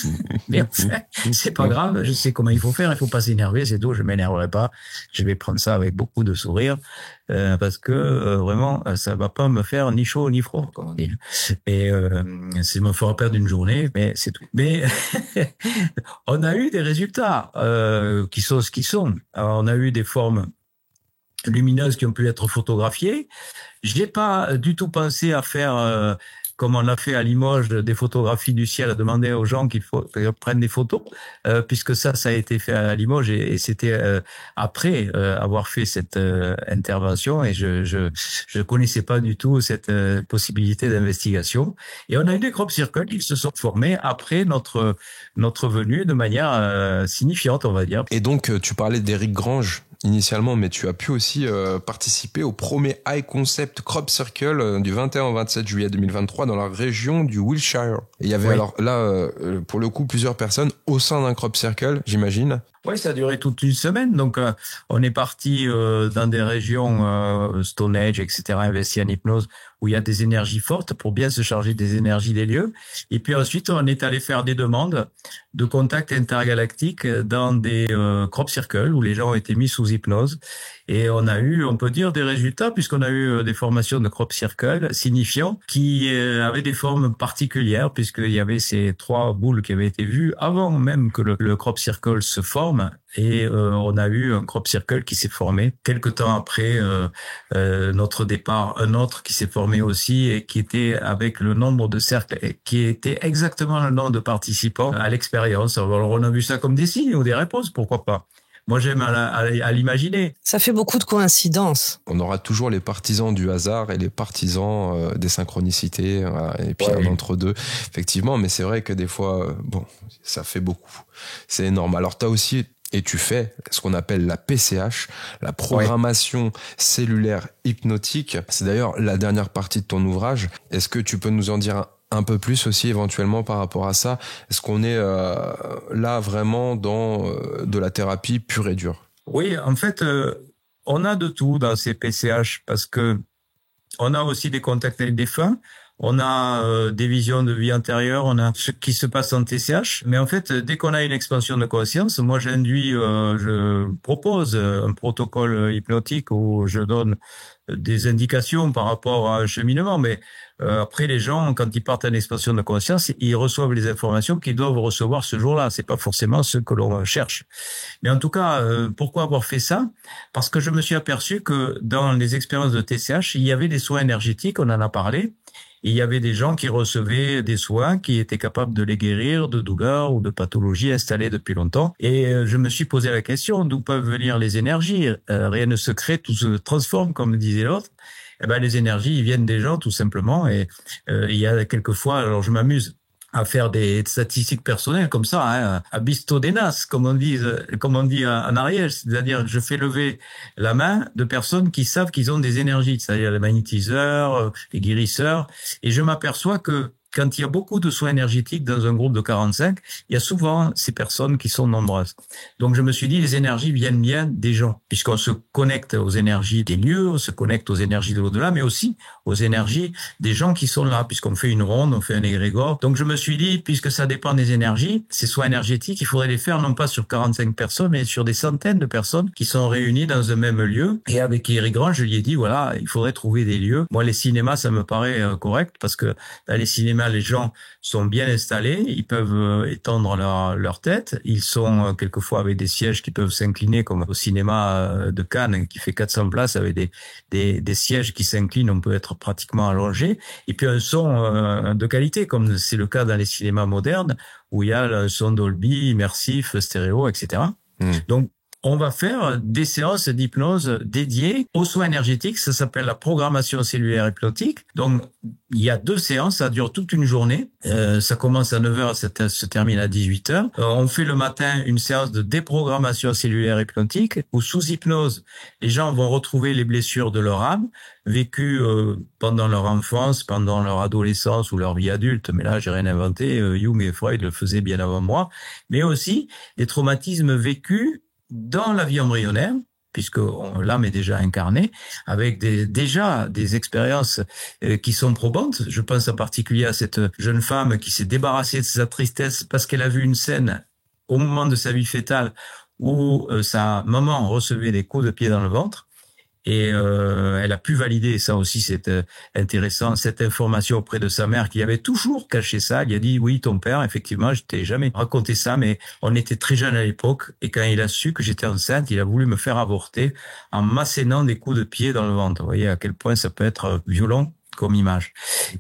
mais enfin, c'est pas grave. Je sais comment il faut faire, il faut pas s'énerver, c'est tout. Je m'énerverai pas, je vais prendre ça avec beaucoup de sourire. Parce que vraiment ça va pas me faire ni chaud ni froid, comme on dit. Et ça me fera perdre une journée, mais c'est tout. Mais on a eu des résultats qui sont ce qu'ils sont. Alors, on a eu des formes lumineuses qui ont pu être photographiées. J'ai pas du tout pensé à faire comme on a fait à Limoges, des photographies du ciel, à demander aux gens qu'ils prennent des photos, puisque ça a été fait à Limoges et c'était après avoir fait cette intervention et je connaissais pas du tout cette possibilité d'investigation. Et on a eu des crop circles qui se sont formés après notre venue de manière signifiante, on va dire. Et donc, tu parlais d'Éric Grange. initialement, mais tu as pu aussi participer au premier High Concept Crop Circle du 21 au 27 juillet 2023 dans la région du Wiltshire. Et il y avait alors là, pour le coup, plusieurs personnes au sein d'un Crop Circle, j'imagine. Oui, ça a duré toute une semaine. Donc, on est parti dans des régions Stone Age, etc., investis en hypnose, où il y a des énergies fortes pour bien se charger des énergies des lieux. Et puis ensuite, on est allé faire des demandes de contacts intergalactiques dans des crop circles où les gens ont été mis sous hypnose. Et on a eu, on peut dire, des résultats puisqu'on a eu des formations de crop circle signifiant qui avaient des formes particulières puisqu'il y avait ces 3 boules qui avaient été vues avant même que le crop circle se forme. Et on a eu un crop circle qui s'est formé quelque temps après notre départ, un autre qui s'est formé aussi et qui était avec le nombre de cercles et qui était exactement le nombre de participants à l'expérience. Alors on a vu ça comme des signes ou des réponses, pourquoi pas. Moi, j'aime à l'imaginer. Ça fait beaucoup de coïncidences. On aura toujours les partisans du hasard et les partisans des synchronicités. Et puis un entre-deux, effectivement. Mais c'est vrai que des fois, ça fait beaucoup. C'est énorme. Alors, t'as aussi... Et tu fais ce qu'on appelle la PCH, la programmation cellulaire hypnotique. C'est d'ailleurs la dernière partie de ton ouvrage. Est-ce que tu peux nous en dire un peu plus aussi éventuellement par rapport à ça? Est-ce qu'on est là vraiment dans de la thérapie pure et dure? Oui, en fait, on a de tout dans ces PCH parce que on a aussi des contacts avec des défunts. On a des visions de vie antérieure, on a ce qui se passe en TCH. Mais en fait, dès qu'on a une expansion de conscience, moi je propose un protocole hypnotique où je donne des indications par rapport à un cheminement. Mais après, les gens, quand ils partent en expansion de conscience, ils reçoivent les informations qu'ils doivent recevoir ce jour-là. C'est pas forcément ce que l'on cherche. Mais en tout cas, pourquoi avoir fait ça? Parce que je me suis aperçu que dans les expériences de TCH, il y avait des soins énergétiques, on en a parlé. Il y avait des gens qui recevaient des soins qui étaient capables de les guérir de douleurs ou de pathologies installées depuis longtemps. Et je me suis posé la question, d'où peuvent venir les énergies? Rien ne se crée, tout se transforme, comme disait l'autre. Eh ben, les énergies, ils viennent des gens, tout simplement. Et il y a quelquefois, alors je m'amuse à faire des statistiques personnelles comme ça, hein, à bisto des nas, comme on dit en Ariège, c'est-à-dire je fais lever la main de personnes qui savent qu'ils ont des énergies, c'est-à-dire les magnétiseurs, les guérisseurs, et je m'aperçois que quand il y a beaucoup de soins énergétiques dans un groupe de 45, il y a souvent ces personnes qui sont nombreuses. Donc je me suis dit, les énergies viennent bien des gens, puisqu'on se connecte aux énergies des lieux, on se connecte aux énergies de l'au-delà, mais aussi aux énergies des gens qui sont là, puisqu'on fait une ronde, on fait un égrégore. Donc je me suis dit, puisque ça dépend des énergies, ces soins énergétiques, il faudrait les faire non pas sur 45 personnes, mais sur des centaines de personnes qui sont réunies dans un même lieu. Et avec Eric Grand, je lui ai dit, voilà, il faudrait trouver des lieux. Moi, les cinémas, ça me paraît correct, parce que dans les cinémas, les gens sont bien installés, ils peuvent étendre leur tête, ils sont quelquefois avec des sièges qui peuvent s'incliner, comme au cinéma de Cannes qui fait 400 places avec des sièges qui s'inclinent, on peut être pratiquement allongé, et puis un son de qualité, comme c'est le cas dans les cinémas modernes, où il y a un son Dolby, immersif, stéréo, etc. Donc, on va faire des séances d'hypnose dédiées aux soins énergétiques. Ça s'appelle la programmation cellulaire hypnotique. Donc, il y a 2 séances, ça dure toute une journée. Ça commence à 9h, ça se termine à 18h. On fait le matin une séance de déprogrammation cellulaire hypnotique où sous hypnose, les gens vont retrouver les blessures de leur âme vécues pendant leur enfance, pendant leur adolescence ou leur vie adulte. Mais là, j'ai rien inventé. Jung et Freud le faisaient bien avant moi. Mais aussi des traumatismes vécus dans la vie embryonnaire, puisque l'âme est déjà incarnée, avec déjà des expériences qui sont probantes. Je pense en particulier à cette jeune femme qui s'est débarrassée de sa tristesse parce qu'elle a vu une scène au moment de sa vie fœtale où sa maman recevait des coups de pied dans le ventre. Et elle a pu valider, ça aussi c'est intéressant, cette information auprès de sa mère qui avait toujours caché ça. Il a dit, oui, ton père, effectivement, je t'ai jamais raconté ça, mais on était très jeunes à l'époque, et quand il a su que j'étais enceinte, il a voulu me faire avorter en m'assénant des coups de pied dans le ventre. Vous voyez à quel point ça peut être violent comme image.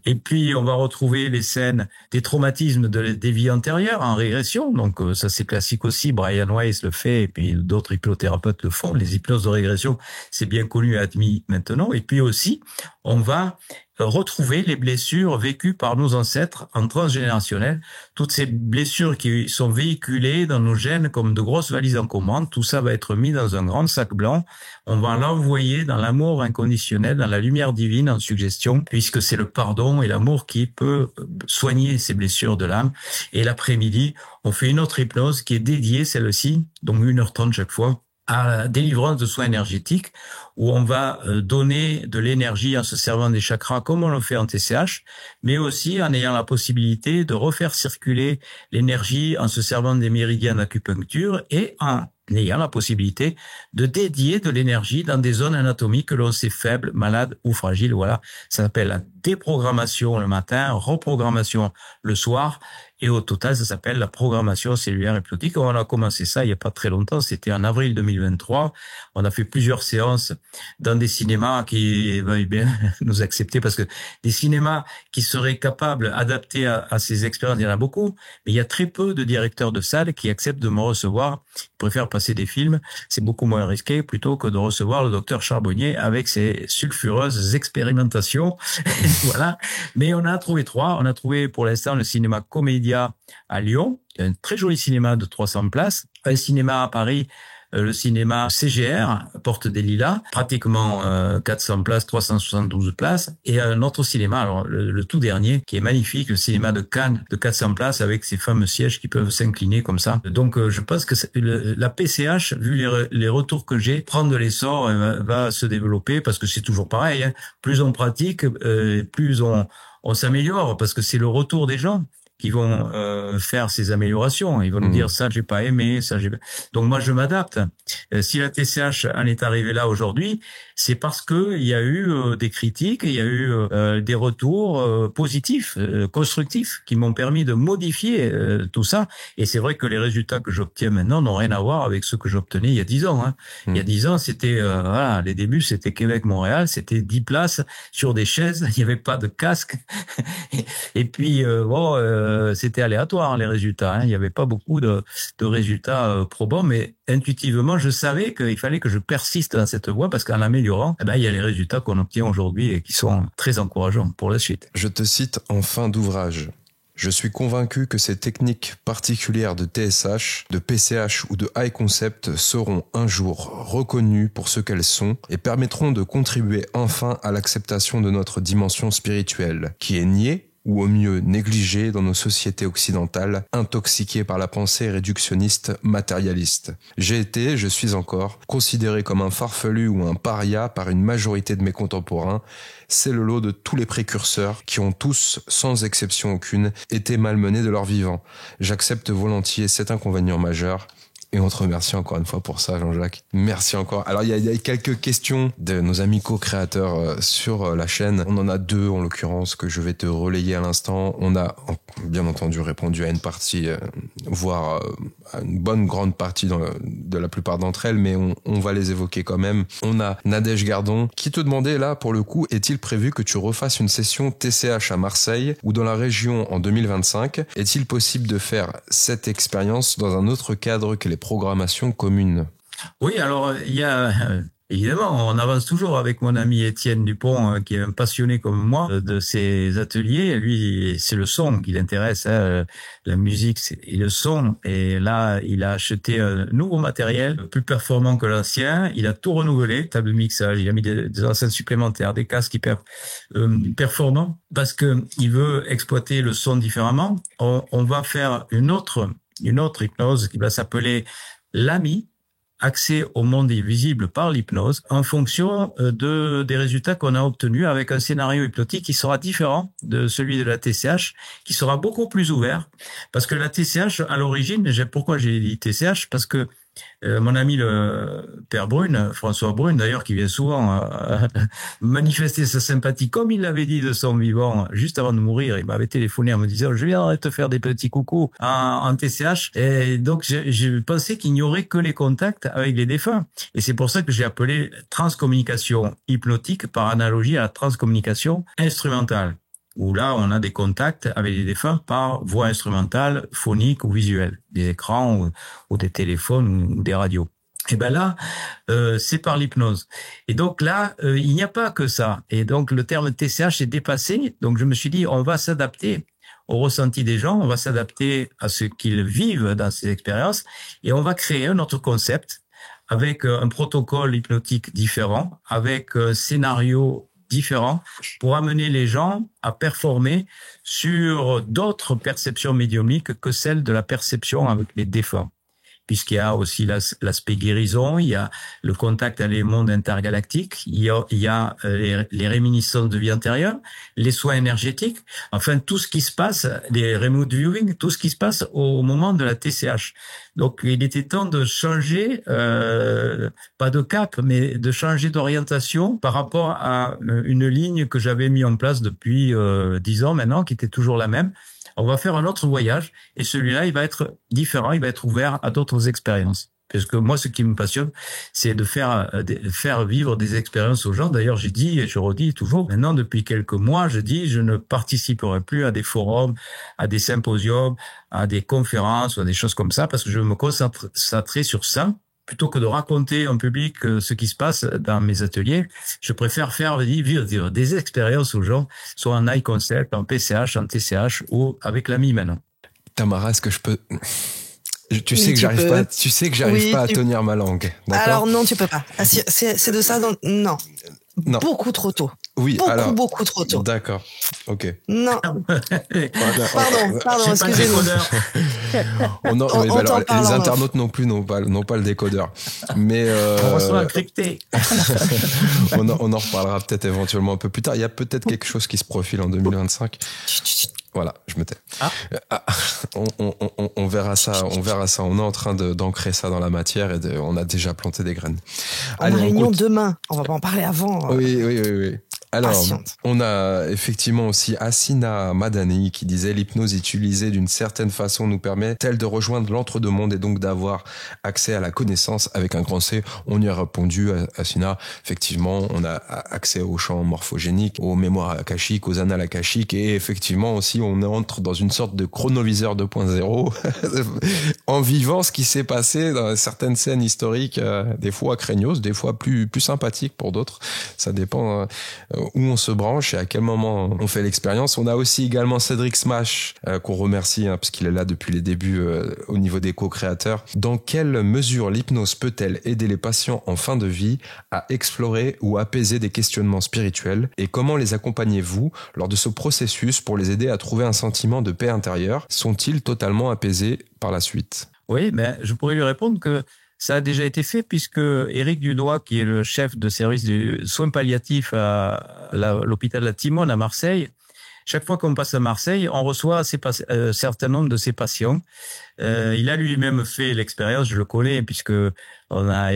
Et puis, on va retrouver les scènes des traumatismes des vies antérieures en régression. Donc, ça, c'est classique aussi. Brian Weiss le fait, et puis d'autres hypnothérapeutes le font. Les hypnoses de régression, c'est bien connu et admis maintenant. Et puis aussi, on va retrouver les blessures vécues par nos ancêtres en transgénérationnel. Toutes ces blessures qui sont véhiculées dans nos gènes comme de grosses valises en commande, tout ça va être mis dans un grand sac blanc. On va l'envoyer dans l'amour inconditionnel, dans la lumière divine en suggestion, puisque c'est le pardon et l'amour qui peut soigner ces blessures de l'âme. Et l'après-midi, on fait une autre hypnose qui est dédiée, celle-ci, donc 1h30 chaque fois, à la délivrance de soins énergétiques, où on va donner de l'énergie en se servant des chakras comme on le fait en TCH, mais aussi en ayant la possibilité de refaire circuler l'énergie en se servant des méridiens d'acupuncture et en ayant la possibilité de dédier de l'énergie dans des zones anatomiques que l'on sait faibles, malades ou fragiles. Voilà, ça s'appelle la déprogrammation le matin, reprogrammation le soir, et au total, ça s'appelle la programmation cellulaire hypnotique. On a commencé ça il n'y a pas très longtemps, c'était en avril 2023. On a fait plusieurs séances dans des cinémas qui veuillent bien nous accepter, parce que des cinémas qui seraient capables, adaptés à ces expériences, il y en a beaucoup, mais il y a très peu de directeurs de salles qui acceptent de me recevoir. Ils préfèrent passer des films, c'est beaucoup moins risqué plutôt que de recevoir le docteur Charbonnier avec ses sulfureuses expérimentations. Voilà. Mais on a trouvé 3. On a trouvé pour l'instant le cinéma Comédia à Lyon, un très joli cinéma de 300 places, un cinéma à Paris, le cinéma CGR, Porte des Lilas, pratiquement 400 places, 372 places, et un autre cinéma, alors le tout dernier, qui est magnifique, le cinéma de Cannes, de 400 places, avec ces fameux sièges qui peuvent s'incliner comme ça. Donc je pense que la PCH, vu les retours que j'ai, prendre de l'essor, va se développer, parce que c'est toujours pareil, hein. Plus on pratique, plus on s'améliore, parce que c'est le retour des gens qui vont faire ces améliorations. Ils vont nous dire ça j'ai pas aimé, ça j'ai. Donc moi je m'adapte. Si la TCH en est arrivée là aujourd'hui, c'est parce que il y a eu des critiques, il y a eu des retours positifs, constructifs, qui m'ont permis de modifier tout ça. Et c'est vrai que les résultats que j'obtiens maintenant n'ont rien à voir avec ceux que j'obtenais il y a 10 ans. Hein. Il y a 10 ans, c'était voilà, les débuts, c'était Québec-Montréal, c'était 10 places sur des chaises, il n'y avait pas de casque. Et puis c'était aléatoire les résultats. Hein. Il n'y avait pas beaucoup de résultats probants, mais intuitivement, je savais qu'il fallait que je persiste dans cette voie, parce qu'en améliorant, il y a les résultats qu'on obtient aujourd'hui et qui sont très encourageants pour la suite. Je te cite en fin d'ouvrage. Je suis convaincu que ces techniques particulières de TSH, de PCH ou de High Concept seront un jour reconnues pour ce qu'elles sont et permettront de contribuer enfin à l'acceptation de notre dimension spirituelle, qui est niée ou au mieux négligée dans nos sociétés occidentales, intoxiquées par la pensée réductionniste matérialiste. J'ai été, je suis encore, considéré comme un farfelu ou un paria par une majorité de mes contemporains. C'est le lot de tous les précurseurs qui ont tous, sans exception aucune, été malmenés de leur vivant. J'accepte volontiers cet inconvénient majeur. Et on te remercie encore une fois pour ça, Jean-Jacques. Merci encore. Alors, il y a quelques questions de nos amis co-créateurs sur la chaîne. On en a 2, en l'occurrence, que je vais te relayer à l'instant. On a, bien entendu, répondu à une partie, voire à une bonne grande partie de la plupart d'entre elles, mais on va les évoquer quand même. On a Nadège Gardon qui te demandait, là, pour le coup, est-il prévu que tu refasses une session TCH à Marseille ou dans la région en 2025 ? Est-il possible de faire cette expérience dans un autre cadre que les programmation commune? Oui, alors il y a évidemment, on avance toujours avec mon ami Étienne Dupont, qui est un passionné comme moi de ces ateliers. Lui, c'est le son qui l'intéresse, hein. La musique et le son. Et là, il a acheté un nouveau matériel, plus performant que l'ancien. Il a tout renouvelé, table de mixage. Il a mis des enceintes supplémentaires, des casques hyper performants, parce que il veut exploiter le son différemment. On va faire une autre hypnose qui va s'appeler l'AMI, accès au monde invisible par l'hypnose, en fonction des résultats qu'on a obtenus avec un scénario hypnotique qui sera différent de celui de la TCH, qui sera beaucoup plus ouvert. Parce que la TCH, à l'origine, pourquoi j'ai dit TCH? Parce que mon ami le père Brune, François Brune d'ailleurs, qui vient souvent manifester sa sympathie, comme il l'avait dit de son vivant, juste avant de mourir, il m'avait téléphoné en me disant « Je viendrai te faire des petits coucous en TCH ». Et donc, je pensais qu'il n'y aurait que les contacts avec les défunts. Et c'est pour ça que j'ai appelé transcommunication hypnotique par analogie à la transcommunication instrumentale, où là, on a des contacts avec les défunts par voie instrumentale, phonique ou visuelle, des écrans ou des téléphones ou des radios. Et ben là, c'est par l'hypnose. Et donc là, il n'y a pas que ça. Et donc le terme TCH est dépassé. Donc je me suis dit, on va s'adapter au ressenti des gens, on va s'adapter à ce qu'ils vivent dans ces expériences, et on va créer un autre concept avec un protocole hypnotique différent, avec un scénario différent, pour amener les gens à performer sur d'autres perceptions médiumniques que celles de la perception avec les défunts. Puisqu'il y a aussi l'aspect guérison, il y a le contact avec les mondes intergalactiques, il y a les réminiscences de vie antérieure, les soins énergétiques, enfin tout ce qui se passe, les remote viewing, tout ce qui se passe au moment de la TCH. Donc il était temps de changer, pas de cap, mais de changer d'orientation par rapport à une ligne que j'avais mis en place depuis 10 ans maintenant, qui était toujours la même. On va faire un autre voyage, et celui-là, il va être différent, il va être ouvert à d'autres expériences. Parce que moi, ce qui me passionne, c'est de faire vivre des expériences aux gens. D'ailleurs, j'ai dit, et je redis toujours, maintenant, depuis quelques mois, je dis, je ne participerai plus à des forums, à des symposiums, à des conférences ou à des choses comme ça, parce que je me concentrerai sur ça. Plutôt que de raconter en public ce qui se passe dans mes ateliers, je préfère faire vivre des expériences aux gens, soit en eye concept, en PCH, en TCH ou avec l'ami maintenant. Tamara, est-ce que je peux... Tu sais que j'arrive pas à tenir ma langue. D'accord. Alors non, tu peux pas. C'est de ça, non. Beaucoup trop tôt. Oui, beaucoup trop tôt. D'accord. Ok. Non. Pardon, excusez-moi. Les internautes non plus n'ont pas le décodeur. Mais on reçoit un crypté. on en reparlera peut-être éventuellement un peu plus tard. Il y a peut-être quelque chose qui se profile en 2025. Voilà, je me tais. On verra ça. On est en train d'ancrer ça dans la matière, et on a déjà planté des graines. On a réunion demain. On va pas en parler avant. Oui. Alors, on a effectivement aussi Assina Madani qui disait: l'hypnose utilisée d'une certaine façon nous permet-elle de rejoindre l'entre-deux-mondes et donc d'avoir accès à la connaissance avec un grand C? On y a répondu, Assina. Effectivement, on a accès aux champs morphogéniques, aux mémoires akashiques, aux annales akashiques, et effectivement aussi on entre dans une sorte de chronoviseur 2.0 en vivant ce qui s'est passé dans certaines scènes historiques, des fois craignos, des fois plus sympathiques pour d'autres. Ça dépend où on se branche et à quel moment on fait l'expérience. On a aussi également Cédric Smash, qu'on remercie parce qu'il est là depuis les débuts au niveau des co-créateurs. Dans quelle mesure l'hypnose peut-elle aider les patients en fin de vie à explorer ou apaiser des questionnements spirituels, et comment les accompagnez-vous lors de ce processus pour les aider à trouver un sentiment de paix intérieure? Sont-ils totalement apaisés par la suite? Oui, mais je pourrais lui répondre que ça a déjà été fait, puisque Éric Dudois, qui est le chef de service de soins palliatifs à l'hôpital de la Timone à Marseille, chaque fois qu'on passe à Marseille, on reçoit un certain nombre de ses patients. Il a lui-même fait l'expérience, je le connais, puisque on a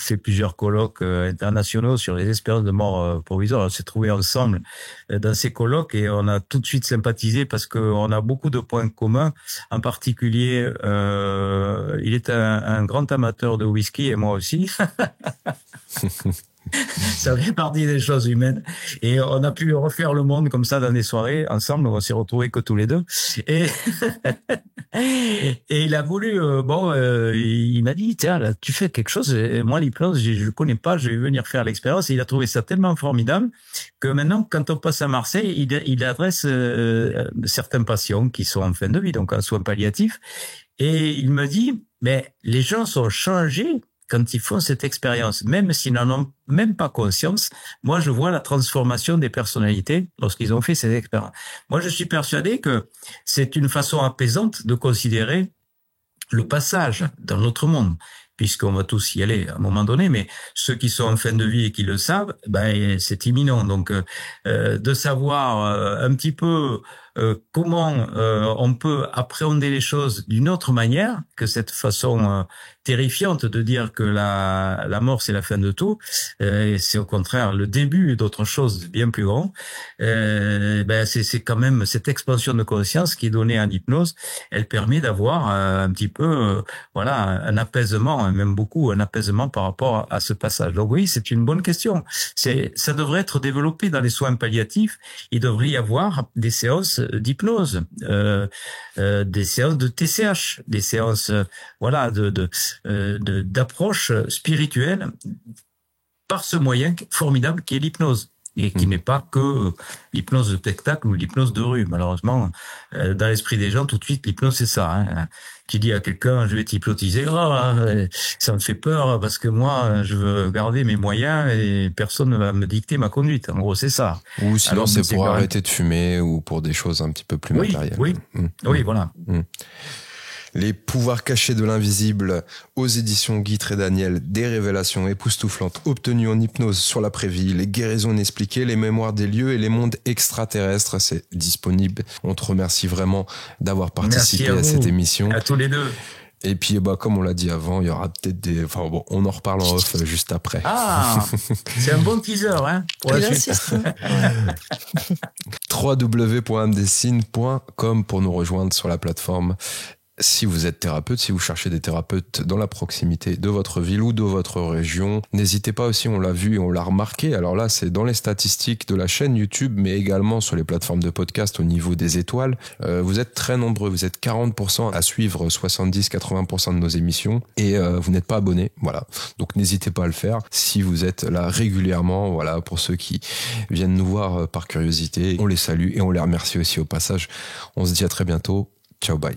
fait plusieurs colloques internationaux sur les expériences de mort provisoire. On s'est trouvés ensemble dans ces colloques et on a tout de suite sympathisé parce qu'on a beaucoup de points communs. En particulier, il est un grand amateur de whisky et moi aussi. Ça fait partie des choses humaines, et on a pu refaire le monde comme ça dans des soirées ensemble. On s'est retrouvés que tous les deux, et il a voulu il m'a dit: tiens, là, tu fais quelque chose, moi l'hypnose je connais pas, je vais venir faire l'expérience. Et il a trouvé ça tellement formidable que maintenant, quand on passe à Marseille, il adresse certains patients qui sont en fin de vie, donc en soins palliatifs, et il me dit: mais les gens sont changés quand ils font cette expérience, même s'ils n'en ont même pas conscience. Moi, je vois la transformation des personnalités lorsqu'ils ont fait cette expérience. Moi, je suis persuadé que c'est une façon apaisante de considérer le passage dans l'autre monde, puisqu'on va tous y aller à un moment donné, mais ceux qui sont en fin de vie et qui le savent, c'est imminent. Donc, de savoir un petit peu comment on peut appréhender les choses d'une autre manière que cette façon terrifiante de dire que la mort c'est la fin de tout, c'est au contraire le début d'autre chose bien plus grand. C'est quand même cette expansion de conscience qui est donnée en hypnose. Elle permet d'avoir un petit peu un apaisement, même beaucoup un apaisement par rapport à ce passage. Donc oui, c'est une bonne question. Ça devrait être développé dans les soins palliatifs. Il devrait y avoir des séances d'hypnose, des séances de TCH, des séances d'approche spirituelle par ce moyen formidable qui est l'hypnose. Et qui n'est pas que l'hypnose de spectacle ou l'hypnose de rue. Malheureusement, dans l'esprit des gens, tout de suite, l'hypnose, c'est ça. Hein. Tu dis à quelqu'un, je vais t'hypnotiser, ça me fait peur parce que moi, je veux garder mes moyens et personne ne va me dicter ma conduite. En gros, c'est ça. Ou sinon, alors, c'est pour arrêter de fumer ou pour des choses un petit peu plus matérielles. Oui, voilà. Les pouvoirs cachés de l'invisible aux éditions Guy Trédaniel, des révélations époustouflantes obtenues en hypnose sur l'après-vie, les guérisons inexpliquées, les mémoires des lieux et les mondes extraterrestres. C'est disponible. On te remercie vraiment d'avoir participé à cette émission. À tous les deux. Et puis, comme on l'a dit avant, il y aura peut-être on en reparle en off juste après. Ah, c'est un bon teaser, hein, pour la suite. www.amdessine.com pour nous rejoindre sur la plateforme. Si vous êtes thérapeute, si vous cherchez des thérapeutes dans la proximité de votre ville ou de votre région, n'hésitez pas aussi, on l'a vu et on l'a remarqué. Alors là, c'est dans les statistiques de la chaîne YouTube, mais également sur les plateformes de podcast au niveau des étoiles. Vous êtes très nombreux, vous êtes 40% à suivre 70-80% de nos émissions et vous n'êtes pas abonné. Voilà. Donc n'hésitez pas à le faire si vous êtes là régulièrement. Voilà, pour ceux qui viennent nous voir par curiosité, on les salue et on les remercie aussi au passage. On se dit à très bientôt. Ciao, bye.